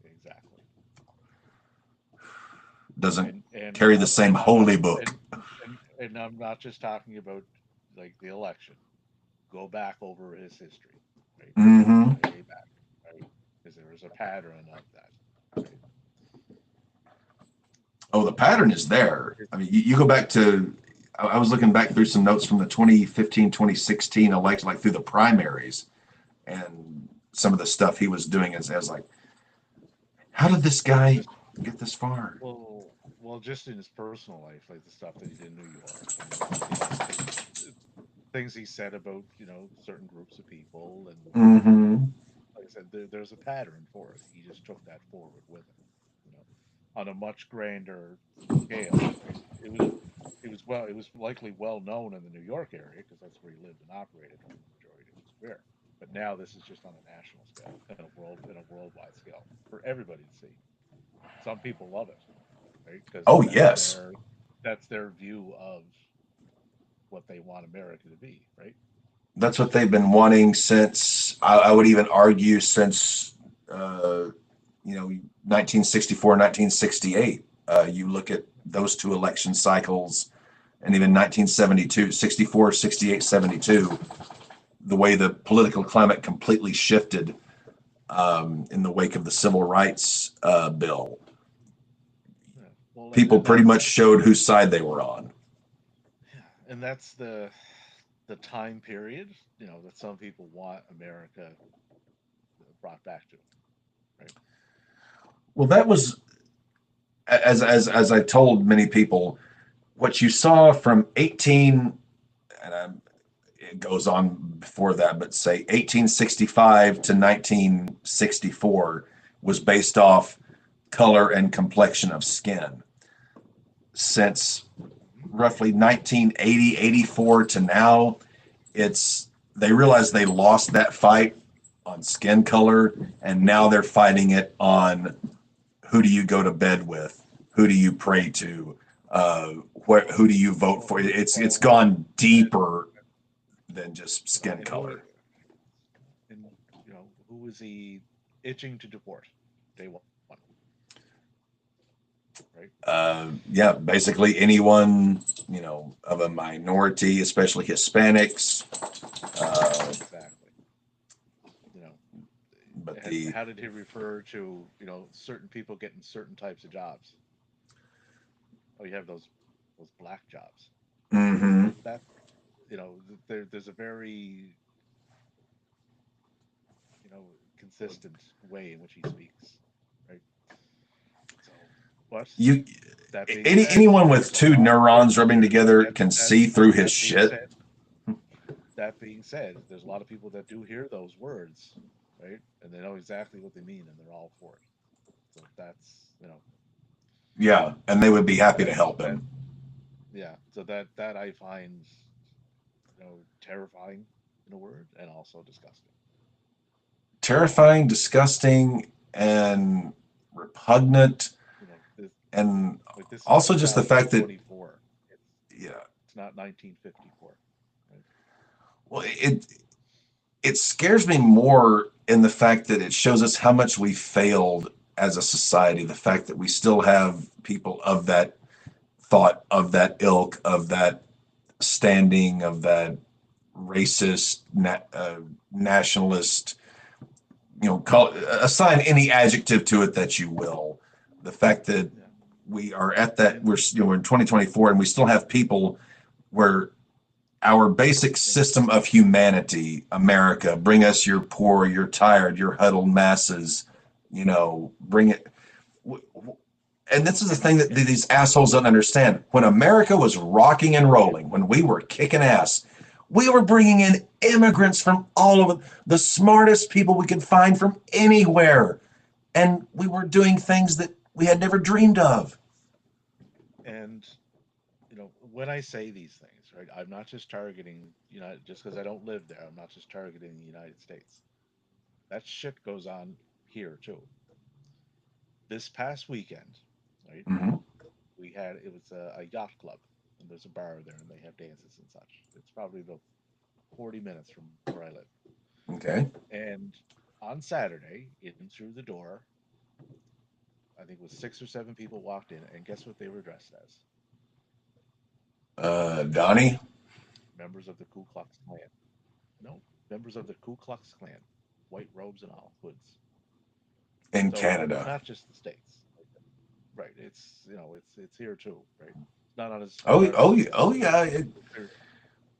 Exactly. doesn't And carry the same I'm not holy book. and I'm not just talking about like the election. Go back over his history, right? Mm-hmm. Way back, right? Because there was a pattern of that, right? Oh, the So pattern is there. I mean, you go back to, I was looking back through some notes from the 2015, 2016 election, like through the primaries and some of the stuff he was doing as like, how did this well, guy just get this far? just in his personal life, like the stuff that he did in New York, and you know, things he said about certain groups of people, and Mm-hmm. like I said, there's a pattern for it. He just took that forward with him, you know, on a much grander scale. Right? It was likely well known in the New York area because that's where he lived and operated for the majority of his career. But now this is just on a national scale, in a worldwide scale for everybody to see. Some people love it, right? Because Oh, yes. that's their view of what they want America to be, right? That's what they've been wanting since, I would even argue, since, uh, 1964, 1968. You look at those two election cycles and even 1972, 64, 68, 72, the way the political climate completely shifted in the wake of the civil rights bill. Yeah. Well, People and pretty much showed whose side they were on. that's the time period, that some people want America brought back to, right? Well, that was, as I told many people, what you saw from 18, and it goes on before that, but say 1865 to 1964 was based off color and complexion of skin. Since Hmm. roughly 1980, 84 to now, they realized they lost that fight on skin color, and now they're fighting it on who do you go to bed with, who do you pray to, who do you vote Well, for. It's well, gone and, deeper than just skin and who color. and who is he itching to deport? Day one, right? Yeah, basically anyone of a minority, especially Hispanics. Exactly. You know, But and the how did he refer to certain people getting certain types of jobs? Oh, you have those black jobs. mm-hmm. That there's a very consistent way in which he speaks, right? So, but you that being any said, anyone with there's a two lot there, neurons rubbing there together that can that see through his that being shit. said, there's a lot of people that do hear those words, right? And they know exactly what they mean, and they're all for it. So that's Yeah, and they would be happy to that help that him. yeah. So that I find terrifying in a word, and also disgusting. Terrifying, disgusting, and repugnant, This and like this is also just the fact that 2024. It's yeah, it's not 1954. Right? well, it scares me more in the fact that it shows us how much we failed as a society. The fact that we still have people of that thought, of that ilk, of that standing, of that racist, nationalist, assign any adjective to it that you will. The fact that Yeah. we are at that, And we're in 2024 and we still have people where our basic and system of humanity, America, bring us your poor, your tired, your huddled masses, bring it. And this is the thing that these assholes don't understand. When America was rocking and rolling, when we were kicking ass, we were bringing in immigrants from all over, the smartest people we could find from anywhere. And we were doing things that we had never dreamed of. And when I say these things, right, I'm not just targeting just because I don't live there. I'm not just targeting the United States. That shit goes on here too. This past weekend, right, Mm-hmm. it was a yacht club, and there's a bar there, and they have dances and such. It's probably about 40 minutes from where I live. Okay. And on Saturday, in through the door, I think it was 6 or 7 people walked in, and guess what they were dressed as? Donnie Members of the Ku Klux Klan. No, members of the Ku Klux Klan, white robes and all, hoods. in So it's Canada. not just the states, right? It's here too, right? It's not on as Oh, large oh, scale. oh, yeah.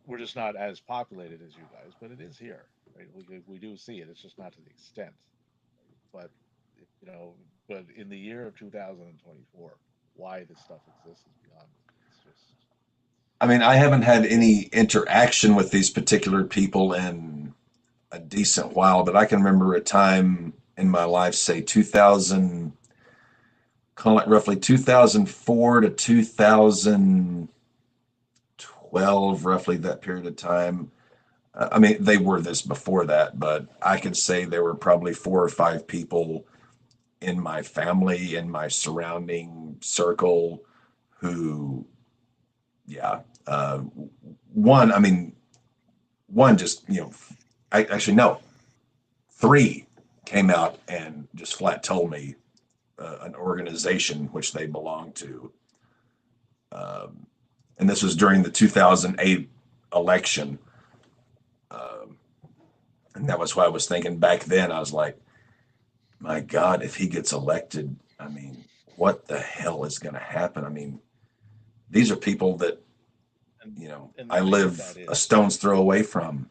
We're just not as populated as you guys, but it is here, right? We do see it. It's just not to the extent. But you know, but in the year of 2024, why this stuff exists is beyond me. It's just I mean, I haven't had any interaction with these particular people in a decent while, but I can remember a time in my life, say 2000, call it roughly 2004 to 2012, roughly that period of time. I mean, they were this before that, but I could say there were probably 4 or 5 people in my family, in my surrounding circle, who, yeah, one, I mean, one just, I actually no, 3 came out and just flat told me an organization which they belong to. Um, and this was during the 2008 election. Um, and that was why I was thinking back then. I was like, my God, if he gets elected, I mean, what the hell is going to happen? I mean, these are people that, and and the I thing with that live a is, stone's throw away from.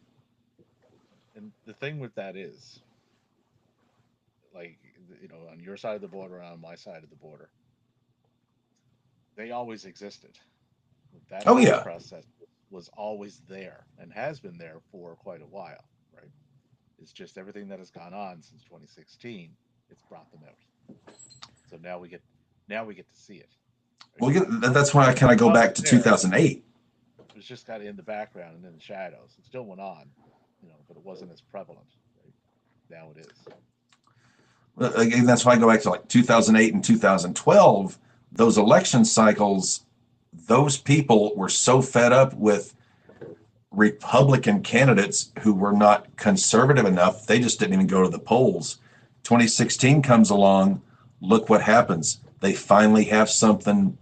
and the thing with that is, like on your side of the border, on my side of the border, they always existed. That Oh, whole yeah. process was always there and has been there for quite a while, right? It's just everything that has gone on since 2016. It's brought them out. So now we get to see it. Right? Well, that's why I kind of It was go back always to there. 2008. It was just kind of in the background and in the shadows. It still went on, but it wasn't as prevalent. Right? Now it is. Again, that's why I go back to like 2008 and 2012. Those election cycles, those people were so fed up with Republican candidates who were not conservative enough, they just didn't even go to the polls. 2016 comes along, look what happens. They finally have someone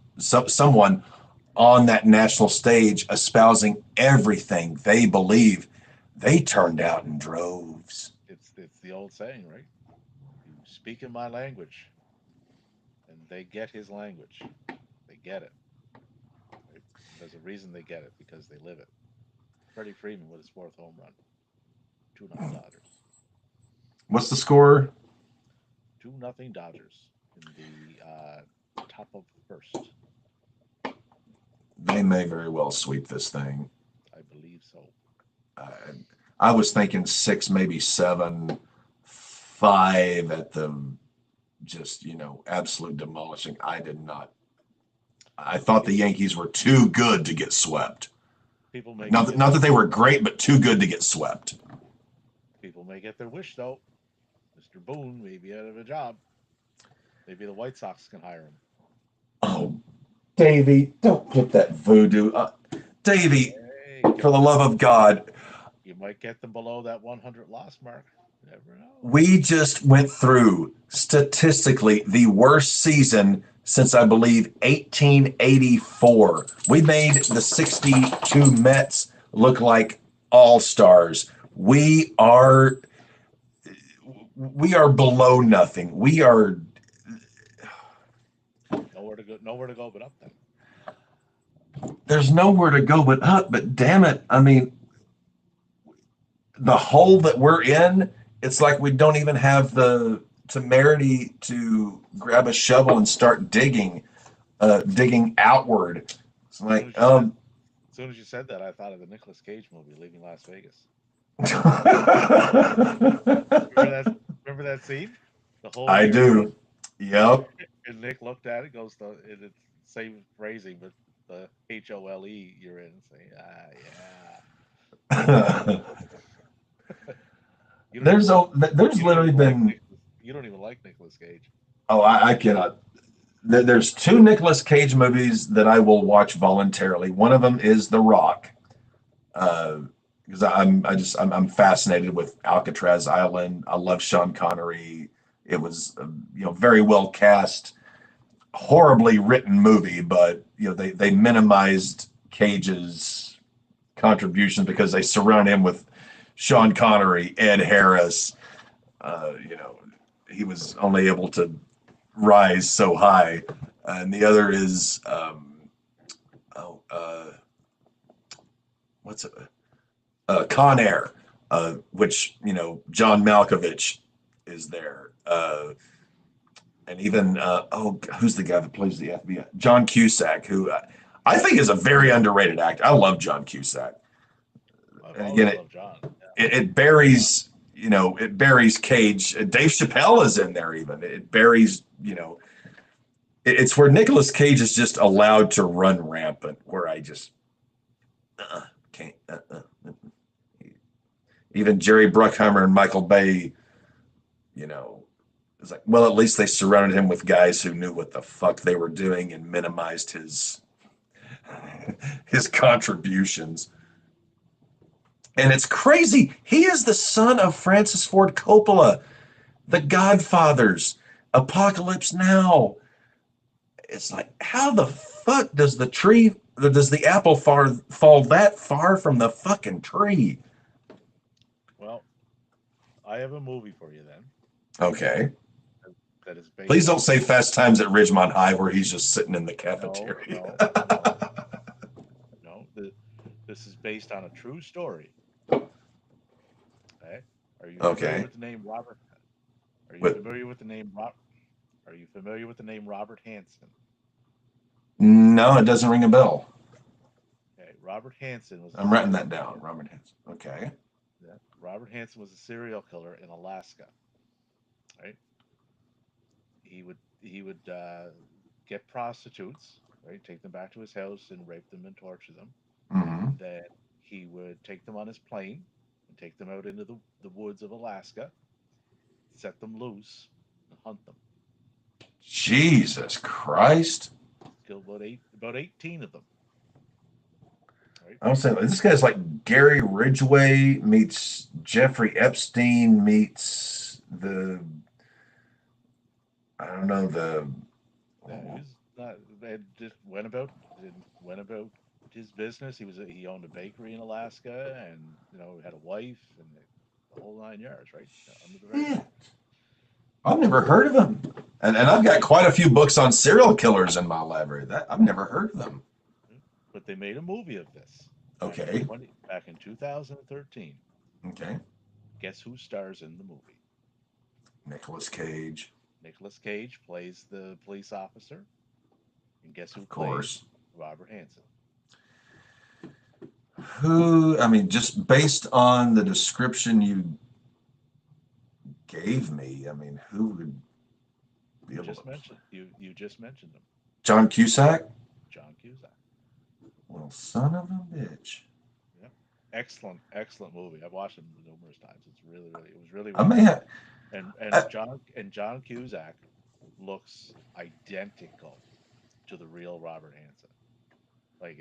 on that national stage espousing everything they believe. They turned out in droves. It's the old saying, right? You speak in my language, and they get his language. They get it. Right? And there's a reason they get it because they live it. Freddie Freeman with his fourth home run, 2-0 Dodgers. What's the score? 2-0 Dodgers in the top of the first. They may very well sweep this thing. I believe so. I, I was thinking 6, maybe 7, 5 at the just, absolute demolishing. I did not. I thought the Yankees were too good to get swept. People may Not that they were great, but too good to get swept. People may get their wish though. Mr. Boone may be out of a job. Maybe the White Sox can hire him. Oh, Davey, don't put that voodoo. Davey, Hey, for the love of God, you might get them below that 100 loss mark. You never know. we just went through statistically the worst season since I believe 1884. We made the 62 Mets look like all stars. We are below nothing. We are Nowhere to go but up then. there's nowhere to go but up, but damn it, I mean, the hole that we're in, it's like we don't even have temerity to grab a shovel and start digging outward. It's As soon like, as you said, as soon as you said that, I thought of the Nicolas Cage movie, Leaving Las Vegas. Remember that? Remember that scene? The hole I you're in, do. Yep. and Nick looked at it, goes, and it's same phrasing, but the HOLE you're in, say, yeah. You don't even there's you don't literally even like been. Nicolas, you don't even like Nicolas Cage. Oh, I cannot. There's two Nicolas Cage movies that I will watch voluntarily. One of them is The Rock, because I'm fascinated with Alcatraz Island. I love Sean Connery. It was very well cast, horribly written movie, but they minimized Cage's contributions because they surround him with Sean Connery, Ed Harris. He was only able to rise so high. And the other is what's it? Con Air, which John Malkovich is there, and even who's the guy that plays the FBI? John Cusack, who I think is a very underrated actor. I love John Cusack. I've And always again, loved John. it buries it buries Cage. Dave Chappelle is in there even. It buries it's where Nicolas Cage is just allowed to run rampant. Where I just can't. Even Jerry Bruckheimer and Michael Bay, it's like, well, at least they surrounded him with guys who knew what the fuck they were doing and minimized his contributions. And it's crazy. He is the son of Francis Ford Coppola, The Godfathers, Apocalypse Now. It's like, how the fuck does the apple fall that far from the fucking tree? Well, I have a movie for you then. Okay. That is based. Please don't say Fast Times at Ridgemont High where he's just sitting in the cafeteria. No. This is based on a true story. Okay. Are you familiar with the name Robert? Are you familiar with the name Rob? Are you familiar with the name Robert Hansen? No, it doesn't ring a bell. Okay. Robert Hansen was. I'm writing that down. Robert Hansen. Okay. Yeah. Robert Hansen was a serial killer in Alaska. Right. He would get prostitutes, right? Take them back to his house and rape them and torture them. Mm-hmm. Then he would take them on his plane and take them out into the woods of Alaska, set them loose, and hunt them. Jesus Christ! Killed about 18 of them. Right? I was saying this guy's like Gary Ridgway meets Jeffrey Epstein meets I don't know Just went about his business. He owned a bakery in Alaska, and had a wife and the whole 9 yards, right? Under the radar. I've never heard of him, and I've got quite a few books on serial killers in my library. That I've never heard of them. But they made a movie of this. Okay. Back in 2013. Okay. Guess who stars in the movie? Nicolas Cage. Nicolas Cage plays the police officer. And guess who plays Robert Hansen? Just based on the description you gave me, who would be able to... You just mentioned him. John Cusack? John Cusack. Well, son of a bitch. Yeah. Excellent movie. I've watched it numerous times. It was really I may have... John Cusack looks identical to the real Robert Hansen.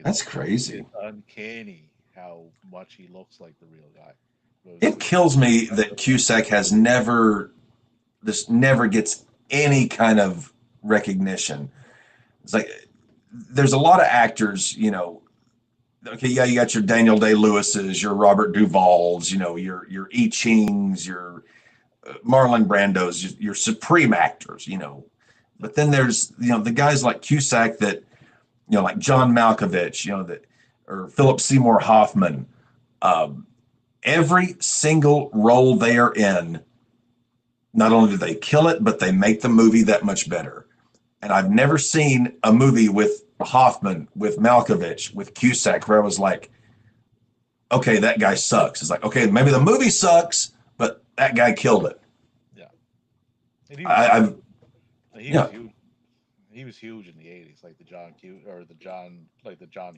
That's crazy. It's uncanny how much he looks like the real guy. It kills me that Cusack never gets any kind of recognition. It's like there's a lot of actors, okay, yeah, you got your Daniel Day-Lewis's, your Robert Duvall's, your I Ching's, your Marlon Brando's, your supreme actors, But then there's, the guys like Cusack that, like John Malkovich, or Philip Seymour Hoffman. Every single role they are in, not only do they kill it, but they make the movie that much better. And I've never seen a movie with Hoffman, with Malkovich, with Cusack, where I was like, okay, that guy sucks. It's like, okay, maybe the movie sucks, but that guy killed it. Yeah, and I've he was yeah, huge. He was huge in the '80s, like the John Hughes or the John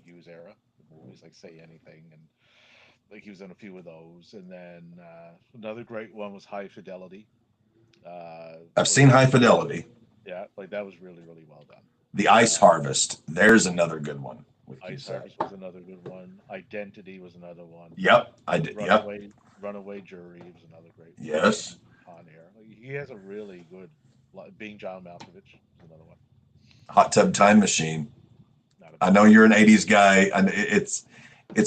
Hughes era. The movies like Say Anything, and like he was in a few of those. And then another great one was High Fidelity. I've Was seen that? High Fidelity. Yeah, like that was really really well done. The Ice Harvest. There's another good one with Ice Cusack. Harvest was another good one. Identity was another one. Yep, I did. Yep, Runaway Runaway Jury was another great one. yes. On air. Like, he has a really good. Being John Malkovich is another one. Hot Tub Time Machine. Not a I big know fan. you're an '80s guy, and it's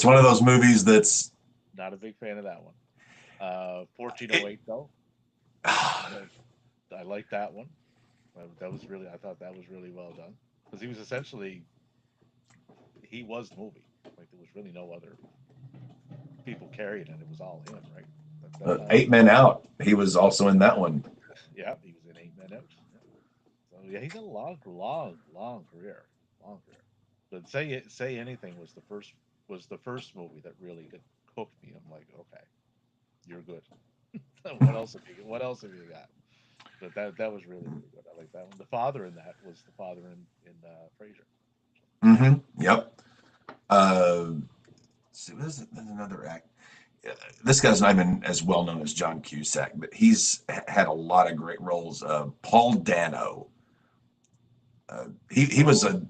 one of those movies that's. Not a big fan of that one. 1408 though. I like that one. That was really. I thought that was really well done because he was essentially he was the movie. Like there was really no other people carrying it. It was all him, right? That's how. 8 Men Out. He was also in that one. Yeah, he was in 8 Men Out. Yeah. So yeah, he's got a long career, long career. But Say Anything was the first movie that really hooked me. I'm like, okay, you're good. What else have you got? But that was really really good. I like that one. The father in that was the father in Frasier. Yep. Uh, see, there's another act. This guy's not even as well known as John Cusack, but he's had a lot of great roles. Paul Dano. He was Oh,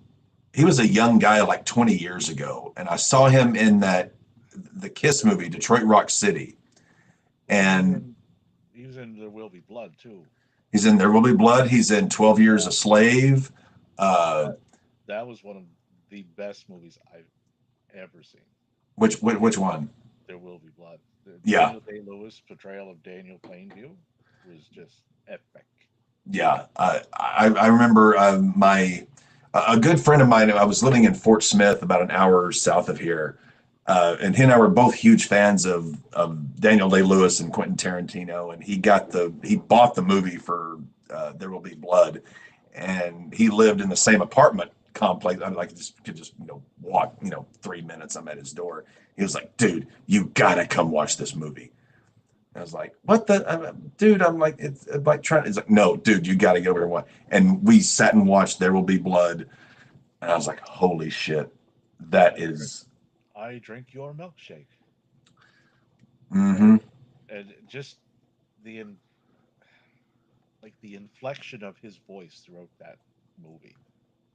a young guy like 20 years ago, and I saw him in that the Kiss movie, Detroit Rock City, well, and he was in There Will Be Blood too. he's in There Will Be Blood. He's in 12 Years a Yeah, Slave. Uh, that that was one of the best movies I've ever seen. which one? There Will Be Blood. The Yeah, Daniel Day Lewis portrayal of Daniel Plainview was just epic. yeah. I remember my a good friend of mine. I was living in Fort Smith, about an hour south of here, and he and I were both huge fans of Daniel Day Lewis and Quentin Tarantino. And he bought the movie for There Will Be Blood, and he lived in the same apartment complex. I'm like, just could just walk 3 minutes. I'm at his door. He was like, "Dude, you gotta come watch this movie." I was like, "What the dude?" I'm like, "It's like trying." It's like, "No, dude, you got to get over here and watch." And we sat and watched There Will Be Blood, and I was like, "Holy shit, that I drink, is." I drink your milkshake, Mm-hmm. right? And just the like the inflection of his voice throughout that movie,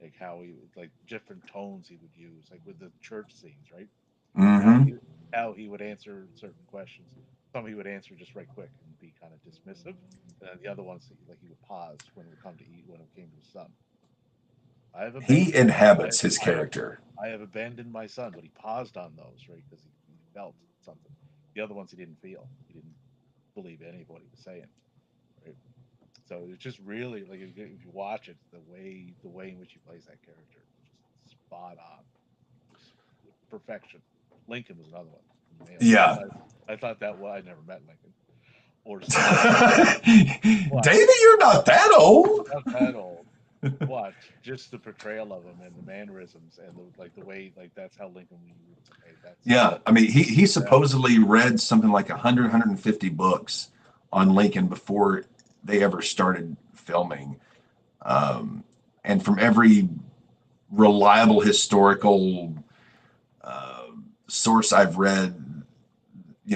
like how he like different tones he would use, like with the church scenes, right? And Mm-hmm. how he would answer certain questions. Some he would answer just right quick and be kind of dismissive, and then the other ones like he would pause when it would come to eat when it came to his son. I have He abandoned inhabits his I have character. I have abandoned my son, but he paused on those right because he felt something. The other ones he didn't feel. He didn't believe any of what he was saying. Right. So it's just really like if you watch it, the way in which he plays that character, just spot on, just perfection. Lincoln was another one. He nailed it. Yeah. I thought that well, I never met Lincoln or seen him, but Davey, you're not that old. not that old. But just the portrayal of him and the mannerisms and the way like that's how Lincoln we would say Yeah, I mean, he that supposedly read something like 150 books on Lincoln before they ever started filming. Um, and from every reliable historical uh, source I've read,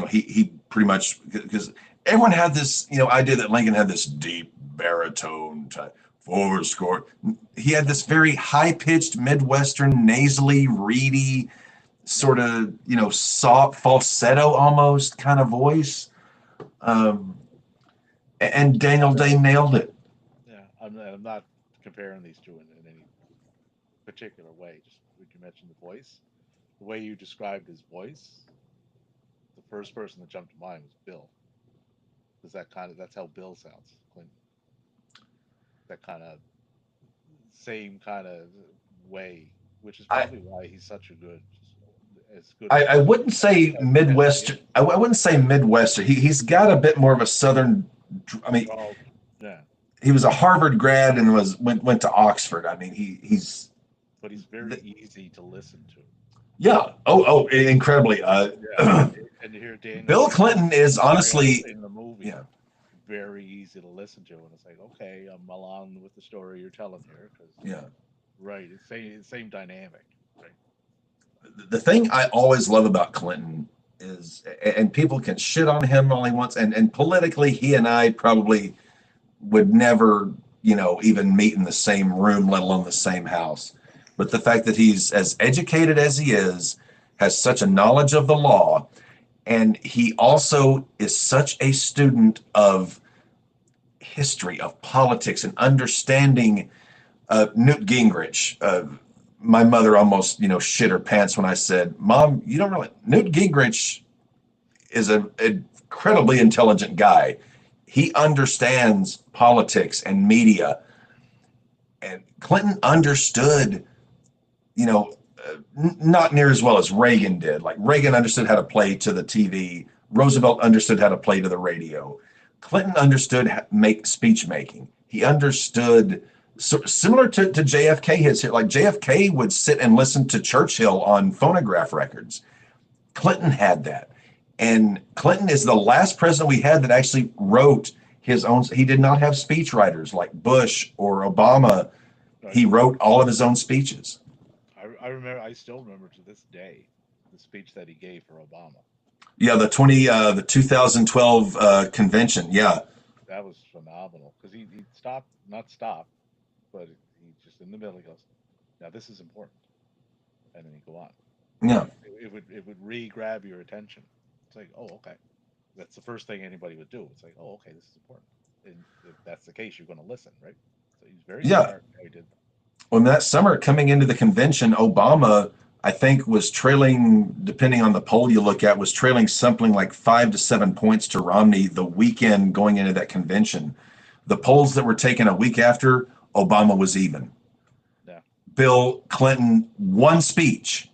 he pretty much, because everyone had this idea that Lincoln had this deep baritone type forward score. He had this very high pitched Midwestern, nasally, reedy yeah sort of soft falsetto almost kind of voice. Um, and Daniel Day nailed it. yeah I'm not comparing these two in any particular way. Just when you mentioned the voice, the way you described his voice, the first person that jumped to mind was Bill because that's how Bill sounds. Clinton, that kind of same kind of way, which is I, probably why he's such a as good I wouldn't say as he Midwestern. is. I wouldn't say Midwestern. He's got a bit more of a Southern. I mean, Well, yeah, he was a Harvard grad and went to Oxford. I mean, he's but he's very easy to listen to. yeah. Oh, incredibly. Yeah, and to hear Daniel Bill Day Clinton is portrayal honestly, in the movie, yeah, very easy to listen to, and it's like, okay, I'm along with the story you're telling here, because yeah. right, it's same dynamic, right? The thing I always love about Clinton is, and people can shit on him all he wants, and politically, he and I probably would never, even meet in the same room, let alone the same house. But the fact that he's as educated as he is, has such a knowledge of the law, and he also is such a student of history, of politics, and understanding Newt Gingrich. My mother almost, shit her pants when I said, "Mom, you don't really." Newt Gingrich is an incredibly intelligent guy. He understands politics and media, and Clinton understood, not near as well as Reagan did. Like Reagan understood how to play to the TV. Roosevelt understood how to play to the radio. Clinton understood make speech making. He understood, similar to JFK. Like JFK would sit and listen to Churchill on phonograph records. Clinton had that, and Clinton is the last president we had that actually wrote his own. He did not have speech writers like Bush or Obama. Right. He wrote all of his own speeches. I remember, I still remember to this day the speech that he gave for Obama. Yeah, the 2012 convention. Yeah, That was phenomenal, because he stopped, not stopped, but he just in the middle, he goes, "Now this is important," and then he go on. yeah, It would re-grab your attention. It's like, oh, okay, that's the first thing anybody would do. It's like, oh, okay, this is important, and if that's the case, you're going to listen, right? So he's very yeah. smart how he did that. When that summer coming into the convention, Obama, I think, was trailing, depending on the poll you look at, was trailing something like 5 to 7 points to Romney the weekend going into that convention. The polls that were taken a week after, Obama was even. Yeah, Bill Clinton, one speech,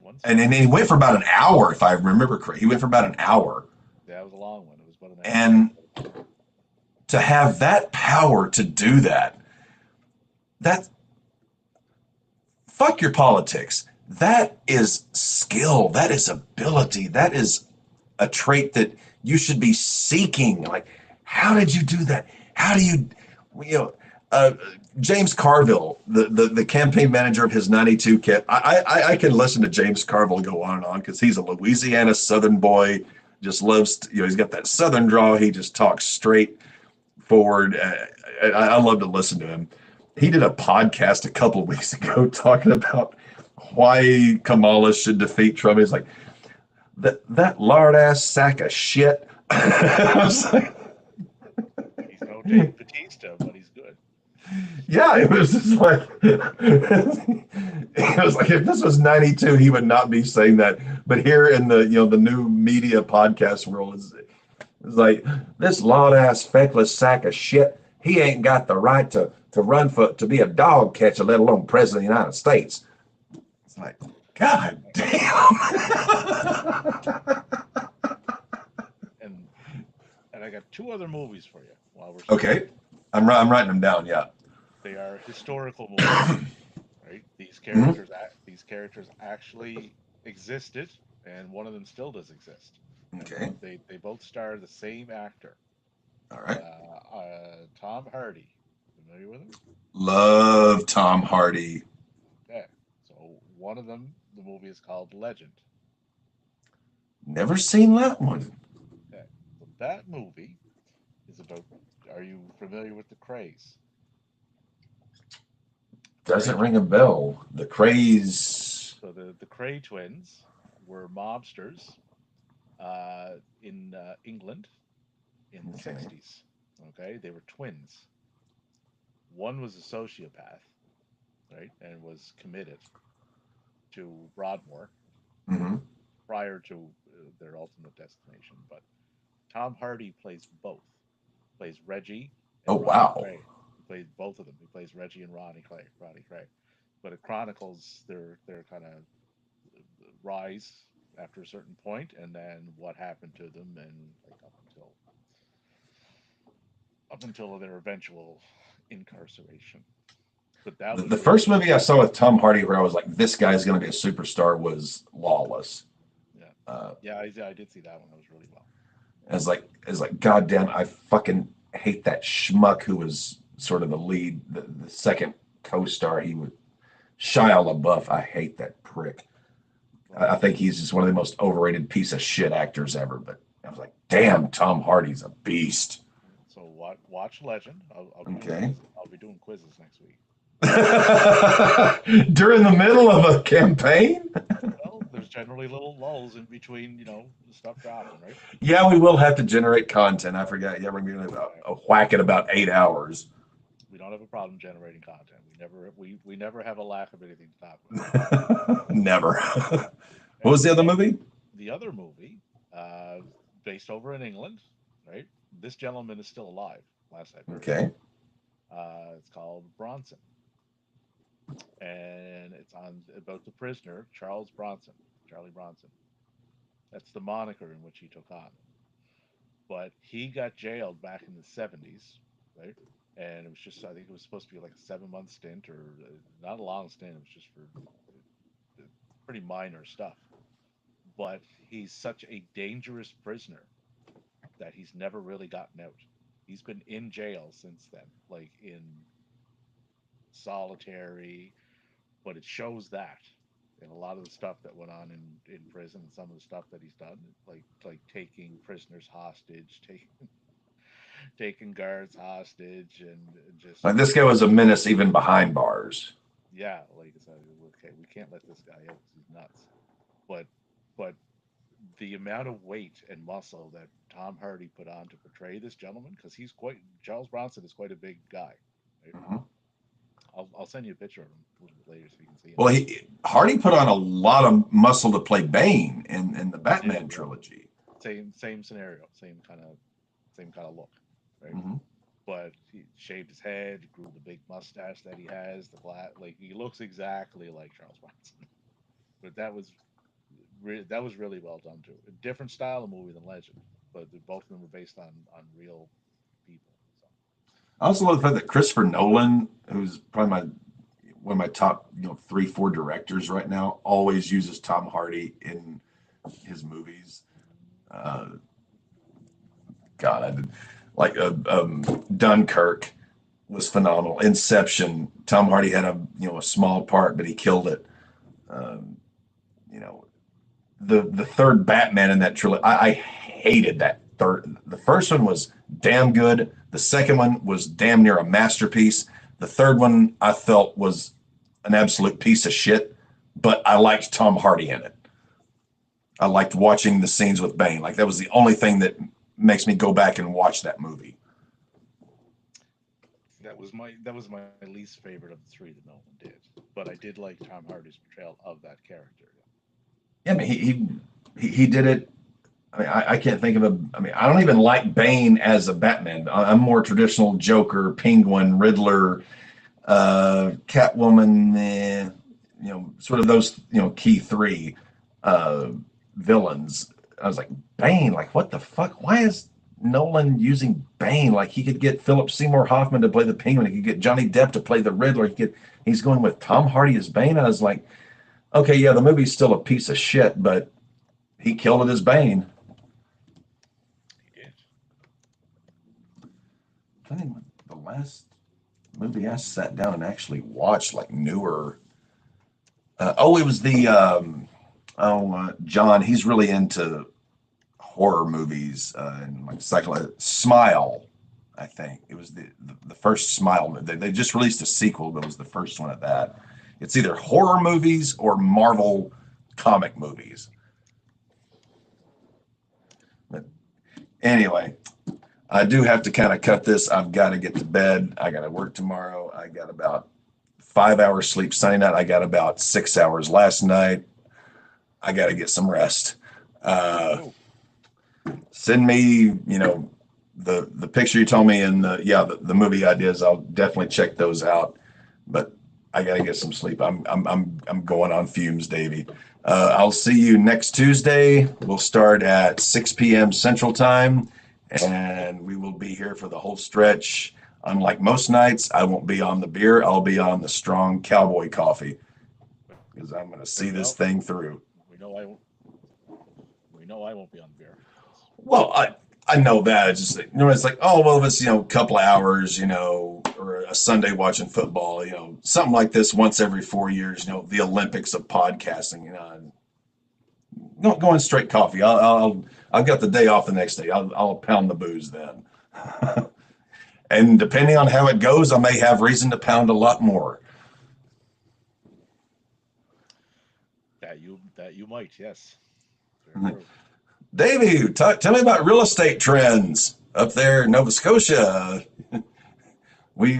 one and speech. he went for about an hour, if I remember correctly. He went for about an hour. That was a long one. It was about an hour. Yeah, And to have that power to do that, that fuck your politics. That is skill. That is ability. That is a trait that you should be seeking. Like, how did you do that? How do you know, uh, James Carville, the campaign manager of his 92 kit. I can listen to James Carville go on and on because he's a Louisiana Southern boy, just loves, he's got that Southern draw. He just talks straight forward. I love to listen to him. He did a podcast a couple of weeks ago talking about why Kamala should defeat Trump. He's like, that lard ass sack of shit. I was like, he's no Dave Batista, but he's good. yeah, it was just like it was like if this was 92, he would not be saying that. But here in the the new media podcast world is like this lard ass feckless sack of shit. He ain't got the right to run for to be a dog catcher, let alone president of the United States. It's like, God damn. And I got two other movies for you while we're still on. Okay, I'm writing them down. Yeah. They are historical movies, right? Mhm. These characters actually existed, and one of them still does exist. And Okay. they both star the same actor, All right. Tom Hardy. Familiar with him? Love Tom Hardy. Yeah. So one of them, the movie is called Legend. Never seen that one. Yeah. So that movie is about. Are you familiar with the Krays? Kray Doesn't ring a twins. bell. The craze. So the Kray twins were mobsters in England in the Okay. 60s. Okay, they were twins. One was a sociopath, right, and was committed to Broadmoor Hmm. prior to their ultimate destination. But Tom Hardy plays both. Plays Reggie Oh and Ronnie wow. Kray. He plays both of them. He plays Reggie and Ronnie Clay. Ronnie Kray. But it chronicles their kind of rise after a certain point, and then what happened to them, and like up until up until their eventual incarceration. But that was The really first movie I saw with Tom Hardy where I was like, this guy's going to be a superstar was Lawless. yeah, Uh, yeah. I did see that one. That was really well. as like, goddamn, I fucking hate that schmuck who was sort of the lead, the second co-star. He was Shia LaBeouf. I hate that prick. Right. I think he's just one of the most overrated piece of shit actors ever. But I was like, damn, Tom Hardy's a beast. So watch Legend. I'll be doing Okay. quizzes. I'll be doing quizzes next week. During the middle of a campaign? Well, there's generally little lulls in between, stuff dropping, right? Yeah, we will have to generate content. I forgot. Yeah, we're going to be Right. a whack at about 8 hours. We don't have a problem generating content. We never have a lack of anything to talk about. Never. What And was the other movie? the other movie, uh, based over in England, right? This gentleman is still alive. Last I heard. Okay. It's called Bronson, and it's on about the prisoner Charlie Bronson. That's the moniker in which he took on. But he got jailed back in the 70s, right? And it was just, I think it was supposed to be like a 7 month stint or not a long stint. It was just for pretty minor stuff. But he's such a dangerous prisoner that he's never really gotten out. He's been in jail since then, like in solitary, but it shows that and a lot of the stuff that went on in prison and some of the stuff that he's done, like taking prisoners hostage, taking guards hostage, and just Like this guy was a menace even behind bars. yeah, like I said, okay, we can't let this guy out because he's nuts. But but the amount of weight and muscle that Tom Hardy put on to portray this gentleman, because he's quite Charles Bronson is quite a big guy. Right? Mhm. I'll send you a picture of him a little bit later so you can see him. Well, Hardy put on a lot of muscle to play Bane in the He did, Batman yeah. trilogy. Same scenario, same kind of look, right? Hmm. But he shaved his head, grew the big mustache that he has, the black, like he looks exactly like Charles Bronson. But that was really well done too. A different style of movie than Legend, but both of them were based on real people. So I also love the fact that Christopher Nolan, who's probably one of my top, 3, 4 directors right now, always uses Tom Hardy in his movies. Uh, God, I did like Dunkirk was phenomenal. Inception, Tom Hardy had a small part, but he killed it. Um, you know, the third Batman in that trilogy, I hated that third. The first one was damn good. The second one was damn near a masterpiece. The third one I felt was an absolute piece of shit, but I liked Tom Hardy in it. I liked watching the scenes with Bane. Like that was the only thing that makes me go back and watch that movie. that was my least favorite of the three that Nolan did. But I did like Tom Hardy's portrayal of that character. Yeah, I mean, he did it. I mean, I can't think of a. I mean, I don't even like Bane as a Batman. I'm more traditional Joker, Penguin, Riddler, Catwoman. Sort of those key three uh, villains. I was like Bane. Like, what the fuck? Why is Nolan using Bane? Like, he could get Philip Seymour Hoffman to play the Penguin. He could get Johnny Depp to play the Riddler. He's going with Tom Hardy as Bane. I was like, okay, yeah, the movie's still a piece of shit, but he killed it as Bane. He did. I think the last movie I sat down and actually watched, like newer. It was the John. He's really into horror movies and like Smile. I think it was the first Smile movie. They just released a sequel, but it was the first one of that. It's either horror movies or Marvel comic movies. But anyway, I do have to kind of cut this. I've got to get to bed. I got to work tomorrow. I got about 5 hours sleep Sunday night. I got about 6 hours last night. I got to get some rest. Uh, Oh, Send me, the picture you told me and the movie ideas. I'll definitely check those out. But I got to get some sleep. I'm going on fumes, Davey. I'll see you next Tuesday. We'll start at 6 p.m. Central Time. and we will be here for the whole stretch. Unlike most nights, I won't be on the beer. I'll be on the strong cowboy coffee because I'm going to see this thing through. We know I won't. We know I won't be on the beer. Well, I know that. It's just it's like, oh well, if it's a couple of hours, or a Sunday watching football, something like this once every 4 years, the Olympics of podcasting, going straight coffee. I've got the day off the next day. I'll pound the booze then. And depending on how it goes, I may have reason to pound a lot more. That you might, yes. Davey, tell me about real estate trends up there in Nova Scotia. We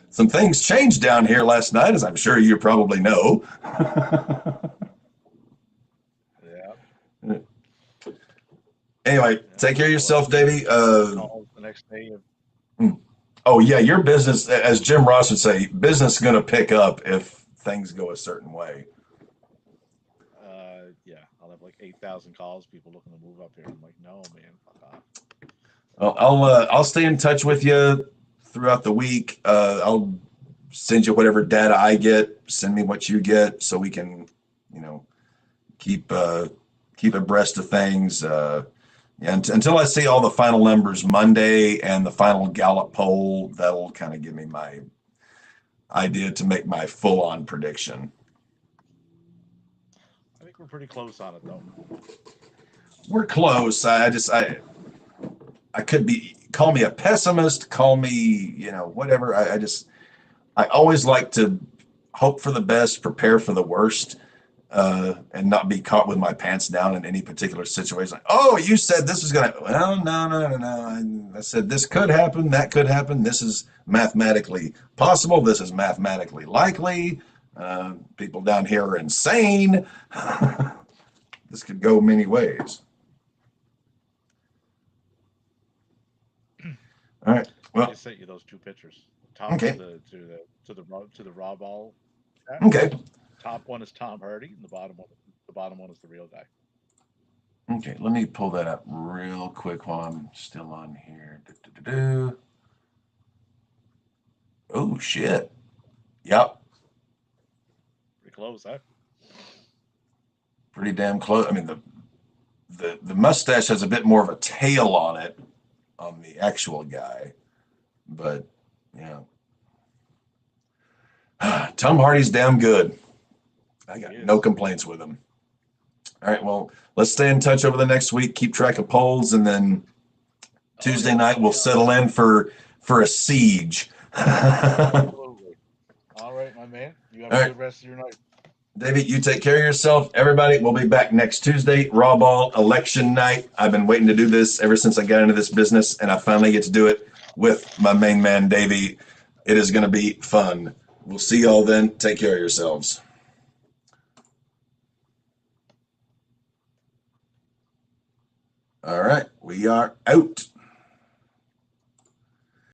some things changed down here last night, as I'm sure you probably know. Yeah. Anyway, take care of yourself, Davey. The next day. Oh yeah, your business, as Jim Ross would say, business is going to pick up if things go a certain way. Yeah, I'll have like 8,000 calls, people looking to move up here. I'm like, no, man, fuck off. Well, I'll stay in touch with you throughout the week. I'll send you whatever data I get. Send me what you get, so we can, keep abreast of things. Until I see all the final numbers Monday and the final Gallup poll, that'll kind of give me my idea to make my full-on prediction. I think we're pretty close on it, though. We're close. I could be, call me a pessimist, call me, whatever. I always like to hope for the best, prepare for the worst, and not be caught with my pants down in any particular situation. Like, oh, you said this was going to, well, no. I said this could happen, that could happen. This is mathematically possible. This is mathematically likely. People down here are insane. This could go many ways. All right. Well, I sent you those two pictures. Top okay. to the RawBall. Okay. Top one is Tom Hardy, and the bottom one is the real guy. Okay, let me pull that up real quick while I'm still on here. Oh shit! Yep. Pretty close, huh? Pretty damn close. I mean, the mustache has a bit more of a tail on it on the actual guy, but yeah. Tom Hardy's damn good. I got no complaints with him. All right, well, let's stay in touch over the next week. Keep track of polls, and then Tuesday night we'll settle in for a siege. Absolutely. All right, my man. You have a good rest of your night. David, you take care of yourself. Everybody, we'll be back next Tuesday, RawBall election night. I've been waiting to do this ever since I got into this business, and I finally get to do it with my main man, Davey. It is going to be fun. We'll see y'all then. Take care of yourselves. All right, we are out.